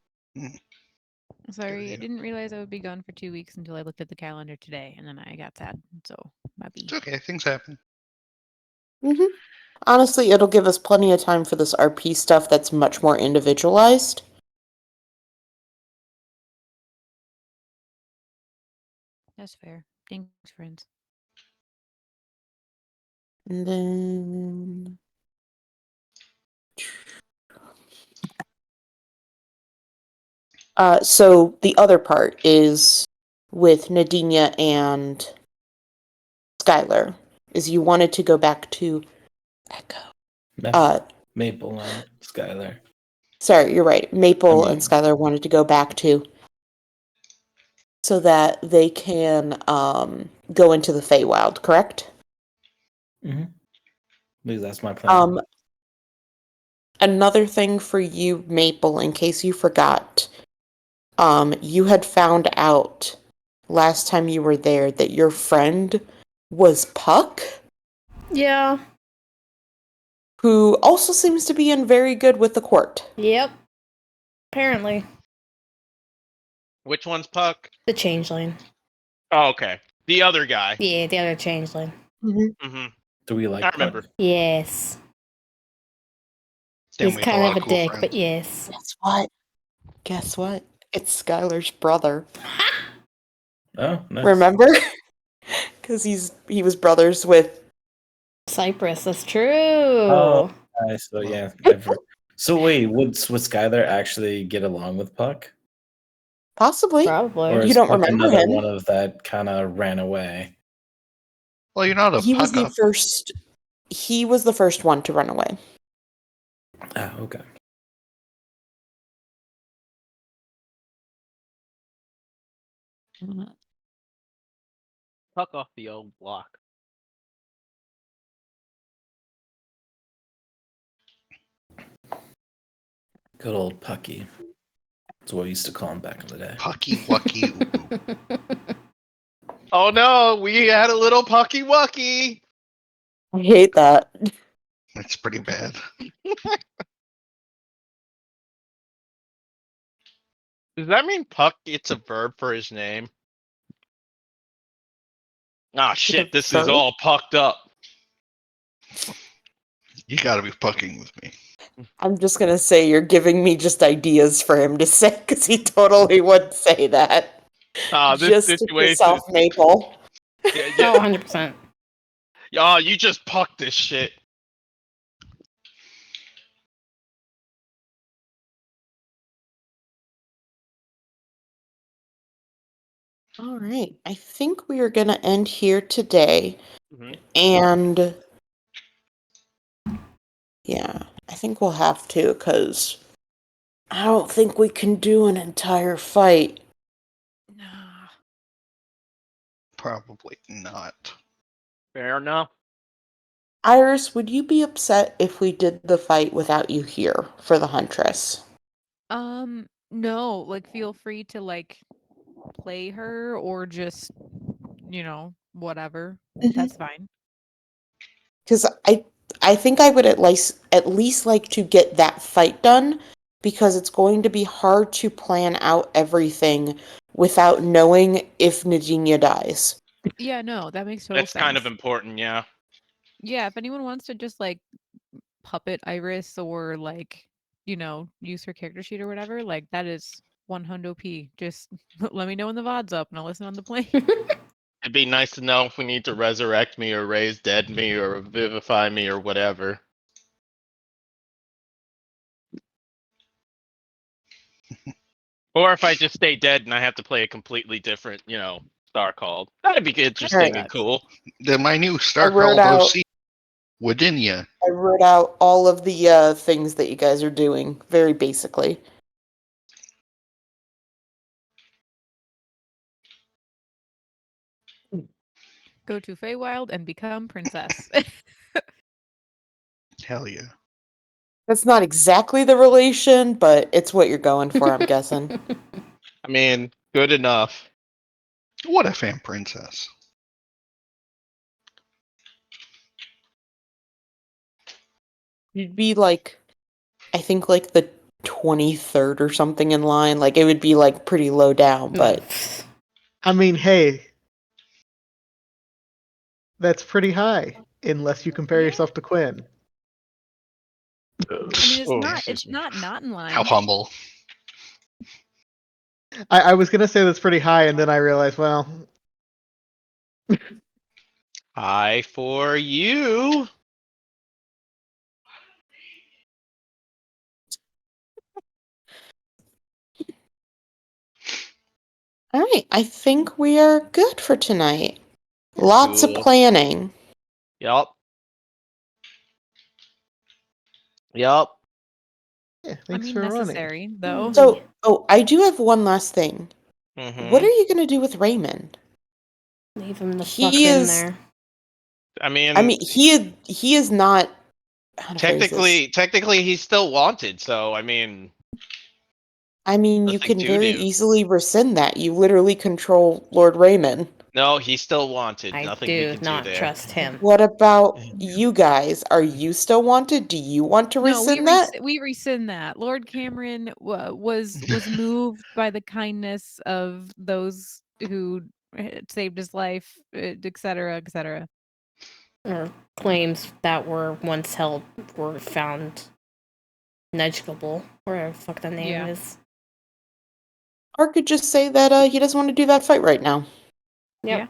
[SPEAKER 4] Sorry, I
[SPEAKER 5] idea.
[SPEAKER 4] didn't realize I would be gone for 2 weeks until I looked at the calendar today, and then I got sad. So, maybe.
[SPEAKER 5] It's okay. Things happen.
[SPEAKER 1] Honestly, it'll give us plenty of time for this RP stuff that's much more individualized.
[SPEAKER 4] That's fair. Thanks, friends.
[SPEAKER 1] And then... so the other part is with Nadinia and Skylar, is you wanted to go back to Echo.
[SPEAKER 7] Maple and Skylar.
[SPEAKER 1] Sorry, you're right. Maple
[SPEAKER 7] I
[SPEAKER 1] and
[SPEAKER 7] mean-
[SPEAKER 1] Skylar wanted to go back to so that they can go into the Feywild, correct?
[SPEAKER 7] Mm-hmm. At least that's my plan.
[SPEAKER 1] Another thing for you, Maple, in case you forgot, you had found out last time you were there that your friend was Puck,
[SPEAKER 2] Yeah.
[SPEAKER 1] who also seems to be in very good with the court.
[SPEAKER 2] Yep. Apparently.
[SPEAKER 3] Which one's Puck?
[SPEAKER 2] The changeling.
[SPEAKER 3] Oh, okay. The other guy.
[SPEAKER 2] Yeah, the other changeling.
[SPEAKER 3] Mm-hmm.
[SPEAKER 7] Do we like
[SPEAKER 3] I remember.
[SPEAKER 7] Puck?
[SPEAKER 2] Yes.
[SPEAKER 5] Damn,
[SPEAKER 2] He's
[SPEAKER 5] we have
[SPEAKER 2] kind
[SPEAKER 5] lot
[SPEAKER 2] of a
[SPEAKER 5] cool
[SPEAKER 2] dick,
[SPEAKER 5] friends.
[SPEAKER 2] but yes.
[SPEAKER 1] Guess what? It's Skylar's brother.
[SPEAKER 7] Oh, nice.
[SPEAKER 1] Remember? Because he was brothers with.
[SPEAKER 2] Cypress, that's true.
[SPEAKER 7] Oh. Nice. So yeah. So wait, would Skylar actually get along with Puck?
[SPEAKER 1] Possibly.
[SPEAKER 2] Probably.
[SPEAKER 7] Or
[SPEAKER 1] You
[SPEAKER 7] is
[SPEAKER 1] don't
[SPEAKER 7] Puck
[SPEAKER 1] remember
[SPEAKER 7] another
[SPEAKER 1] him.
[SPEAKER 7] one of that kind of ran away?
[SPEAKER 5] Well, you're not a
[SPEAKER 1] He was
[SPEAKER 5] puck
[SPEAKER 1] the
[SPEAKER 5] up.
[SPEAKER 1] first. He was the first one to run away.
[SPEAKER 7] Ah, okay.
[SPEAKER 3] Puck off the old block.
[SPEAKER 7] Good old Pucky. That's what we used to call him back in the day.
[SPEAKER 5] Pucky wucky. Ooh.
[SPEAKER 3] Oh no, we had a little Pucky Wucky.
[SPEAKER 1] I hate that.
[SPEAKER 5] It's pretty bad.
[SPEAKER 3] Does that mean Puck gets a verb for his name? Ah, shit, this is
[SPEAKER 1] verb?
[SPEAKER 3] all pucked up.
[SPEAKER 5] You gotta be fucking with me.
[SPEAKER 1] I'm just gonna say you're giving me just ideas for him to say because he totally would say that.
[SPEAKER 3] Ah, this
[SPEAKER 1] Just to
[SPEAKER 3] situation.
[SPEAKER 1] piss off Maple.
[SPEAKER 3] Yeah,
[SPEAKER 2] Oh, 100%.
[SPEAKER 3] oh, you just pucked this shit.
[SPEAKER 1] All right, I think we are gonna end here today,
[SPEAKER 3] Mhm.
[SPEAKER 1] and yeah, I think we'll have to because I don't think we can do an entire fight.
[SPEAKER 4] Nah.
[SPEAKER 5] Probably not.
[SPEAKER 3] Fair enough.
[SPEAKER 1] Iris, would you be upset if we did the fight without you here for the Huntress?
[SPEAKER 4] No, like feel free to like play her or just, whatever.
[SPEAKER 1] Mhm.
[SPEAKER 4] That's fine.
[SPEAKER 1] because I think I would at least like to get that fight done because it's going to be hard to plan out everything without knowing if Nadinia dies.
[SPEAKER 4] Yeah, no, that makes total
[SPEAKER 3] That's
[SPEAKER 4] sense.
[SPEAKER 3] kind of important, yeah.
[SPEAKER 4] Yeah, if anyone wants to just like puppet Iris or like, use her character sheet or whatever, like that is 100p. Just let me know when the VOD's up and I'll listen on the plane.
[SPEAKER 3] It'd be nice to know if we need to resurrect me or raise dead me or vivify me or whatever. Or if I just stay dead and I have to play a completely different, Star Called. That'd be interesting and cool.
[SPEAKER 5] Then my new
[SPEAKER 1] I
[SPEAKER 5] Star
[SPEAKER 1] wrote
[SPEAKER 5] Called
[SPEAKER 1] out
[SPEAKER 5] OC, Wodinia.
[SPEAKER 1] I wrote out all of the things that you guys are doing very basically.
[SPEAKER 4] Go to Feywild and become princess.
[SPEAKER 5] Hell yeah.
[SPEAKER 1] That's not exactly the relation, but it's what you're going for, I'm guessing.
[SPEAKER 3] I mean, good enough.
[SPEAKER 5] What a fan princess.
[SPEAKER 1] You'd be like, I think like the 23rd or something in line. Like it would be like pretty low down, but
[SPEAKER 6] I mean, hey, that's pretty high, unless you compare yourself to Quinn.
[SPEAKER 4] I mean, it's
[SPEAKER 3] Oh,
[SPEAKER 4] not
[SPEAKER 3] excuse me.
[SPEAKER 4] not in line.
[SPEAKER 5] How humble.
[SPEAKER 6] I was gonna say that's pretty high, and then I realized, well,
[SPEAKER 3] Hi for you.
[SPEAKER 1] all right, I think we are good for tonight. Lots of
[SPEAKER 3] Cool.
[SPEAKER 1] planning.
[SPEAKER 3] Yup. Yup.
[SPEAKER 6] yeah,
[SPEAKER 4] I
[SPEAKER 6] thanks
[SPEAKER 4] mean,
[SPEAKER 6] for running.
[SPEAKER 4] necessary though.
[SPEAKER 1] So, I do have one last thing.
[SPEAKER 3] Mm-hmm.
[SPEAKER 1] What are you going to do with Raymond?
[SPEAKER 2] Leave him the
[SPEAKER 1] He
[SPEAKER 2] fuck in
[SPEAKER 1] is-
[SPEAKER 2] there.
[SPEAKER 3] I mean,
[SPEAKER 1] he is not how to phrase this.
[SPEAKER 3] technically he's still wanted, so I mean,
[SPEAKER 1] I mean, you
[SPEAKER 3] nothing
[SPEAKER 1] can
[SPEAKER 3] to
[SPEAKER 1] very
[SPEAKER 3] do.
[SPEAKER 1] easily rescind that. You literally control Lord Raymond.
[SPEAKER 3] No, he's still wanted.
[SPEAKER 2] I
[SPEAKER 3] Nothing we
[SPEAKER 2] do
[SPEAKER 3] can
[SPEAKER 2] not
[SPEAKER 3] do there.
[SPEAKER 2] trust him.
[SPEAKER 1] What about you guys? Are you still wanted? Do you want to
[SPEAKER 4] No,
[SPEAKER 1] rescind that?
[SPEAKER 4] we rescind that. Lord Cameron was moved by the kindness of those who saved his life, etc., etc.
[SPEAKER 2] Or claims that were once held were found negligable, whatever the fuck the name
[SPEAKER 4] Yeah.
[SPEAKER 2] is.
[SPEAKER 1] Or could just say that he doesn't want to do that fight right now.
[SPEAKER 2] Yep.
[SPEAKER 4] Yeah.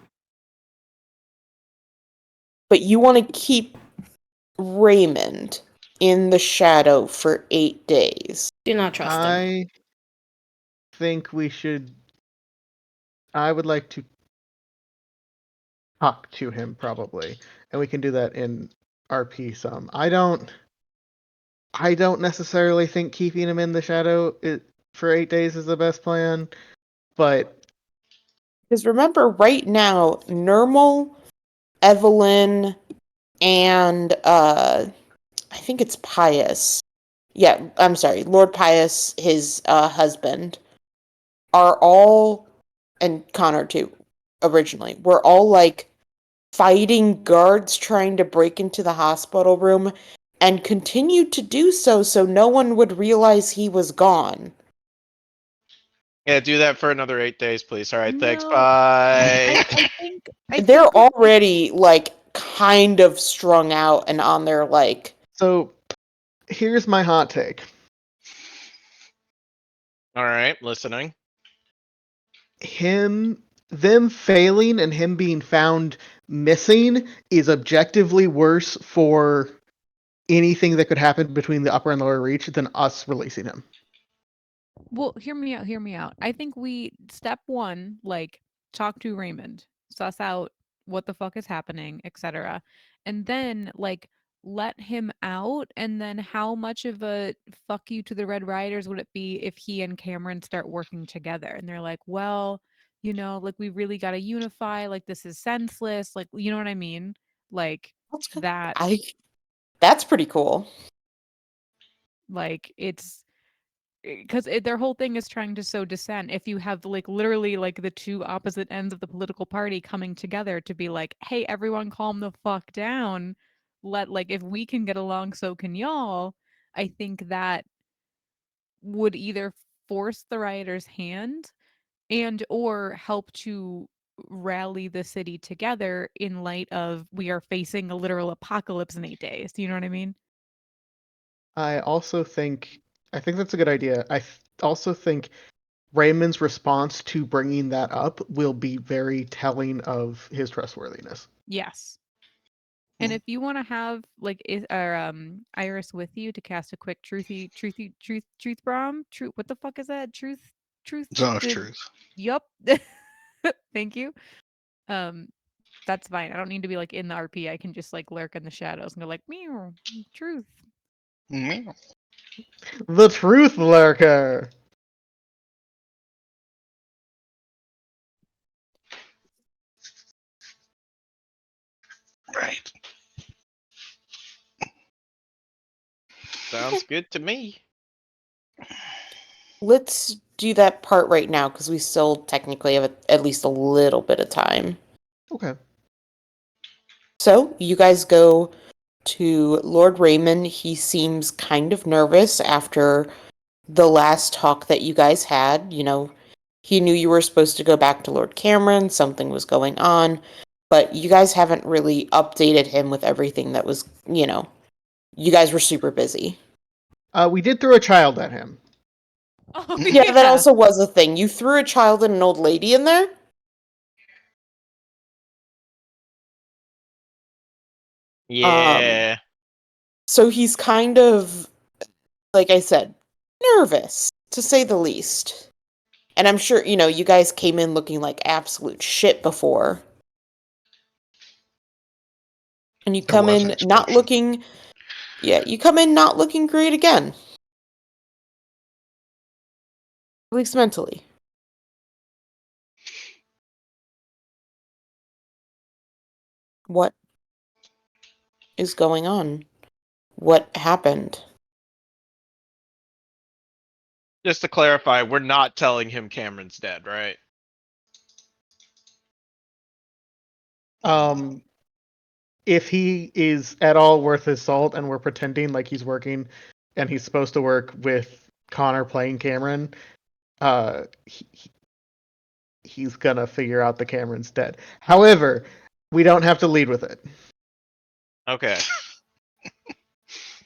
[SPEAKER 1] But you want to keep Raymond in the shadow for 8 days.
[SPEAKER 2] Do not trust him.
[SPEAKER 6] I think we should. I would like to talk to him probably, and we can do that in RP some. I don't necessarily think keeping him in the shadow for 8 days is the best plan, but
[SPEAKER 1] Because remember, right now, Nermal, Evelyn, and I think it's Pius. Yeah, I'm sorry, Lord Pius, his husband, are all, and Connor too, originally, were all like fighting guards trying to break into the hospital room and continued to do so no one would realize he was gone.
[SPEAKER 3] Yeah, do that for another 8 days, please. All right, thanks.
[SPEAKER 4] No,
[SPEAKER 3] Bye.
[SPEAKER 4] I think
[SPEAKER 1] They're
[SPEAKER 4] we-
[SPEAKER 1] already like kind of strung out and on their like
[SPEAKER 6] so here's my hot take.
[SPEAKER 3] All right, listening.
[SPEAKER 6] Them failing and him being found missing is objectively worse for anything that could happen between the upper and lower reach than us releasing him.
[SPEAKER 4] Well, hear me out. I think we step 1, like talk to Raymond, suss out what the fuck is happening, etc. And then like let him out, and then how much of a fuck you to the Red Riders would it be if he and Cameron start working together and they're like, well, like we really got to unify, like this is senseless, like you know what I mean? Like that,
[SPEAKER 1] that's pretty cool.
[SPEAKER 4] like it's because their whole thing is trying to sow dissent. If you have like literally like the two opposite ends of the political party coming together to be like, hey, everyone calm the fuck down, if we can get along, so can y'all. I think that would either force the rioters' hand and or help to rally the city together in light of we are facing a literal apocalypse in 8 days. Do you know what I mean?
[SPEAKER 6] I think that's a good idea. Also think Raymond's response to bringing that up will be very telling of his trustworthiness.
[SPEAKER 4] Yes. And
[SPEAKER 5] Hmm.
[SPEAKER 4] if you want to have Iris with you to cast a quick truth bomb, truth, what the fuck is that? Truth
[SPEAKER 5] Zone of
[SPEAKER 4] the
[SPEAKER 5] truth.
[SPEAKER 4] yup. Thank you. Um that's fine. I don't need to be like in the RP. I can just like lurk in the shadows and go like meow truth.
[SPEAKER 5] Meow.
[SPEAKER 6] The Truth Lurker!
[SPEAKER 5] Right.
[SPEAKER 3] Sounds good to me.
[SPEAKER 1] Let's do that part right now because we still technically have at least a little bit of time.
[SPEAKER 6] Okay.
[SPEAKER 1] So you guys go to Lord Raymond. He seems kind of nervous after the last talk that you guys had. You know, he knew you were supposed to go back to Lord Cameron, something was going on, but you guys haven't really updated him with everything that was, you guys were super busy.
[SPEAKER 6] We did throw a child at him.
[SPEAKER 4] Oh
[SPEAKER 1] Yeah, that also was a thing. You threw a child and an old lady in there?
[SPEAKER 3] Yeah.
[SPEAKER 1] So he's kind of, like I said, nervous, to say the least. And I'm sure, you guys came in looking like absolute shit before. And you
[SPEAKER 5] There
[SPEAKER 1] come
[SPEAKER 5] was an
[SPEAKER 1] in not
[SPEAKER 5] explosion.
[SPEAKER 1] looking, yeah, you come in not looking great again. At least mentally. What is going on? What happened?
[SPEAKER 3] Just to clarify, we're not telling him Cameron's dead, right?
[SPEAKER 6] Um, if he is at all worth his salt and we're pretending like he's working and he's supposed to work with Connor playing Cameron, he's gonna figure out the Cameron's dead. However, we don't have to lead with it.
[SPEAKER 3] Okay.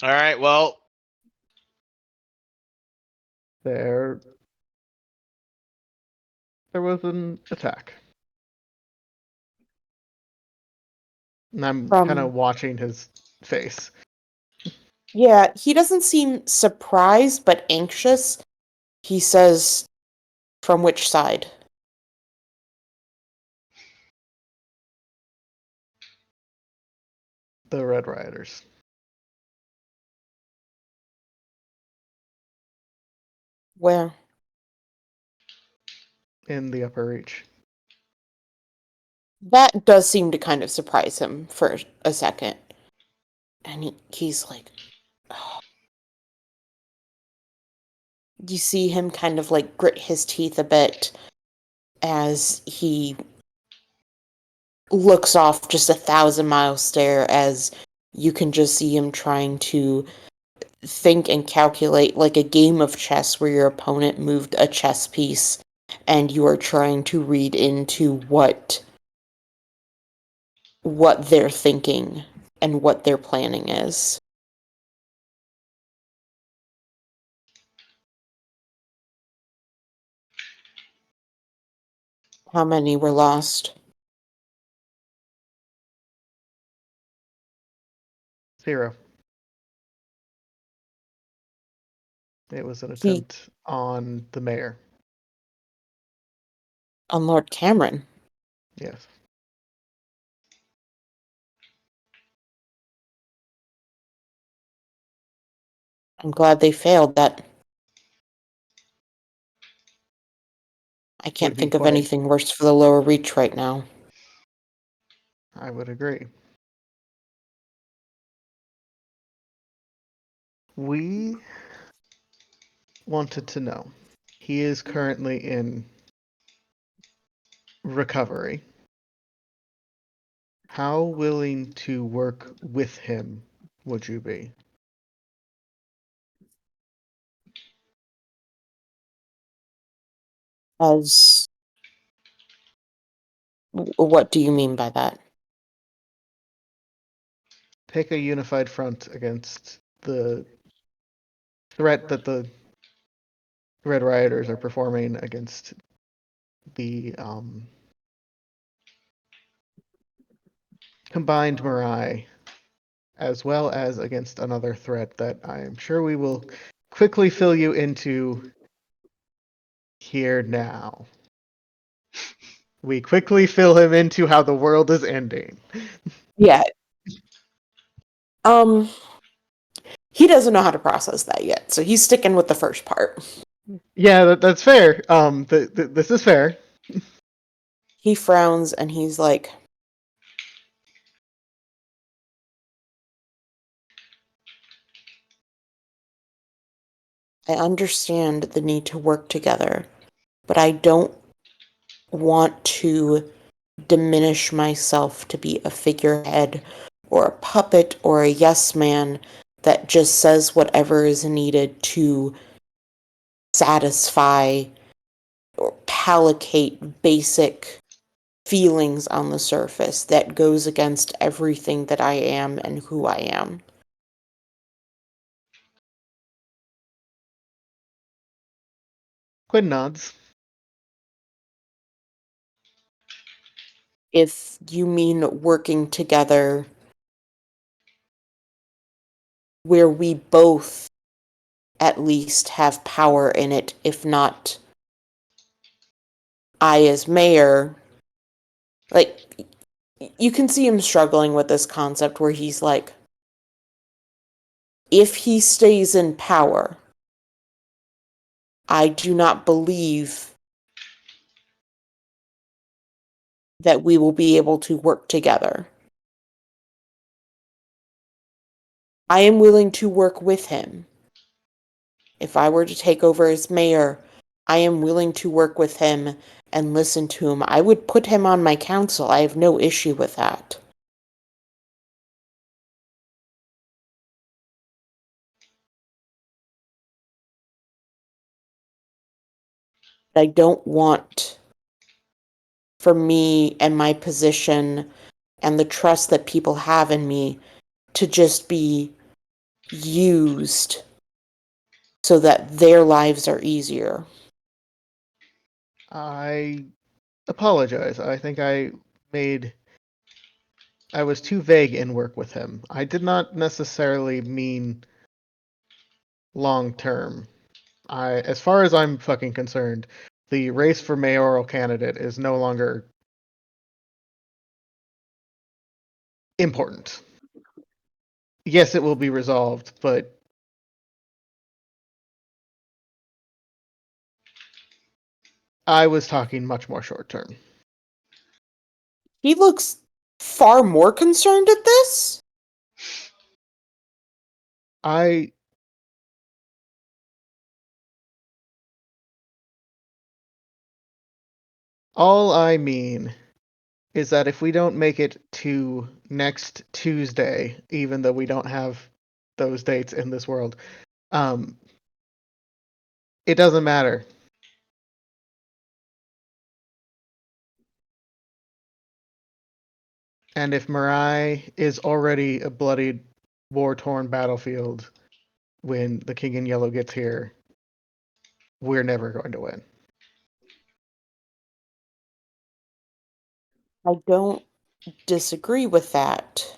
[SPEAKER 3] All right. Well,
[SPEAKER 6] There was an attack. And I'm kind of watching his face.
[SPEAKER 1] Yeah, he doesn't seem surprised, but anxious. He says, from which side?
[SPEAKER 6] The Red Riders.
[SPEAKER 1] Where?
[SPEAKER 6] In the Upper Reach.
[SPEAKER 1] That does seem to kind of surprise him for a second. And he's like, oh. You see him kind of like grit his teeth a bit as he looks off just 1,000-mile stare as you can just see him trying to think and calculate like a game of chess where your opponent moved a chess piece and you are trying to read into what they're thinking and what their planning is. How many were lost?
[SPEAKER 6] 0. It was an
[SPEAKER 1] He
[SPEAKER 6] attempt on the mayor.
[SPEAKER 1] on Lord Cameron.
[SPEAKER 6] Yes.
[SPEAKER 1] I'm glad they failed that. I can't
[SPEAKER 6] Would be
[SPEAKER 1] think of
[SPEAKER 6] quite.
[SPEAKER 1] anything worse for the lower reach right now.
[SPEAKER 6] I would agree. We wanted to know. He is currently in recovery. How willing to work with him would you be?
[SPEAKER 1] As what do you mean by that?
[SPEAKER 6] Take a unified front against the threat that the Red Rioters are performing against the combined Mirai, as well as against another threat that I am sure we will quickly fill you into here now. We quickly fill him into how the world is ending.
[SPEAKER 1] Yeah. He doesn't know how to process that yet, so he's sticking with the first part.
[SPEAKER 6] Yeah, that's fair. This is fair.
[SPEAKER 1] He frowns and he's like, I understand the need to work together, but I don't want to diminish myself to be a figurehead or a puppet or a yes man that just says whatever is needed to satisfy or palliate basic feelings on the surface that goes against everything that I am and who I am.
[SPEAKER 6] Quinn nods.
[SPEAKER 1] If you mean working together where we both at least have power in it, if not I as mayor, like, you can see him struggling with this concept where he's like, if he stays in power, I do not believe that we will be able to work together. I am willing to work with him. If I were to take over as mayor, I am willing to work with him and listen to him. I would put him on my council. I have no issue with that. I don't want for me and my position and the trust that people have in me to just be used so that their lives are easier.
[SPEAKER 6] I apologize. I think I was too vague in work with him. I did not necessarily mean long term. As far as I'm fucking concerned, the race for mayoral candidate is no longer important. Yes, it will be resolved, but I was talking much more short term.
[SPEAKER 1] He looks far more concerned at this.
[SPEAKER 6] I All I mean is that if we don't make it to next Tuesday, even though we don't have those dates in this world, it doesn't matter. And if Mirai is already a bloodied, war-torn battlefield when the King in Yellow gets here, we're never going to win.
[SPEAKER 1] I don't disagree with that.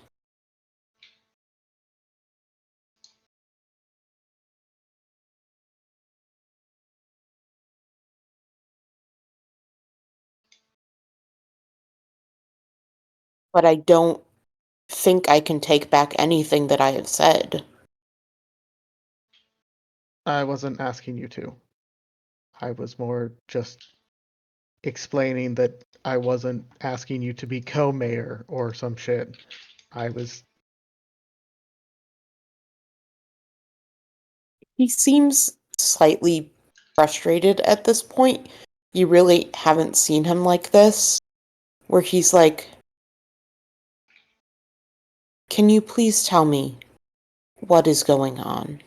[SPEAKER 1] But I don't think I can take back anything that I have said.
[SPEAKER 6] I wasn't asking you to. I was more just explaining that I wasn't asking you to be co-mayor or some shit. I was
[SPEAKER 1] He seems slightly frustrated at this point. You really haven't seen him like this, where he's like, Can you please tell me what is going on?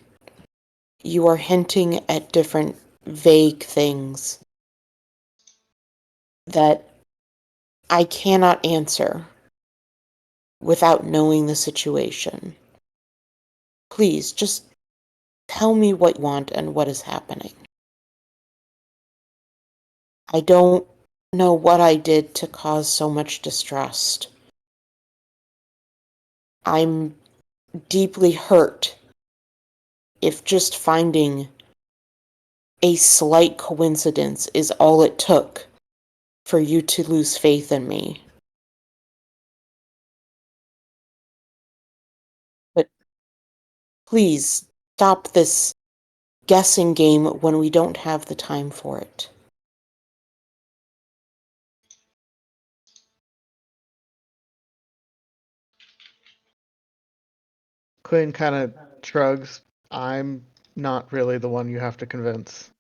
[SPEAKER 1] You are hinting at different vague things that I cannot answer without knowing the situation. Please, just tell me what you want and what is happening. I don't know what I did to cause so much distrust. I'm deeply hurt if just finding a slight coincidence is all it took for you to lose faith in me. But please stop this guessing game when we don't have the time for it.
[SPEAKER 6] Quinn kind of shrugs. I'm not really the one you have to convince.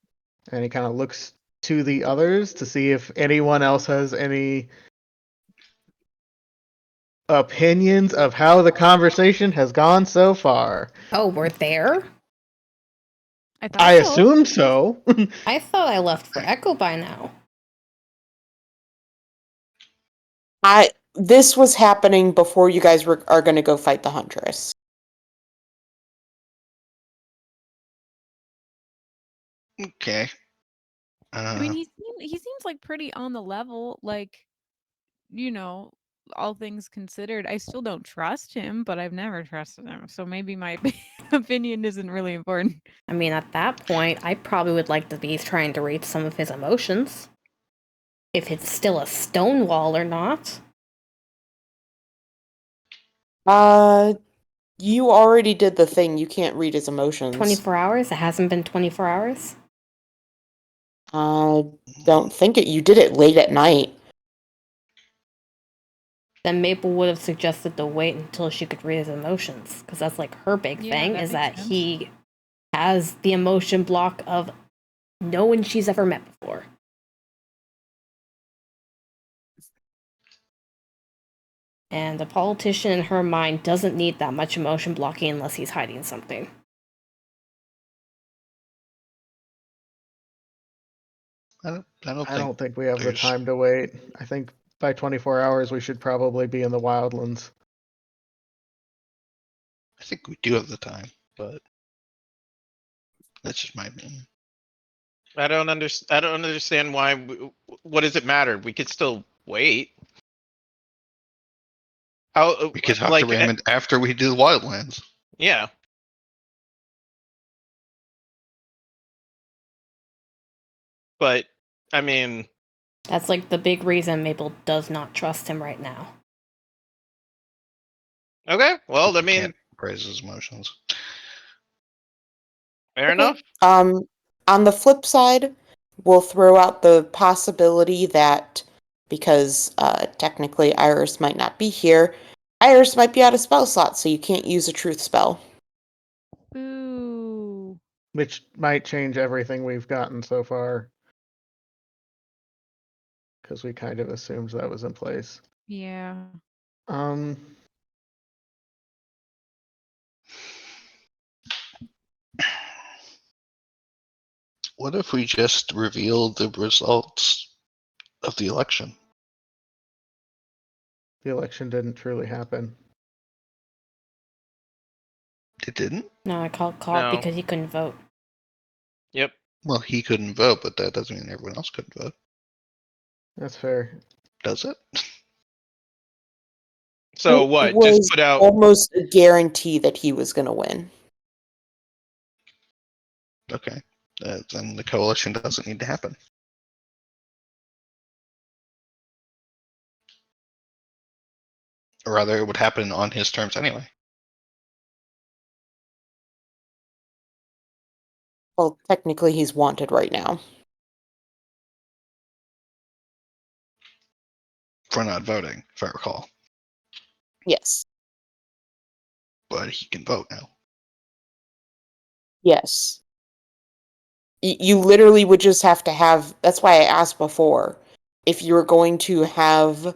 [SPEAKER 6] And he kind of looks to the others to see if anyone else has any opinions of how the conversation has gone so far.
[SPEAKER 2] Oh, we're there?
[SPEAKER 4] I thought
[SPEAKER 6] I
[SPEAKER 4] so.
[SPEAKER 6] assume so.
[SPEAKER 2] I thought I left for Echo by now.
[SPEAKER 1] This was happening before you guys are going to go fight the Huntress.
[SPEAKER 5] Okay.
[SPEAKER 4] I mean, he seems like pretty on the level. Like, you know, all things considered, I still don't trust him, but I've never trusted him. So maybe my opinion isn't really important.
[SPEAKER 2] I mean, at that point, I probably would like to be trying to read some of his emotions. If it's still a stone wall or not.
[SPEAKER 1] You already did the thing. You can't read his emotions.
[SPEAKER 2] 24 hours? It hasn't been 24 hours?
[SPEAKER 1] Don't think it. You did it late at night.
[SPEAKER 2] Then Maple would have suggested to wait until she could read his emotions. Because that's like her big
[SPEAKER 4] Yeah,
[SPEAKER 2] thing,
[SPEAKER 4] that
[SPEAKER 2] is
[SPEAKER 4] makes
[SPEAKER 2] that
[SPEAKER 4] sense.
[SPEAKER 2] he has the emotion block of no one she's ever met before. And a politician in her mind doesn't need that much emotion blocking unless he's hiding something.
[SPEAKER 5] I don't
[SPEAKER 6] I
[SPEAKER 5] think
[SPEAKER 6] don't think we have the
[SPEAKER 5] there's-
[SPEAKER 6] time to wait. I think by 24 hours we should probably be in the wildlands.
[SPEAKER 5] I think we do have the time, but that's just my opinion.
[SPEAKER 3] I don't understand why. What does it matter? We could still wait. How?
[SPEAKER 5] We could talk
[SPEAKER 3] like,
[SPEAKER 5] to Raymond after we do the Wildlands.
[SPEAKER 3] yeah. But I mean,
[SPEAKER 2] That's like the big reason Maple does not trust him right now.
[SPEAKER 3] okay. Well, I mean,
[SPEAKER 5] Can't praise his emotions.
[SPEAKER 3] fair enough.
[SPEAKER 1] On the flip side, we'll throw out the possibility that because technically Iris might not be here, Iris might be out of spell slot, so you can't use a truth spell.
[SPEAKER 4] Boo.
[SPEAKER 6] Which might change everything we've gotten so far. Because we kind of assumed that was in place.
[SPEAKER 4] Yeah.
[SPEAKER 5] What if we just reveal the results of the election?
[SPEAKER 6] The election didn't truly happen.
[SPEAKER 5] It didn't?
[SPEAKER 2] No, I called Call
[SPEAKER 3] No.
[SPEAKER 2] because he couldn't vote.
[SPEAKER 3] Yep.
[SPEAKER 5] Well, he couldn't vote, but that doesn't mean everyone else couldn't vote.
[SPEAKER 6] That's fair.
[SPEAKER 5] Does it?
[SPEAKER 3] So
[SPEAKER 1] It
[SPEAKER 3] what?
[SPEAKER 1] was
[SPEAKER 3] Just put out.
[SPEAKER 1] almost a guarantee that he was going to win.
[SPEAKER 5] Okay. Then the coalition doesn't need to happen. Or rather, it would happen on his terms anyway.
[SPEAKER 1] Well, technically, he's wanted right now.
[SPEAKER 5] For not voting, if I recall.
[SPEAKER 1] Yes.
[SPEAKER 5] But he can vote now.
[SPEAKER 1] Yes. You literally would just have to have. That's why I asked before if you were going to have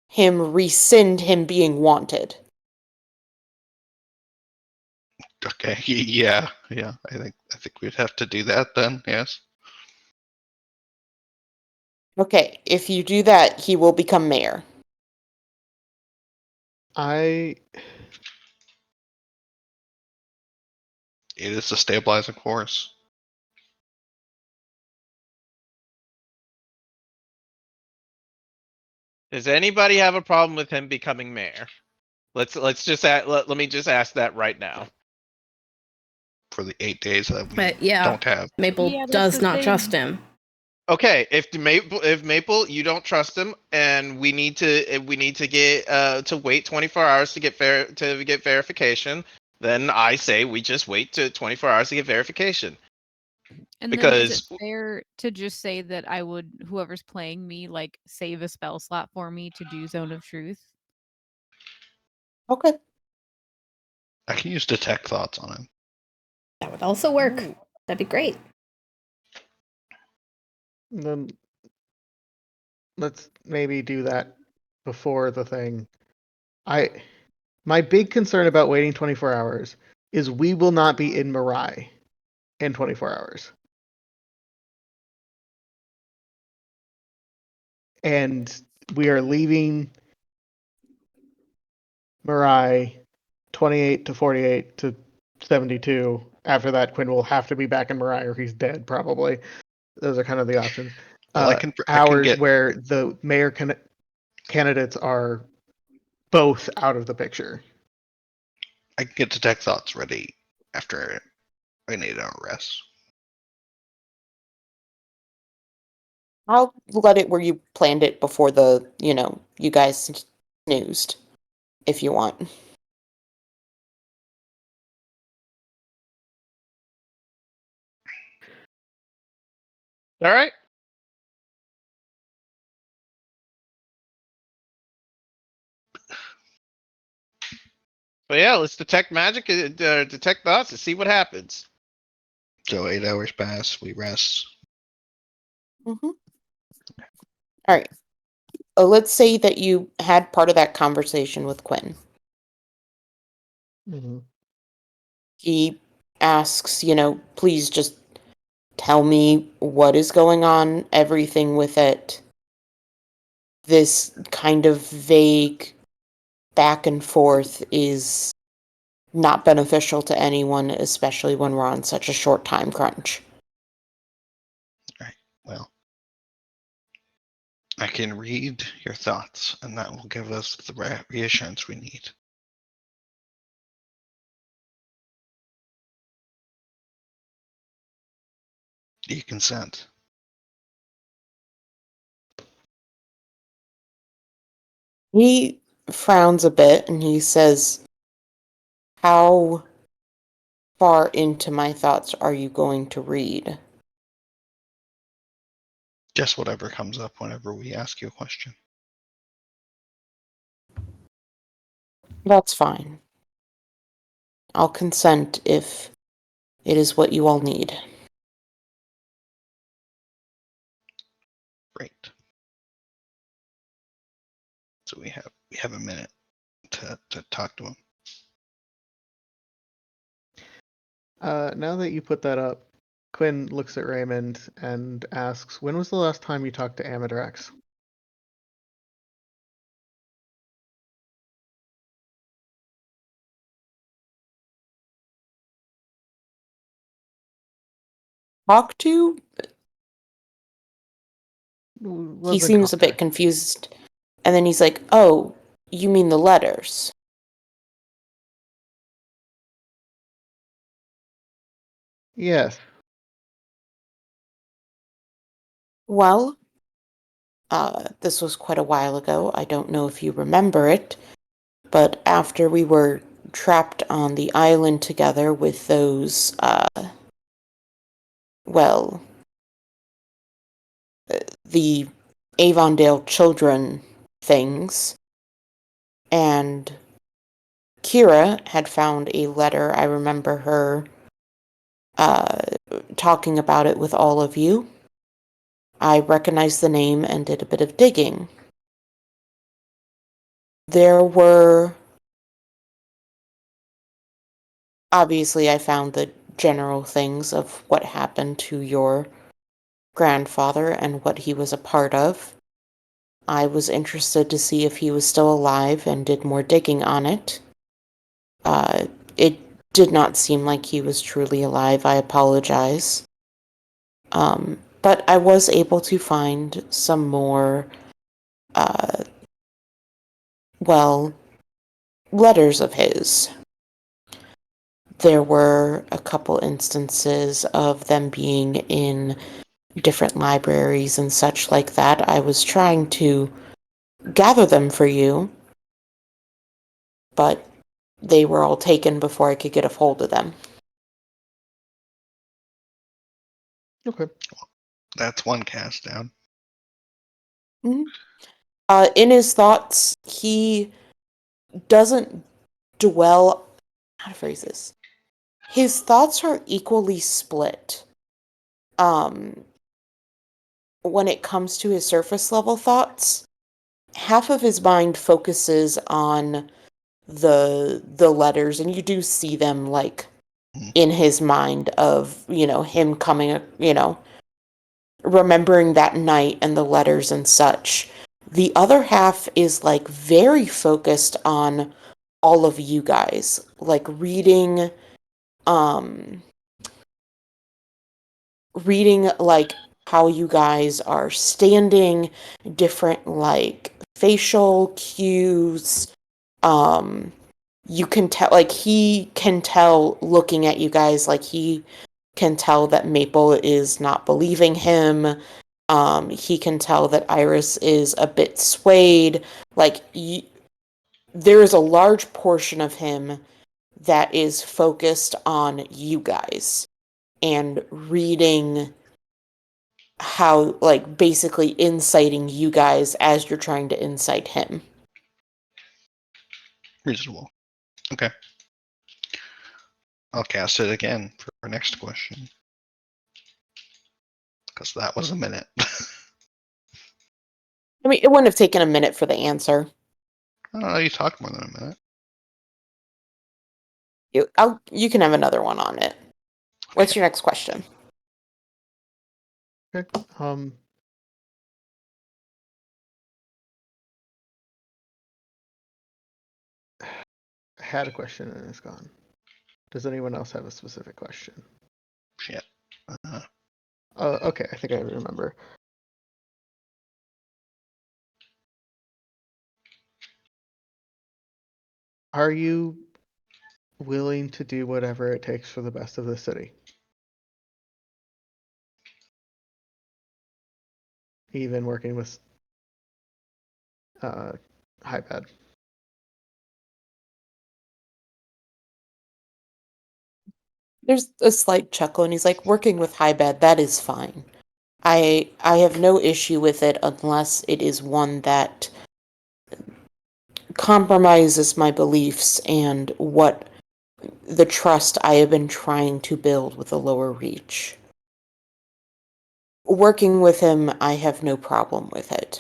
[SPEAKER 1] him rescind him being wanted.
[SPEAKER 5] Okay. Yeah. Yeah. I think we'd have to do that then. Yes.
[SPEAKER 1] Okay, if you do that, he will become mayor.
[SPEAKER 6] I
[SPEAKER 5] It is a stabilizing force.
[SPEAKER 3] Does anybody have a problem with him becoming mayor? Let's just let me just ask that right now.
[SPEAKER 5] For the 8 days that we
[SPEAKER 2] But yeah,
[SPEAKER 5] don't have.
[SPEAKER 2] Maple
[SPEAKER 4] Yeah, that's
[SPEAKER 2] does
[SPEAKER 4] the
[SPEAKER 2] not
[SPEAKER 4] thing.
[SPEAKER 2] trust him.
[SPEAKER 3] Okay, if Maple you don't trust him, and we need to get to wait 24 hours to get verification, then I say we just wait to 24 hours to get verification.
[SPEAKER 4] And then is it
[SPEAKER 3] Because
[SPEAKER 4] fair to just say that I would, whoever's playing me, like save a spell slot for me to do Zone of Truth?
[SPEAKER 1] Okay.
[SPEAKER 5] I can use detect thoughts on him.
[SPEAKER 2] That would also work.
[SPEAKER 4] Ooh.
[SPEAKER 2] That'd be great.
[SPEAKER 6] then let's maybe do that before the thing. My big concern about waiting 24 hours is we will not be in Mirai in 24 hours. And we are leaving Mirai 28 to 48 to 72. After that, Quinn will have to be back in Mirai or he's dead, probably. Those are kind of the options.
[SPEAKER 5] Well, I can
[SPEAKER 6] Hours
[SPEAKER 5] get
[SPEAKER 6] where the mayor candidates are both out of the picture.
[SPEAKER 5] I can get detect thoughts ready after an 8-hour rest.
[SPEAKER 1] I'll let it where you planned it before you guys snoozed, if you want.
[SPEAKER 3] all right. But yeah, let's detect magic, detect thoughts, and see what happens.
[SPEAKER 5] So 8 hours pass, we rest.
[SPEAKER 1] Mm-hmm. All right. Let's say that you had part of that conversation with Quinn.
[SPEAKER 6] Mm-hmm.
[SPEAKER 1] He asks, please just tell me what is going on, everything with it. This kind of vague back and forth is not beneficial to anyone, especially when we're on such a short time crunch.
[SPEAKER 5] Well, I can read your thoughts, and that will give us the reassurance we need. Do you consent?
[SPEAKER 1] He frowns a bit and he says, "How far into my thoughts are you going to read?"
[SPEAKER 5] Just whatever comes up whenever we ask you a question.
[SPEAKER 1] That's fine. I'll consent if it is what you all need.
[SPEAKER 5] Great. So we have a minute to talk to him.
[SPEAKER 6] Now that you put that up, Quinn looks at Raymond and asks, "When was the last time you talked to Amadrax?"
[SPEAKER 1] Talk to? He
[SPEAKER 6] Wasn't
[SPEAKER 1] seems a bit
[SPEAKER 6] contact.
[SPEAKER 1] confused. And then he's like, "Oh, you mean the letters?"
[SPEAKER 6] Yes.
[SPEAKER 1] Well, this was quite a while ago. I don't know if you remember it, but after we were trapped on the island together with those, well, the Avondale children things, and Kira had found a letter. I remember her talking about it with all of you. I recognized the name and did a bit of digging. There were obviously I found the general things of what happened to your grandfather and what he was a part of. I was interested to see if he was still alive and did more digging on it. It did not seem like he was truly alive. I apologize. But I was able to find some more, uh, well, letters of his. There were a couple instances of them being in different libraries and such like that. I was trying to gather them for you, but they were all taken before I could get a hold of them.
[SPEAKER 6] Okay.
[SPEAKER 5] That's one cast down.
[SPEAKER 1] In his thoughts, he doesn't dwell. How to phrase this? His thoughts are equally split. Um, when it comes to his surface level thoughts, half of his mind focuses on the letters, and you do see them like in his mind of him coming, remembering that night and the letters and such. The other half is like very focused on all of you guys, like um reading like how you guys are standing, different like facial cues. You can tell, like, he can tell looking at you guys, like, he can tell that Maple is not believing him. He can tell that Iris is a bit swayed. Like, there is a large portion of him that is focused on you guys and reading how, like, basically inciting you guys as you're trying to incite him.
[SPEAKER 5] Reasonable. Okay. I'll cast it again for our next question. Because that was a minute.
[SPEAKER 1] I mean, it wouldn't have taken a minute for the answer.
[SPEAKER 5] I don't know, you talked more than a minute.
[SPEAKER 1] You can have another one on it. What's your next question?
[SPEAKER 6] Okay. I had a question and it's gone. Does anyone else have a specific question?
[SPEAKER 5] Shit.
[SPEAKER 6] Okay, I think I remember. Are you willing to do whatever it takes for the best of the city? Even working with Hypad.
[SPEAKER 1] There's a slight chuckle, and he's like, working with Hybad, that is fine. I have no issue with it unless it is one that compromises my beliefs and what the trust I have been trying to build with the lower reach. Working with him, I have no problem with it.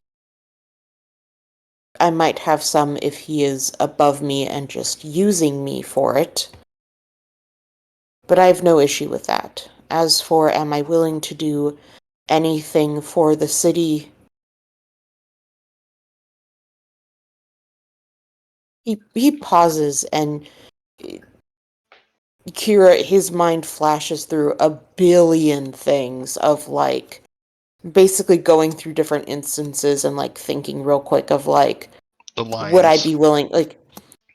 [SPEAKER 1] I might have some if he is above me and just using me for it, but I have no issue with that. As for am I willing to do anything for the city? He pauses, and Kira, his mind flashes through a billion things of like basically going through different instances and like thinking real quick of like,
[SPEAKER 5] The
[SPEAKER 1] would I
[SPEAKER 5] lions.
[SPEAKER 1] be willing, like,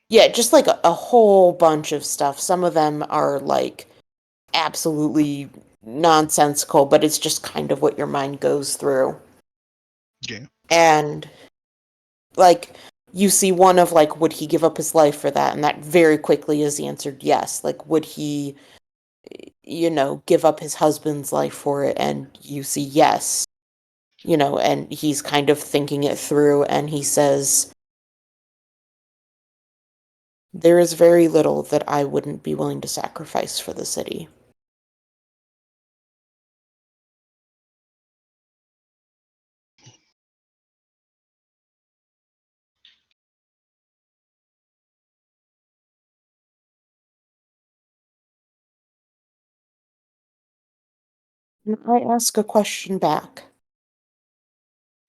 [SPEAKER 1] yeah, just like a whole bunch of stuff. Some of them are like absolutely nonsensical, but it's just kind of what your mind goes through.
[SPEAKER 5] Yeah.
[SPEAKER 1] And like you see one of like, would he give up his life for that? And that very quickly is answered yes. Like, would he, give up his husband's life for it? And you see yes. And he's kind of thinking it through, and he says, there is very little that I wouldn't be willing to sacrifice for the city. Can I ask a question back?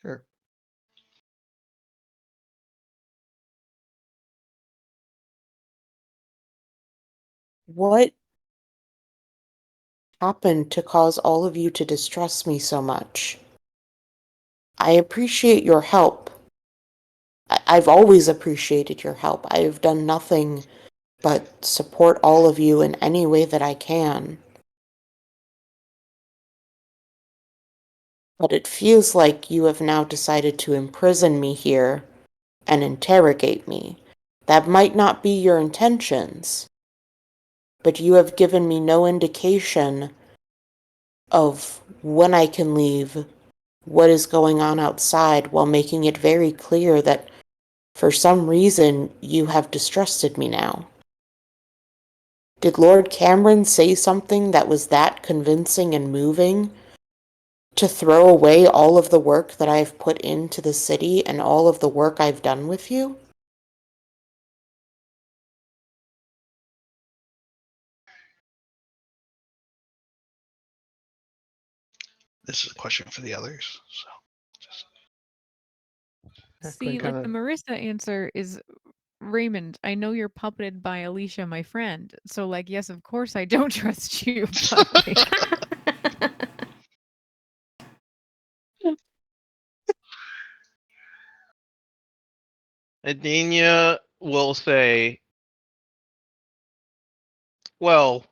[SPEAKER 6] Sure.
[SPEAKER 1] What happened to cause all of you to distrust me so much? I appreciate your help. I've always appreciated your help. I have done nothing but support all of you in any way that I can. But it feels like you have now decided to imprison me here and interrogate me. That might not be your intentions, but you have given me no indication of when I can leave, what is going on outside, while making it very clear that for some reason you have distrusted me now. Did Lord Cameron say something that was that convincing and moving to throw away all of the work that I've put into the city and all of the work I've done with you?
[SPEAKER 5] This is a question for the others. So, just
[SPEAKER 4] See, like the Marissa answer is Raymond, I know you're puppeted by Alicia, my friend. So, like, yes, of course I don't trust you. But, like,
[SPEAKER 3] Adenia will say, well,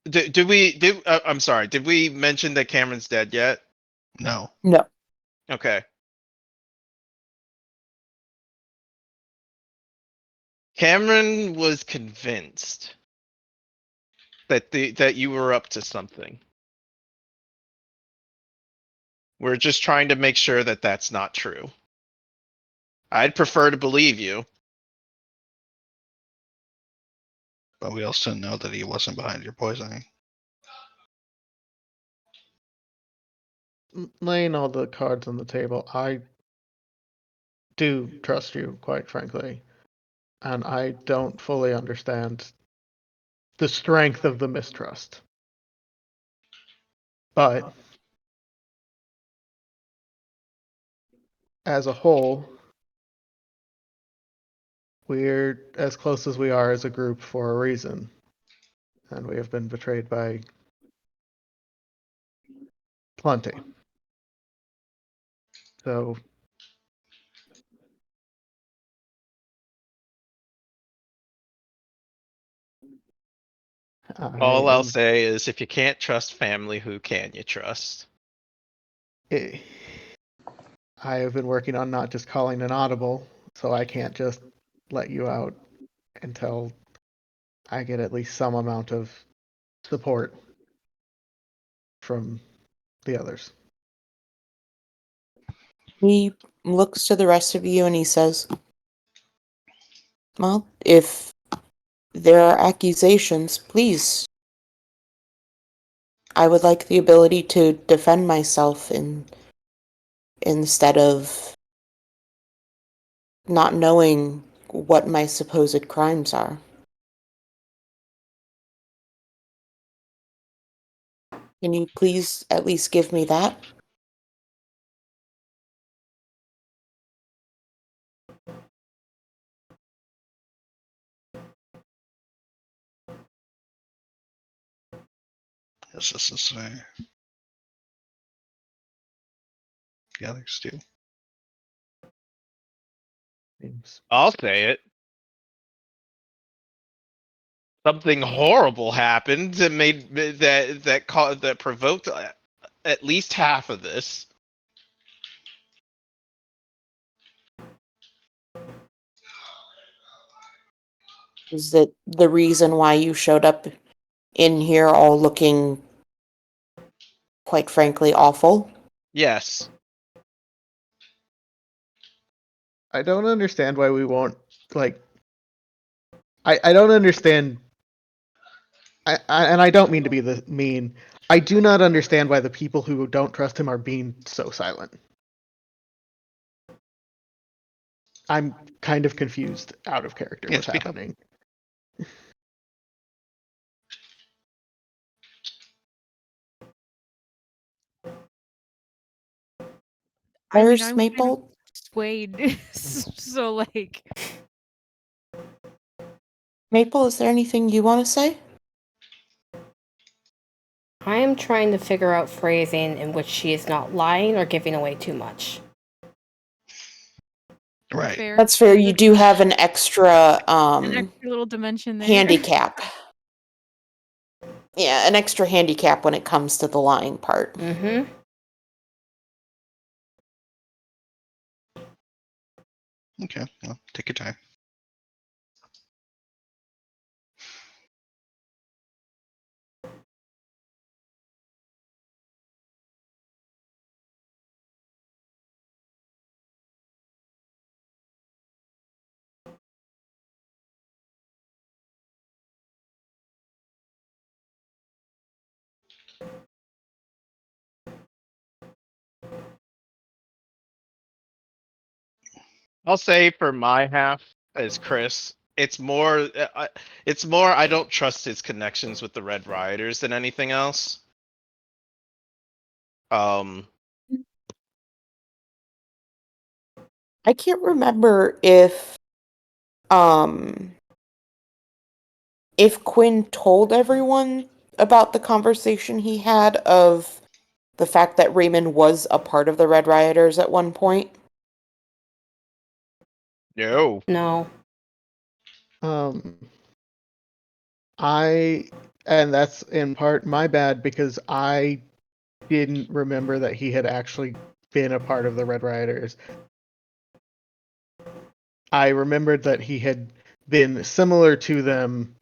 [SPEAKER 3] I'm sorry, did we mention that Cameron's dead yet?
[SPEAKER 5] no.
[SPEAKER 1] No.
[SPEAKER 3] Okay. Cameron was convinced that you were up to something. We're just trying to make sure that that's not true. I'd prefer to believe you.
[SPEAKER 5] But we also know that he wasn't behind your poisoning.
[SPEAKER 6] Laying all the cards on the table, I do trust you, quite frankly. And I don't fully understand the strength of the mistrust. But as a whole, we're as close as we are as a group for a reason. And we have been betrayed by plenty. So
[SPEAKER 3] All I'll say is if you can't trust family, who can you trust?
[SPEAKER 6] I have been working on not just calling an audible, so I can't just let you out until I get at least some amount of support from the others.
[SPEAKER 1] He looks to the rest of you and he says, well, if there are accusations, please. I would like the ability to defend myself instead of not knowing what my supposed crimes are. Can you please at least give me that?
[SPEAKER 5] Yes, this is the others do.
[SPEAKER 3] I'll say it. Something horrible happened that made that provoked at least half of this.
[SPEAKER 1] Is that the reason why you showed up in here all looking, quite frankly, awful?
[SPEAKER 3] Yes.
[SPEAKER 6] I don't understand why we won't, like, I don't understand, and I don't mean to be mean, I do not understand why the people who don't trust him are being so silent. I'm kind of confused out of character
[SPEAKER 5] Yeah,
[SPEAKER 6] what's
[SPEAKER 5] speak up.
[SPEAKER 6] happening.
[SPEAKER 1] Where's
[SPEAKER 4] I'm kind of
[SPEAKER 1] Maple?
[SPEAKER 4] swayed. So like,
[SPEAKER 1] Maple, is there anything you want to say?
[SPEAKER 2] I am trying to figure out phrasing in which she is not lying or giving away too much.
[SPEAKER 5] Right.
[SPEAKER 4] fair.
[SPEAKER 1] That's fair. You do have an extra
[SPEAKER 4] An extra little dimension there.
[SPEAKER 1] handicap. Yeah, an extra handicap when it comes to the lying part.
[SPEAKER 2] Mm-hmm.
[SPEAKER 5] Okay. Well, take your time.
[SPEAKER 3] I'll say for my half as Chris, it's more I don't trust his connections with the Red Rioters than anything else.
[SPEAKER 1] I can't remember um if Quinn told everyone about the conversation he had of the fact that Raymond was a part of the Red Rioters at one point.
[SPEAKER 3] No.
[SPEAKER 2] No.
[SPEAKER 6] And that's in part my bad because I didn't remember that he had actually been a part of the Red Rioters. I remembered that he had been similar to them,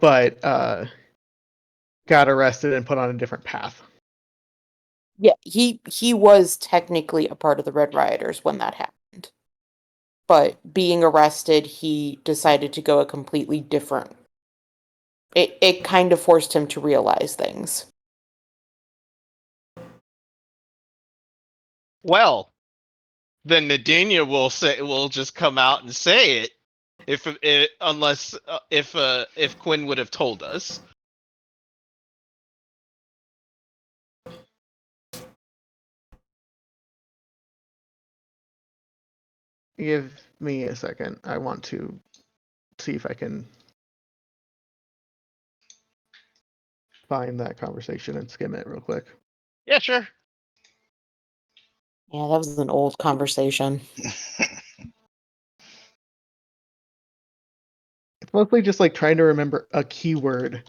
[SPEAKER 6] but got arrested and put on a different path.
[SPEAKER 1] Yeah, he was technically a part of the Red Rioters when that happened. But being arrested, he decided to go a completely different. It kind of forced him to realize things.
[SPEAKER 3] Well, then Nadinia will just come out and say it if Quinn would have told us.
[SPEAKER 6] Give me a second. I want to see if I can find that conversation and skim it real quick.
[SPEAKER 3] Yeah, sure.
[SPEAKER 1] Yeah, that was an old conversation.
[SPEAKER 6] It's mostly just like trying to remember a keyword.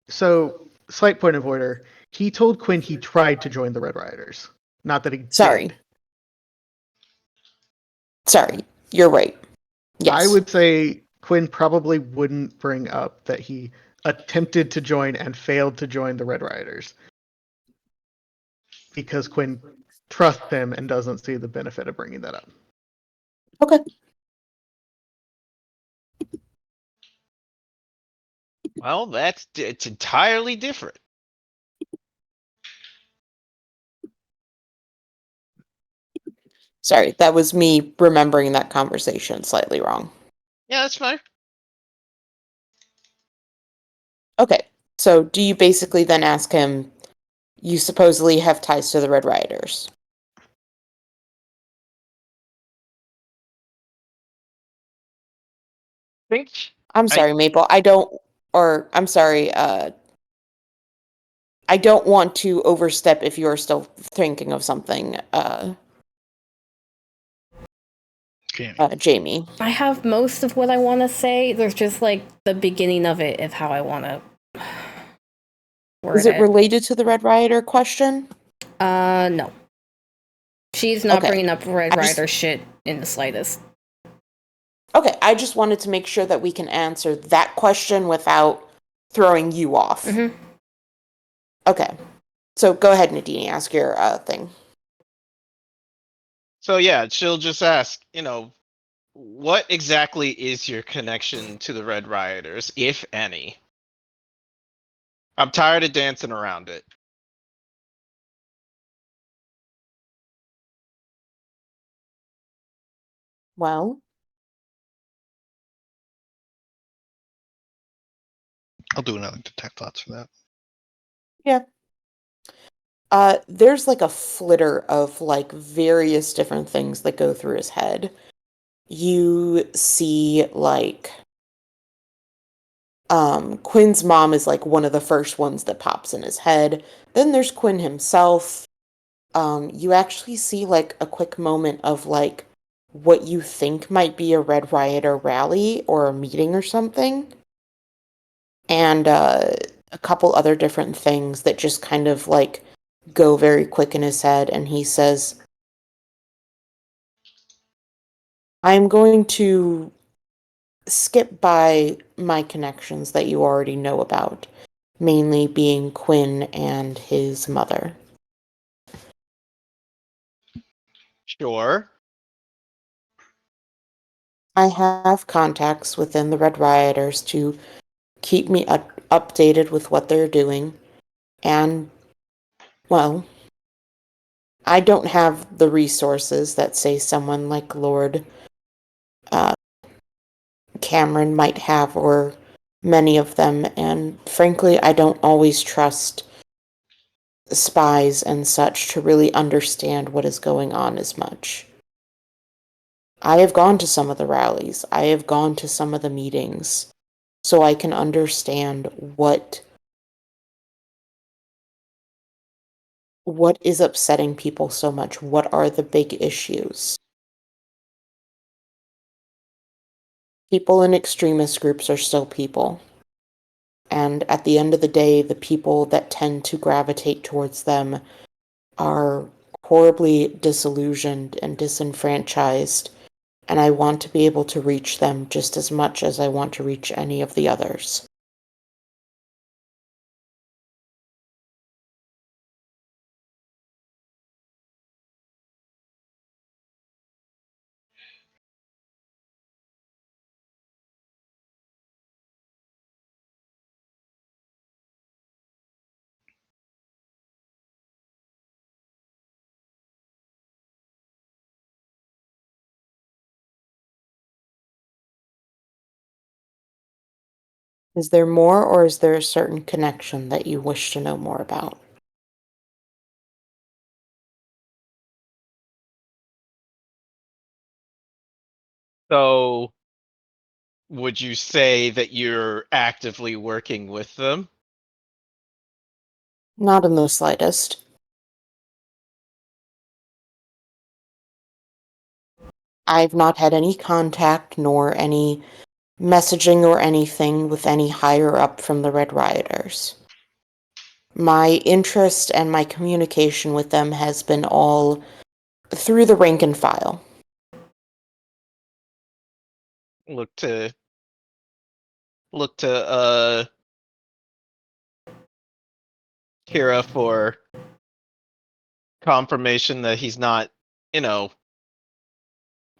[SPEAKER 6] So, slight point of order. He told Quinn he tried to join the Red Rioters, not that he
[SPEAKER 1] Sorry.
[SPEAKER 6] did.
[SPEAKER 1] Sorry, you're right. Yes.
[SPEAKER 6] I would say Quinn probably wouldn't bring up that he attempted to join and failed to join the Red Rioters. Because Quinn trusts him and doesn't see the benefit of bringing that up.
[SPEAKER 1] Okay.
[SPEAKER 3] Well, it's entirely different.
[SPEAKER 1] Sorry, that was me remembering that conversation slightly wrong.
[SPEAKER 3] Yeah, that's fine.
[SPEAKER 1] Okay, so do you basically then ask him, you supposedly have ties to the Red Rioters?
[SPEAKER 3] Think
[SPEAKER 1] I'm sorry, Maple, I'm sorry, I don't want to overstep if you're still thinking of something, Jamie.
[SPEAKER 2] I have most of what I want to say. There's just like the beginning of it of how I want to word
[SPEAKER 1] Is it related to the Red Rioter question?
[SPEAKER 2] No. She's not
[SPEAKER 1] Okay.
[SPEAKER 2] bringing up Red
[SPEAKER 1] I just-
[SPEAKER 2] Rider shit in the slightest.
[SPEAKER 1] Okay, I just wanted to make sure that we can answer that question without throwing you off.
[SPEAKER 2] Mhm.
[SPEAKER 1] Okay. So go ahead, Nadine, ask your thing.
[SPEAKER 3] So yeah, she'll just ask, what exactly is your connection to the Red Rioters, if any? I'm tired of dancing around it.
[SPEAKER 1] Well,
[SPEAKER 5] I'll do another detect thoughts for that.
[SPEAKER 1] yeah. There's like a flitter of like various different things that go through his head. You see like Quinn's mom is like one of the first ones that pops in his head. Then there's Quinn himself. You actually see like a quick moment of like what you think might be a Red Rioter rally or a meeting or something. And a couple other different things that just kind of like go very quick in his head. And he says, I'm going to skip by my connections that you already know about, mainly being Quinn and his mother.
[SPEAKER 3] Sure.
[SPEAKER 1] I have contacts within the Red Rioters to keep me updated with what they're doing, and, well, I don't have the resources that, say, someone like Lord uh, Cameron might have, or many of them, and frankly, I don't always trust spies and such to really understand what is going on as much. I have gone to some of the rallies, I have gone to some of the meetings, so I can understand what is upsetting people so much. What are the big issues? People in extremist groups are still people. And at the end of the day, the people that tend to gravitate towards them are horribly disillusioned and disenfranchised. And I want to be able to reach them just as much as I want to reach any of the others. Is there more, or is there a certain connection that you wish to know more about?
[SPEAKER 3] So, would you say that you're actively working with them?
[SPEAKER 1] Not in the slightest. I've not had any contact nor any messaging or anything with any higher up from the Red Rioters. My interest and my communication with them has been all through the rank and file.
[SPEAKER 3] Look to Kira for confirmation that he's not,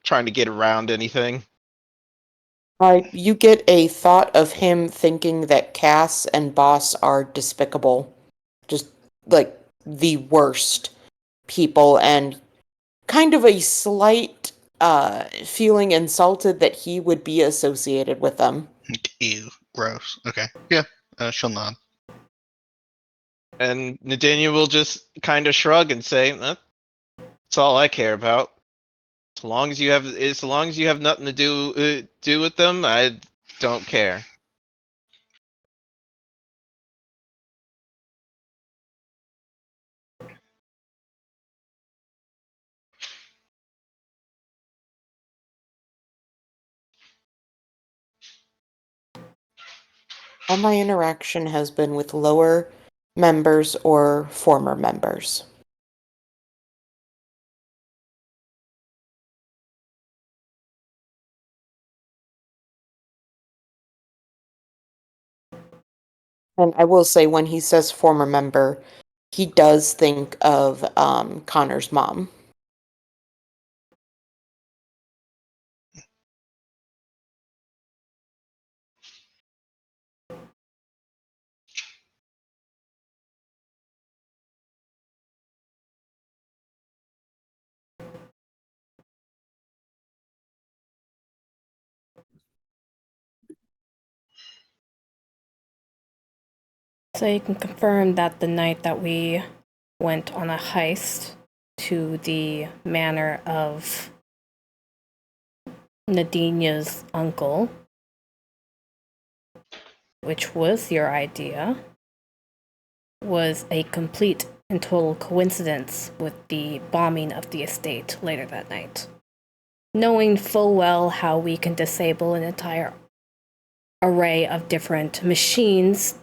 [SPEAKER 3] trying to get around anything.
[SPEAKER 1] You get a thought of him thinking that Cass and Boss are despicable. Just like the worst people, and kind of a slight feeling insulted that he would be associated with them.
[SPEAKER 5] Ew, gross. Okay, yeah, she'll nod.
[SPEAKER 3] And Nadine will just kind of shrug and say, That's all I care about. As long as you have nothing to do with them, I don't care."
[SPEAKER 1] All my interaction has been with lower members or former members. And I will say, when he says former member, he does think of Connor's mom.
[SPEAKER 2] So you can confirm that the night that we went on a heist to the manor of Nadina's uncle, which was your idea, was a complete and total coincidence with the bombing of the estate later that night. Knowing full well how we can disable an entire array of different machines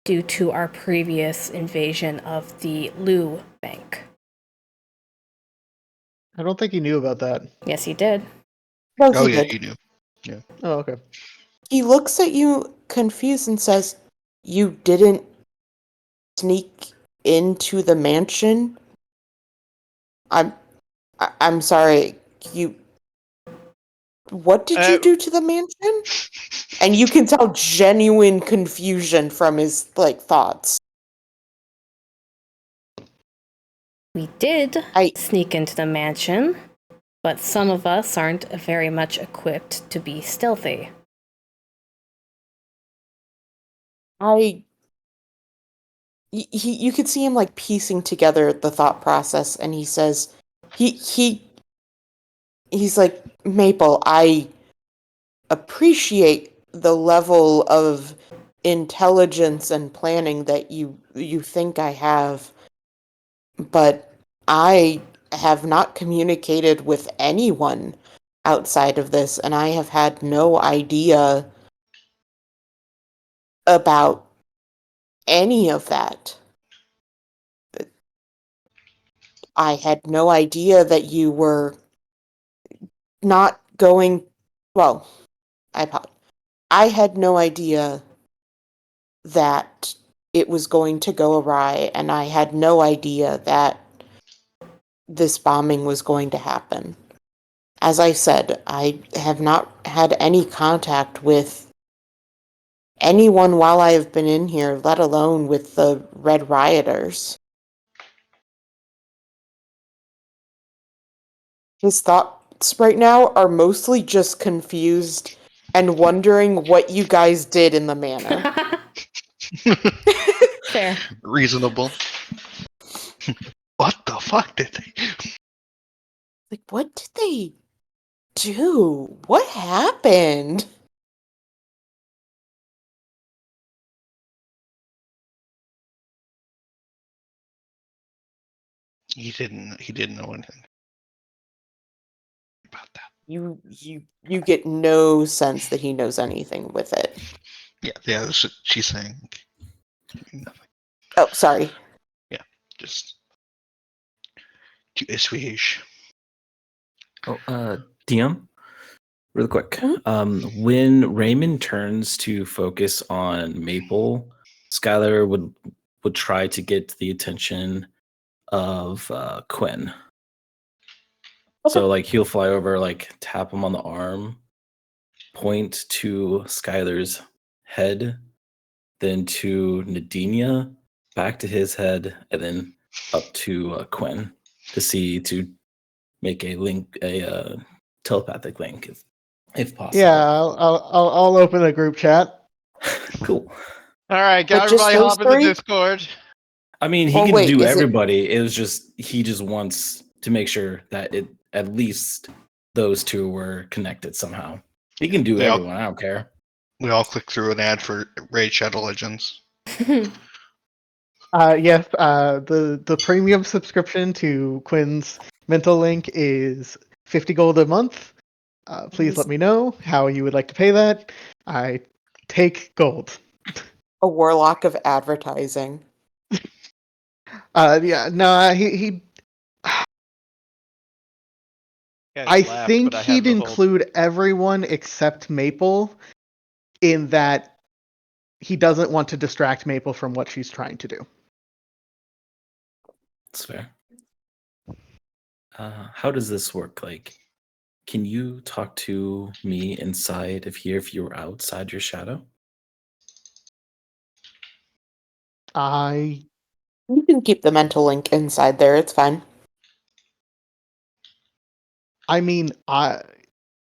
[SPEAKER 2] due to our previous invasion of the Lu Bank.
[SPEAKER 6] I don't think he knew about that.
[SPEAKER 2] Yes, he did.
[SPEAKER 1] No,
[SPEAKER 5] Oh
[SPEAKER 1] he
[SPEAKER 5] yeah,
[SPEAKER 1] did.
[SPEAKER 5] you do.
[SPEAKER 6] Oh, okay.
[SPEAKER 1] He looks at you confused and says, "You didn't sneak into the mansion?" I'm sorry. What did you do to the mansion? And you can tell genuine confusion from his thoughts.
[SPEAKER 2] We did sneak into the mansion, but some of us aren't very much equipped to be stealthy.
[SPEAKER 1] You could see him piecing together the thought process, and he says, he's like, "Maple, I appreciate the level of intelligence and planning that you think I have, but I have not communicated with anyone outside of this, and I have had no idea about any of that. I had no idea that you were not going. Well, I had no idea that it was going to go awry, and I had no idea that this bombing was going to happen. As I said, I have not had any contact with anyone while I have been in here, let alone with the Red Rioters." His thoughts right now are mostly just confused and wondering what you guys did in the manor.
[SPEAKER 2] Fair.
[SPEAKER 5] Reasonable. What the fuck did they?
[SPEAKER 1] What did they do? What happened?
[SPEAKER 5] He didn't know anything about that.
[SPEAKER 1] You get no sense that he knows anything with it.
[SPEAKER 5] Yeah, that's what she's saying. Nothing.
[SPEAKER 1] Oh, sorry.
[SPEAKER 5] Just to assuage.
[SPEAKER 7] Oh, DM, really quick.
[SPEAKER 1] Mhm.
[SPEAKER 7] When Raymond turns to focus on Maple, Skylar would try to get the attention of Quinn.
[SPEAKER 1] Okay.
[SPEAKER 7] So he'll fly over, tap him on the arm, point to Skylar's head, then to Nadinia, back to his head, and then up to Quinn to make a telepathic link, if possible.
[SPEAKER 6] Yeah, I'll open a group chat.
[SPEAKER 7] Cool.
[SPEAKER 3] All right,
[SPEAKER 1] But
[SPEAKER 3] got
[SPEAKER 1] just
[SPEAKER 3] everybody
[SPEAKER 1] those
[SPEAKER 3] hop in the
[SPEAKER 1] three?
[SPEAKER 3] Discord.
[SPEAKER 7] I mean, he
[SPEAKER 1] Well,
[SPEAKER 7] can
[SPEAKER 1] wait,
[SPEAKER 7] do
[SPEAKER 1] is it-
[SPEAKER 7] everybody. It was just he just wants to make sure that at least those two were connected somehow. He can do
[SPEAKER 5] Yeah.
[SPEAKER 7] everyone. I don't care.
[SPEAKER 5] We all click through an ad for Raid Shadow Legends.
[SPEAKER 6] Yes, the premium subscription to Quinn's mental link is 50 gold a month. Please let me know how you would like to pay that. I take gold.
[SPEAKER 1] A warlock of advertising.
[SPEAKER 6] Yeah, no, he
[SPEAKER 3] Guys
[SPEAKER 6] I
[SPEAKER 3] laughed,
[SPEAKER 6] think
[SPEAKER 3] but I have
[SPEAKER 6] he'd
[SPEAKER 3] the whole-
[SPEAKER 6] include everyone except Maple in that he doesn't want to distract Maple from what she's trying to do.
[SPEAKER 7] That's fair. How does this work? Like, can you talk to me inside of here if you were outside your shadow?
[SPEAKER 6] I
[SPEAKER 1] You can keep the mental link inside there. It's fine.
[SPEAKER 6] mean,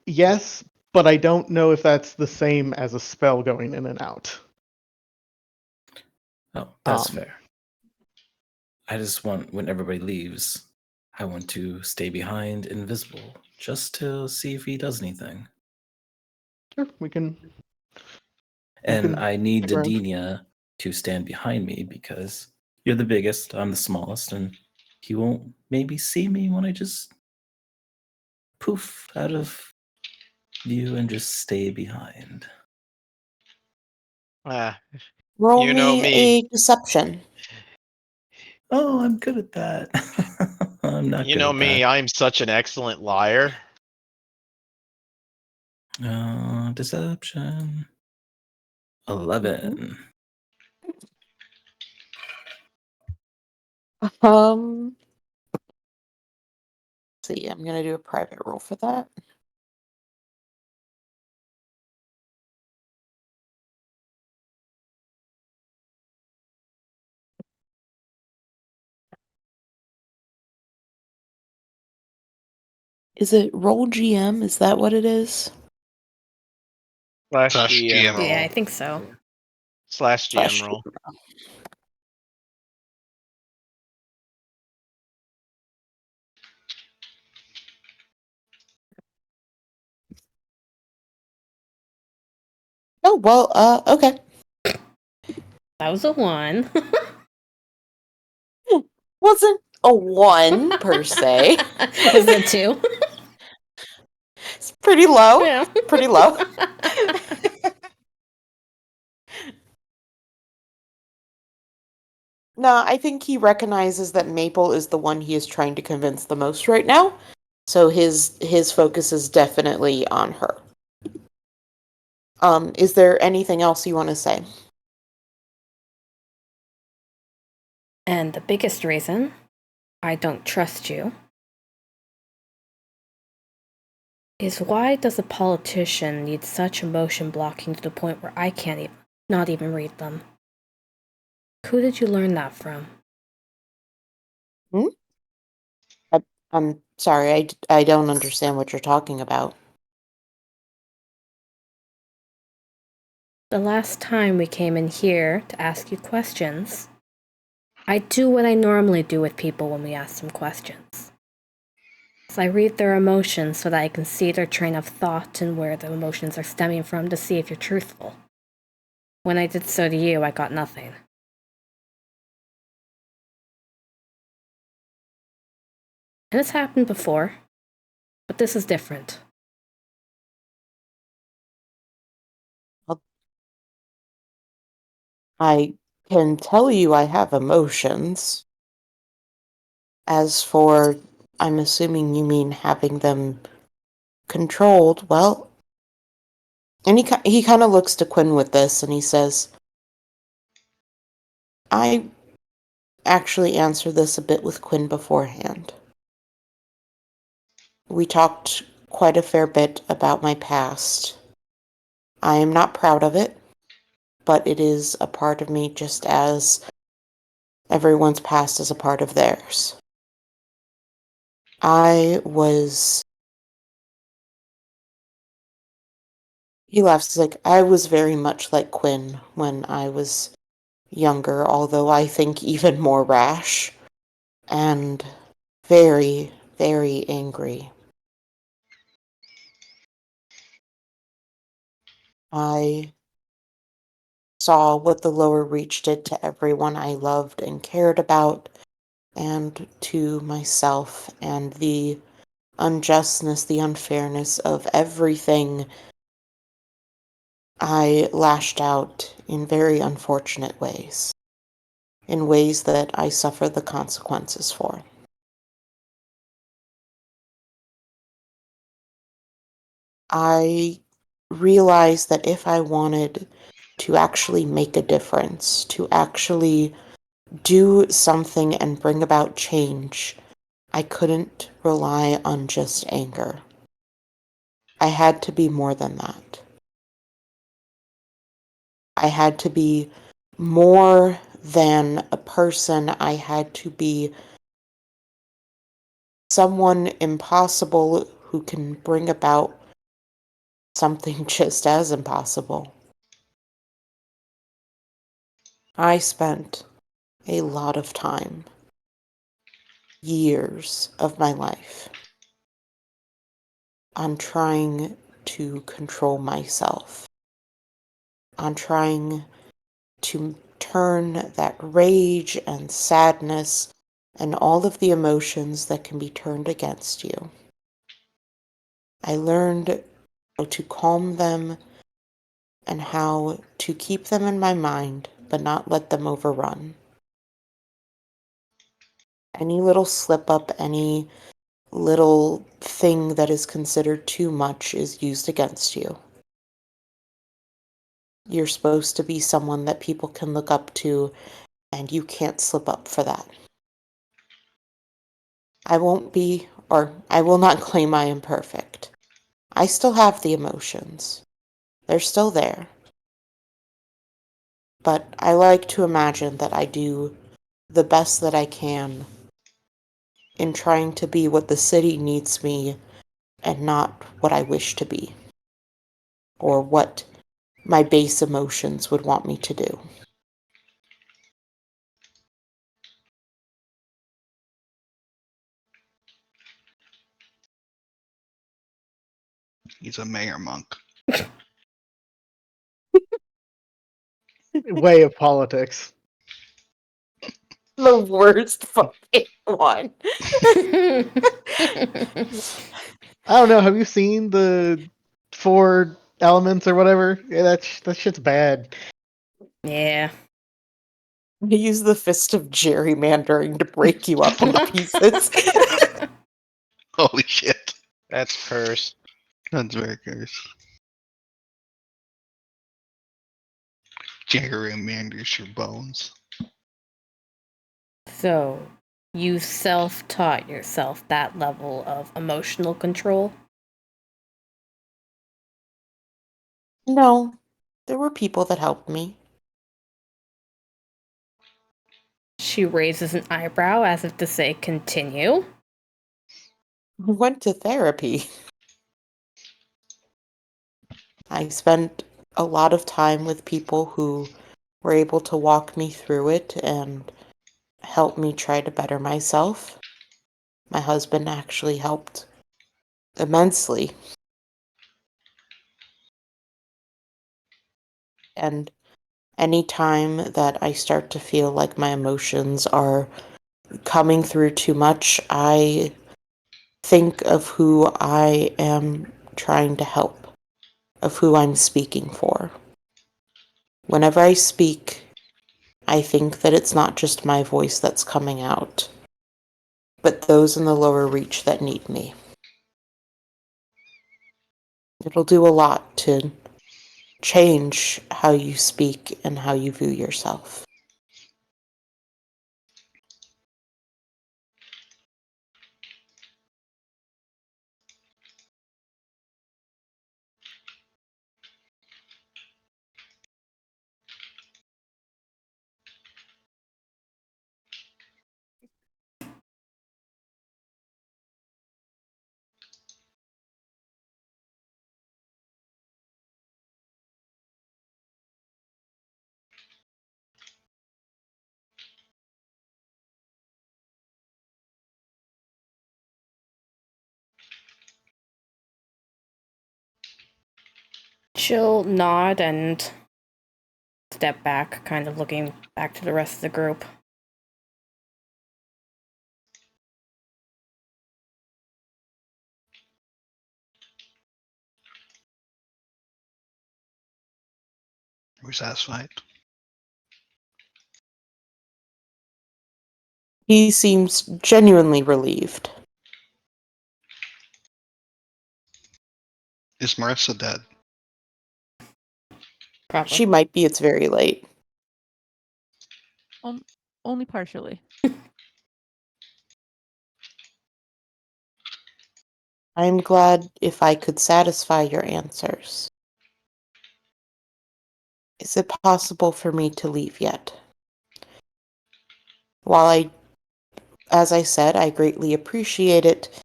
[SPEAKER 6] yes, but I don't know if that's the same as a spell going in and out.
[SPEAKER 7] Oh, that's
[SPEAKER 6] Um,
[SPEAKER 7] fair. I just want, when everybody leaves, I want to stay behind invisible just to see if he does anything.
[SPEAKER 6] Sure, we can.
[SPEAKER 7] And
[SPEAKER 6] can
[SPEAKER 7] I need
[SPEAKER 6] stick around.
[SPEAKER 7] Dadinia to stand behind me because you're the biggest, I'm the smallest, and he won't maybe see me when I just poof out of view and just stay behind.
[SPEAKER 3] Ah,
[SPEAKER 1] Roll
[SPEAKER 3] You know
[SPEAKER 1] me
[SPEAKER 3] me.
[SPEAKER 1] a deception.
[SPEAKER 7] Oh, I'm good at that. I'm not
[SPEAKER 3] you
[SPEAKER 7] good
[SPEAKER 3] know
[SPEAKER 7] at
[SPEAKER 3] me.
[SPEAKER 7] that.
[SPEAKER 3] I'm such an excellent liar.
[SPEAKER 7] Deception. 11.
[SPEAKER 1] Um, see, I'm gonna do a private roll for that. Is it roll GM? Is that what it is?
[SPEAKER 3] Slash
[SPEAKER 5] Slash
[SPEAKER 3] GM
[SPEAKER 5] GM
[SPEAKER 3] roll.
[SPEAKER 2] Yeah, I think so.
[SPEAKER 3] Slash GM
[SPEAKER 1] Slash
[SPEAKER 3] roll.
[SPEAKER 1] Oh well. Okay.
[SPEAKER 2] That was a 1.
[SPEAKER 1] Wasn't a 1 per se.
[SPEAKER 2] Was it 2?
[SPEAKER 1] It's pretty low.
[SPEAKER 2] Yeah.
[SPEAKER 1] Pretty low. No, I think he recognizes that Maple is the one he is trying to convince the most right now. So his focus is definitely on her. Is there anything else you want to say?
[SPEAKER 2] And the biggest reason I don't trust you is why does a politician need such emotion blocking to the point where I can't not even read them? Who did you learn that from?
[SPEAKER 1] I'm sorry, I don't understand what you're talking about.
[SPEAKER 2] The last time we came in here to ask you questions, I do what I normally do with people when we ask them questions. So I read their emotions so that I can see their train of thought and where the emotions are stemming from to see if you're truthful. When I did so to you, I got nothing. And it's happened before, but this is different.
[SPEAKER 1] I can tell you I have emotions. As for, I'm assuming you mean having them controlled, well, and he kind of looks to Quinn with this and he says, I actually answered this a bit with Quinn beforehand. We talked quite a fair bit about my past. I am not proud of it, but it is a part of me just as everyone's past is a part of theirs. He laughs, he's like, I was very much like Quinn when I was younger, although I think even more rash and very, very angry. I saw what the lower reach did to everyone I loved and cared about, and to myself, and the unjustness, the unfairness of everything. I lashed out in very unfortunate ways, in ways that I suffer the consequences for. I realized that if I wanted to actually make a difference, to actually do something and bring about change, I couldn't rely on just anger. I had to be more than that. I had to be more than a person. I had to be someone impossible who can bring about something just as impossible. I spent a lot of time, years of my life, on trying to control myself, on trying to turn that rage and sadness and all of the emotions that can be turned against you. I learned how to calm them and how to keep them in my mind, but not let them overrun. Any little slip up, any little thing that is considered too much is used against you. You're supposed to be someone that people can look up to, and you can't slip up for that. I won't be, or I will not claim I am perfect. I still have the emotions. They're still there. But I like to imagine that I do the best that I can in trying to be what the city needs me and not what I wish to be, or what my base emotions would want me to do.
[SPEAKER 5] He's a mayor monk.
[SPEAKER 6] Way of politics.
[SPEAKER 1] The worst fucking one.
[SPEAKER 6] I don't know. Have you seen the 4 elements or whatever? Yeah, that shit's bad.
[SPEAKER 2] Yeah.
[SPEAKER 1] I use the fist of gerrymandering to break you up into pieces.
[SPEAKER 5] Holy shit.
[SPEAKER 3] That's cursed.
[SPEAKER 5] That's very cursed. Gerrymanders your bones.
[SPEAKER 2] So, you self taught yourself that level of emotional control?
[SPEAKER 1] No, there were people that helped me.
[SPEAKER 2] She raises an eyebrow as if to say, continue.
[SPEAKER 1] I went to therapy. I spent a lot of time with people who were able to walk me through it and help me try to better myself. My husband actually helped immensely. And any time that I start to feel like my emotions are coming through too much, I think of who I am trying to help, of who I'm speaking for. Whenever I speak, I think that it's not just my voice that's coming out, but those in the lower reach that need me. It'll do a lot to change how you speak and how you view yourself.
[SPEAKER 2] She'll nod and step back, kind of looking back to the rest of the group.
[SPEAKER 5] Are we satisfied?
[SPEAKER 1] He seems genuinely relieved.
[SPEAKER 5] Is Marissa dead?
[SPEAKER 2] Probably.
[SPEAKER 1] She might be, it's very late.
[SPEAKER 4] only partially.
[SPEAKER 1] I'm glad if I could satisfy your answers. Is it possible for me to leave yet? While as I said, I greatly appreciate it,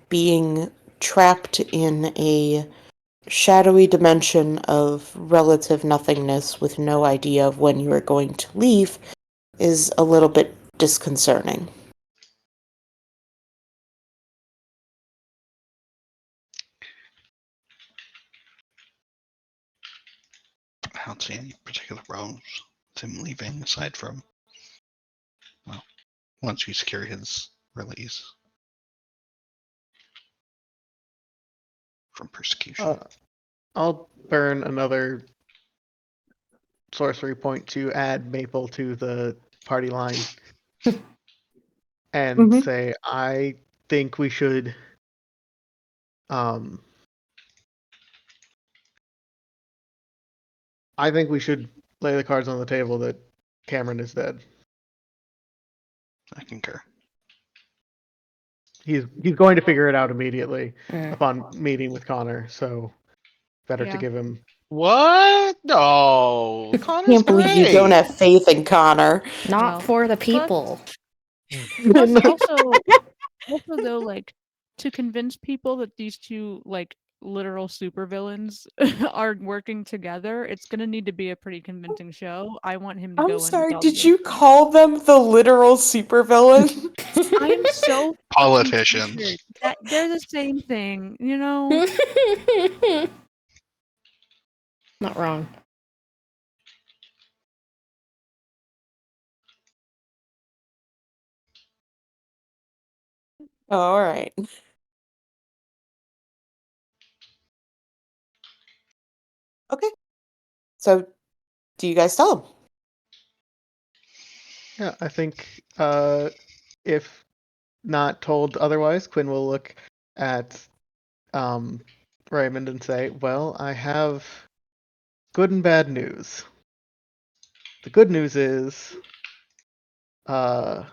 [SPEAKER 1] being trapped in a shadowy dimension of relative nothingness with no idea of when you are going to leave is a little bit disconcerting.
[SPEAKER 5] I don't see any particular problems with him leaving aside from, well, once you secure his release from persecution.
[SPEAKER 6] I'll burn another sorcery point to add Maple to the party line and
[SPEAKER 1] Mhm.
[SPEAKER 6] say, I think we should um I think we should lay the cards on the table that Cameron is dead.
[SPEAKER 5] I concur.
[SPEAKER 6] He's going to figure it out immediately
[SPEAKER 2] Mm.
[SPEAKER 6] upon meeting with Connor, so better to
[SPEAKER 4] Yeah.
[SPEAKER 6] give him
[SPEAKER 3] What? No,
[SPEAKER 1] I
[SPEAKER 3] Connor's
[SPEAKER 1] can't believe you don't
[SPEAKER 3] great.
[SPEAKER 1] have faith in Connor.
[SPEAKER 2] Not
[SPEAKER 4] Well,
[SPEAKER 2] for the people.
[SPEAKER 4] Also, though, like, to convince people that these two, like, literal supervillains are working together, it's gonna need to be a pretty convincing show. I want him to go
[SPEAKER 1] I'm
[SPEAKER 4] in
[SPEAKER 1] sorry,
[SPEAKER 4] with all
[SPEAKER 1] did
[SPEAKER 4] the
[SPEAKER 1] you call them the literal supervillain?
[SPEAKER 4] I am so fucking
[SPEAKER 5] Politicians.
[SPEAKER 4] triggered. That they're the same thing, you know?
[SPEAKER 2] Not wrong.
[SPEAKER 1] All right. Okay. So, do you guys tell him?
[SPEAKER 6] Yeah, I think if not told otherwise, Quinn will look at Raymond and say, well, I have good and bad news. The good news is I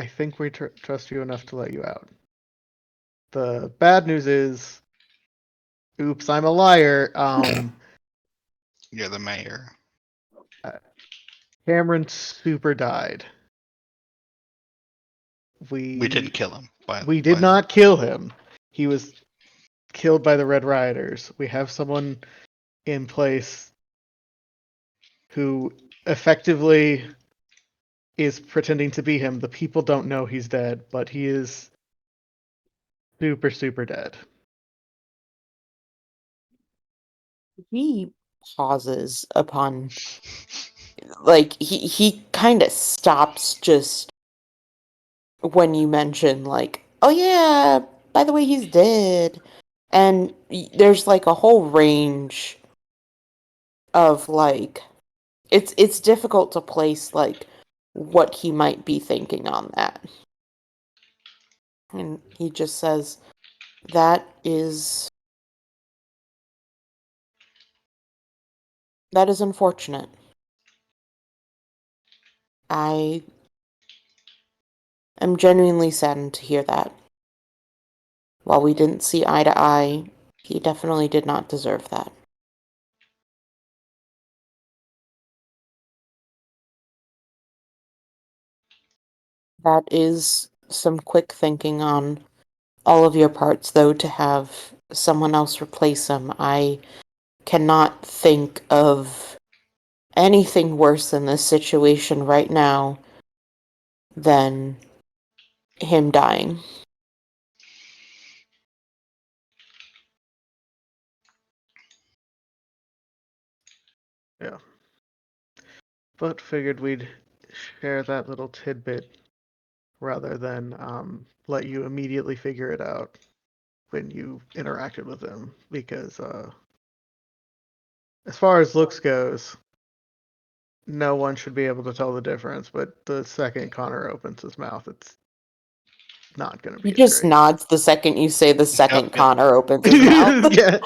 [SPEAKER 6] think we trust you enough to let you out. The bad news is, oops, I'm a liar.
[SPEAKER 5] You're the mayor.
[SPEAKER 6] Cameron super died.
[SPEAKER 5] We didn't kill him.
[SPEAKER 6] We did not kill him. He was killed by the Red Rioters. We have someone in place who effectively is pretending to be him. The people don't know he's dead, but he is super, super dead.
[SPEAKER 1] He pauses upon, like, he kind of stops just when you mention, like, oh yeah, by the way, he's dead. And there's like a whole range of like, it's difficult to place like what he might be thinking on that. And he just says, that is unfortunate. I am genuinely saddened to hear that. While we didn't see eye to eye, he definitely did not deserve that. That is some quick thinking on all of your parts, though, to have someone else replace him. I cannot think of anything worse in this situation right now than him dying.
[SPEAKER 6] Yeah. But figured we'd share that little tidbit rather than let you immediately figure it out when you interacted with him. Because as far as looks goes, no one should be able to tell the difference. But the second Connor opens his mouth, it's not going to be
[SPEAKER 1] He
[SPEAKER 6] as
[SPEAKER 1] just
[SPEAKER 6] great.
[SPEAKER 1] nods the second you say the second
[SPEAKER 5] Yep.
[SPEAKER 1] Connor opens his mouth.
[SPEAKER 6] Yeah.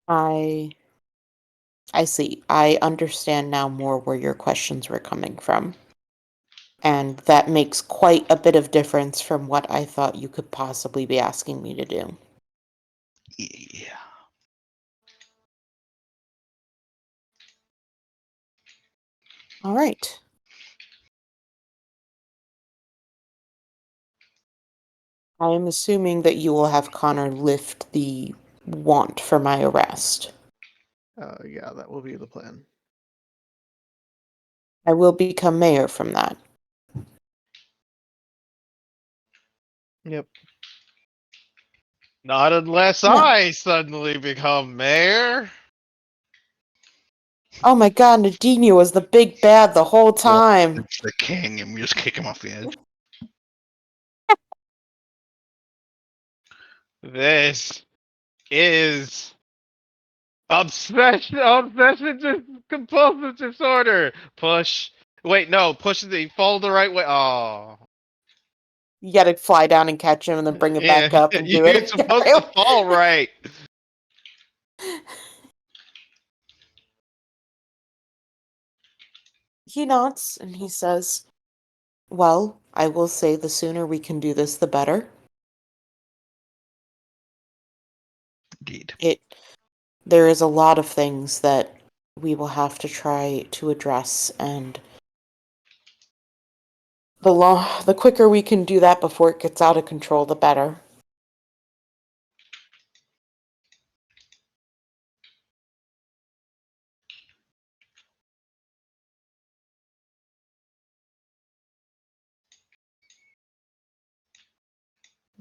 [SPEAKER 1] I see. I understand now more where your questions were coming from. And that makes quite a bit of difference from what I thought you could possibly be asking me to do.
[SPEAKER 5] Yeah.
[SPEAKER 1] All right. I am assuming that you will have Connor lift the want for my arrest.
[SPEAKER 6] Yeah, that will be the plan.
[SPEAKER 1] I will become mayor from that.
[SPEAKER 6] Yep.
[SPEAKER 3] Not unless
[SPEAKER 1] No.
[SPEAKER 3] I suddenly become mayor.
[SPEAKER 1] Oh my god, Nadine was the big bad the whole time.
[SPEAKER 5] It's the king, and we just kick him off the edge.
[SPEAKER 3] This is obsession compulsive disorder. Push. Wait, no, push the fall the right way. Oh.
[SPEAKER 1] You gotta fly down and catch him and then bring it
[SPEAKER 3] Yeah,
[SPEAKER 1] back up and do
[SPEAKER 3] you're
[SPEAKER 1] it
[SPEAKER 3] supposed to
[SPEAKER 1] again.
[SPEAKER 3] fall right.
[SPEAKER 1] He nods and he says, well, I will say the sooner we can do this, the better.
[SPEAKER 5] Indeed.
[SPEAKER 1] There is a lot of things that we will have to try to address, and the quicker we can do that before it gets out of control, the better.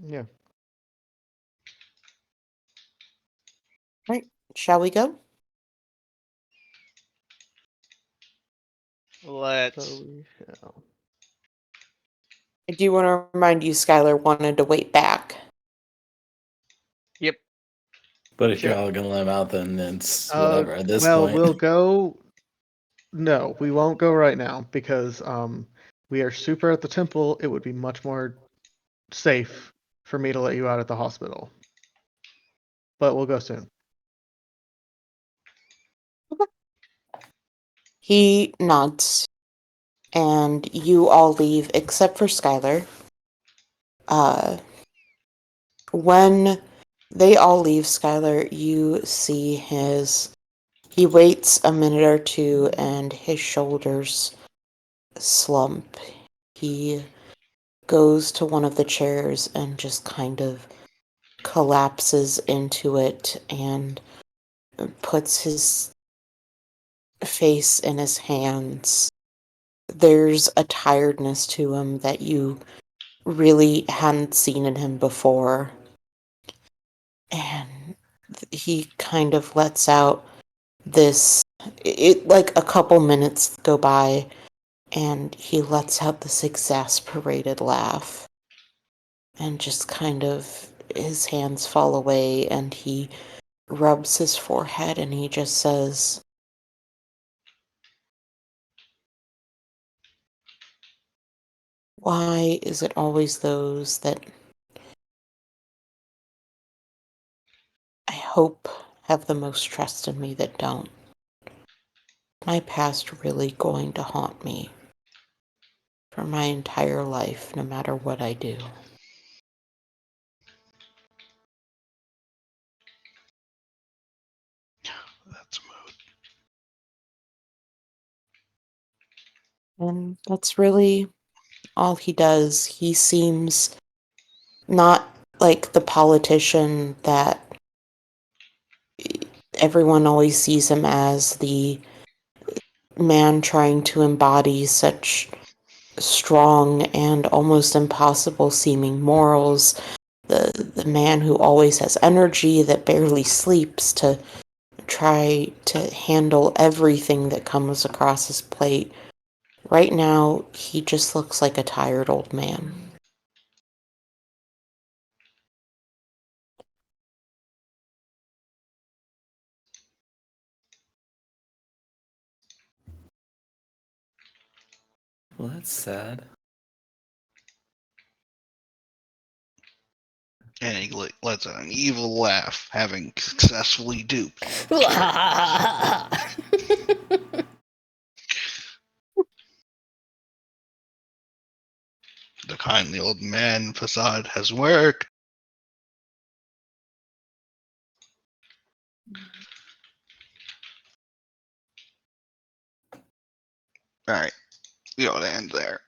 [SPEAKER 6] Yeah.
[SPEAKER 1] Right? Shall we go?
[SPEAKER 3] Let's.
[SPEAKER 6] So we shall.
[SPEAKER 1] I do want to remind you, Skylar wanted to wait back.
[SPEAKER 3] Yep.
[SPEAKER 7] But if
[SPEAKER 6] Sure.
[SPEAKER 7] you're all gonna let him out, then it's whatever at this
[SPEAKER 6] Well,
[SPEAKER 7] point.
[SPEAKER 6] we'll go. No, we won't go right now because we are super at the temple. It would be much more safe for me to let you out at the hospital. But we'll go soon.
[SPEAKER 1] He nods, and you all leave except for Skylar. When they all leave, Skylar, you see he waits a minute or two and his shoulders slump. He goes to one of the chairs and just kind of collapses into it and puts his face in his hands. There's a tiredness to him that you really hadn't seen in him before. And he kind of lets out this, it like a couple minutes go by, and he lets out this exasperated laugh. And just kind of, his hands fall away, and he rubs his forehead, and he just says, why is it always those that I hope have the most trust in me that don't? My past really going to haunt me for my entire life, no matter what I do.
[SPEAKER 5] That's a mood.
[SPEAKER 1] And that's really all he does. He seems not like the politician that everyone always sees him as, the man trying to embody such strong and almost impossible seeming morals, the man who always has energy, that barely sleeps, to try to handle everything that comes across his plate. Right now, he just looks like a tired old man.
[SPEAKER 7] Well, that's sad.
[SPEAKER 5] And he lets out an evil laugh, having successfully duped. The kindly old man facade has worked. Alright. We ought to end there.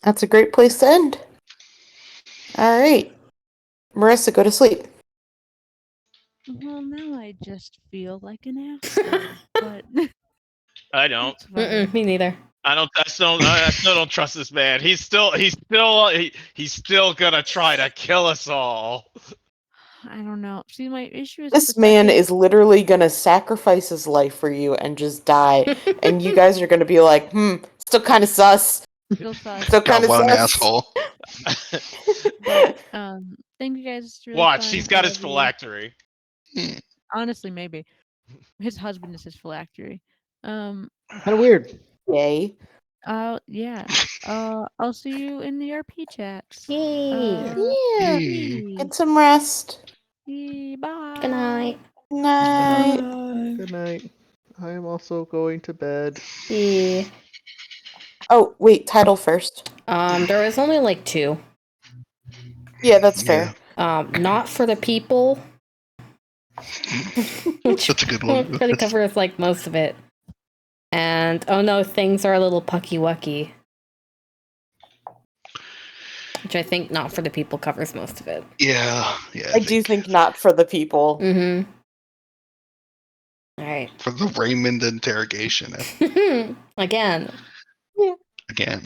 [SPEAKER 1] That's a great place to end. All right. Marissa, go to sleep.
[SPEAKER 4] Well, now I just feel like an asshole. But
[SPEAKER 3] I don't.
[SPEAKER 4] it's fine.
[SPEAKER 2] Me neither.
[SPEAKER 3] I still don't trust this man. He's still gonna try to kill us all.
[SPEAKER 4] I don't know. See, my issue is
[SPEAKER 1] This
[SPEAKER 4] the
[SPEAKER 1] man
[SPEAKER 4] second-
[SPEAKER 1] is literally gonna sacrifice his life for you and just die. And you guys are gonna be like, still kind of sus.
[SPEAKER 4] still sus.
[SPEAKER 1] Still kind
[SPEAKER 5] God,
[SPEAKER 1] of
[SPEAKER 5] what an
[SPEAKER 1] sus.
[SPEAKER 5] asshole.
[SPEAKER 4] But thank you guys. It's really
[SPEAKER 3] Watch,
[SPEAKER 4] fun.
[SPEAKER 3] he's
[SPEAKER 4] I
[SPEAKER 3] got his
[SPEAKER 4] love you.
[SPEAKER 3] phylactery.
[SPEAKER 4] Honestly, maybe his husband is his phylactery.
[SPEAKER 6] Kind of weird.
[SPEAKER 1] Yay.
[SPEAKER 4] Yeah. I'll see you in the RP chats.
[SPEAKER 2] Yay.
[SPEAKER 1] Yeah.
[SPEAKER 5] Yay.
[SPEAKER 1] Get some rest.
[SPEAKER 4] Bye.
[SPEAKER 2] Good night.
[SPEAKER 1] Night.
[SPEAKER 6] Good night. I am also going to bed.
[SPEAKER 2] Yeah.
[SPEAKER 1] Oh, wait, title first.
[SPEAKER 2] There was only like 2.
[SPEAKER 1] Yeah, that's fair.
[SPEAKER 2] Not for the people. Which
[SPEAKER 5] That's a good one.
[SPEAKER 2] really covers like most of it. And oh no, things are a little pucky wucky. Which I think not for the people covers most of it.
[SPEAKER 5] Yeah.
[SPEAKER 1] I do think not for the people.
[SPEAKER 2] Mm-hmm. Alright.
[SPEAKER 5] For the Raymond interrogation
[SPEAKER 2] Again.
[SPEAKER 5] again.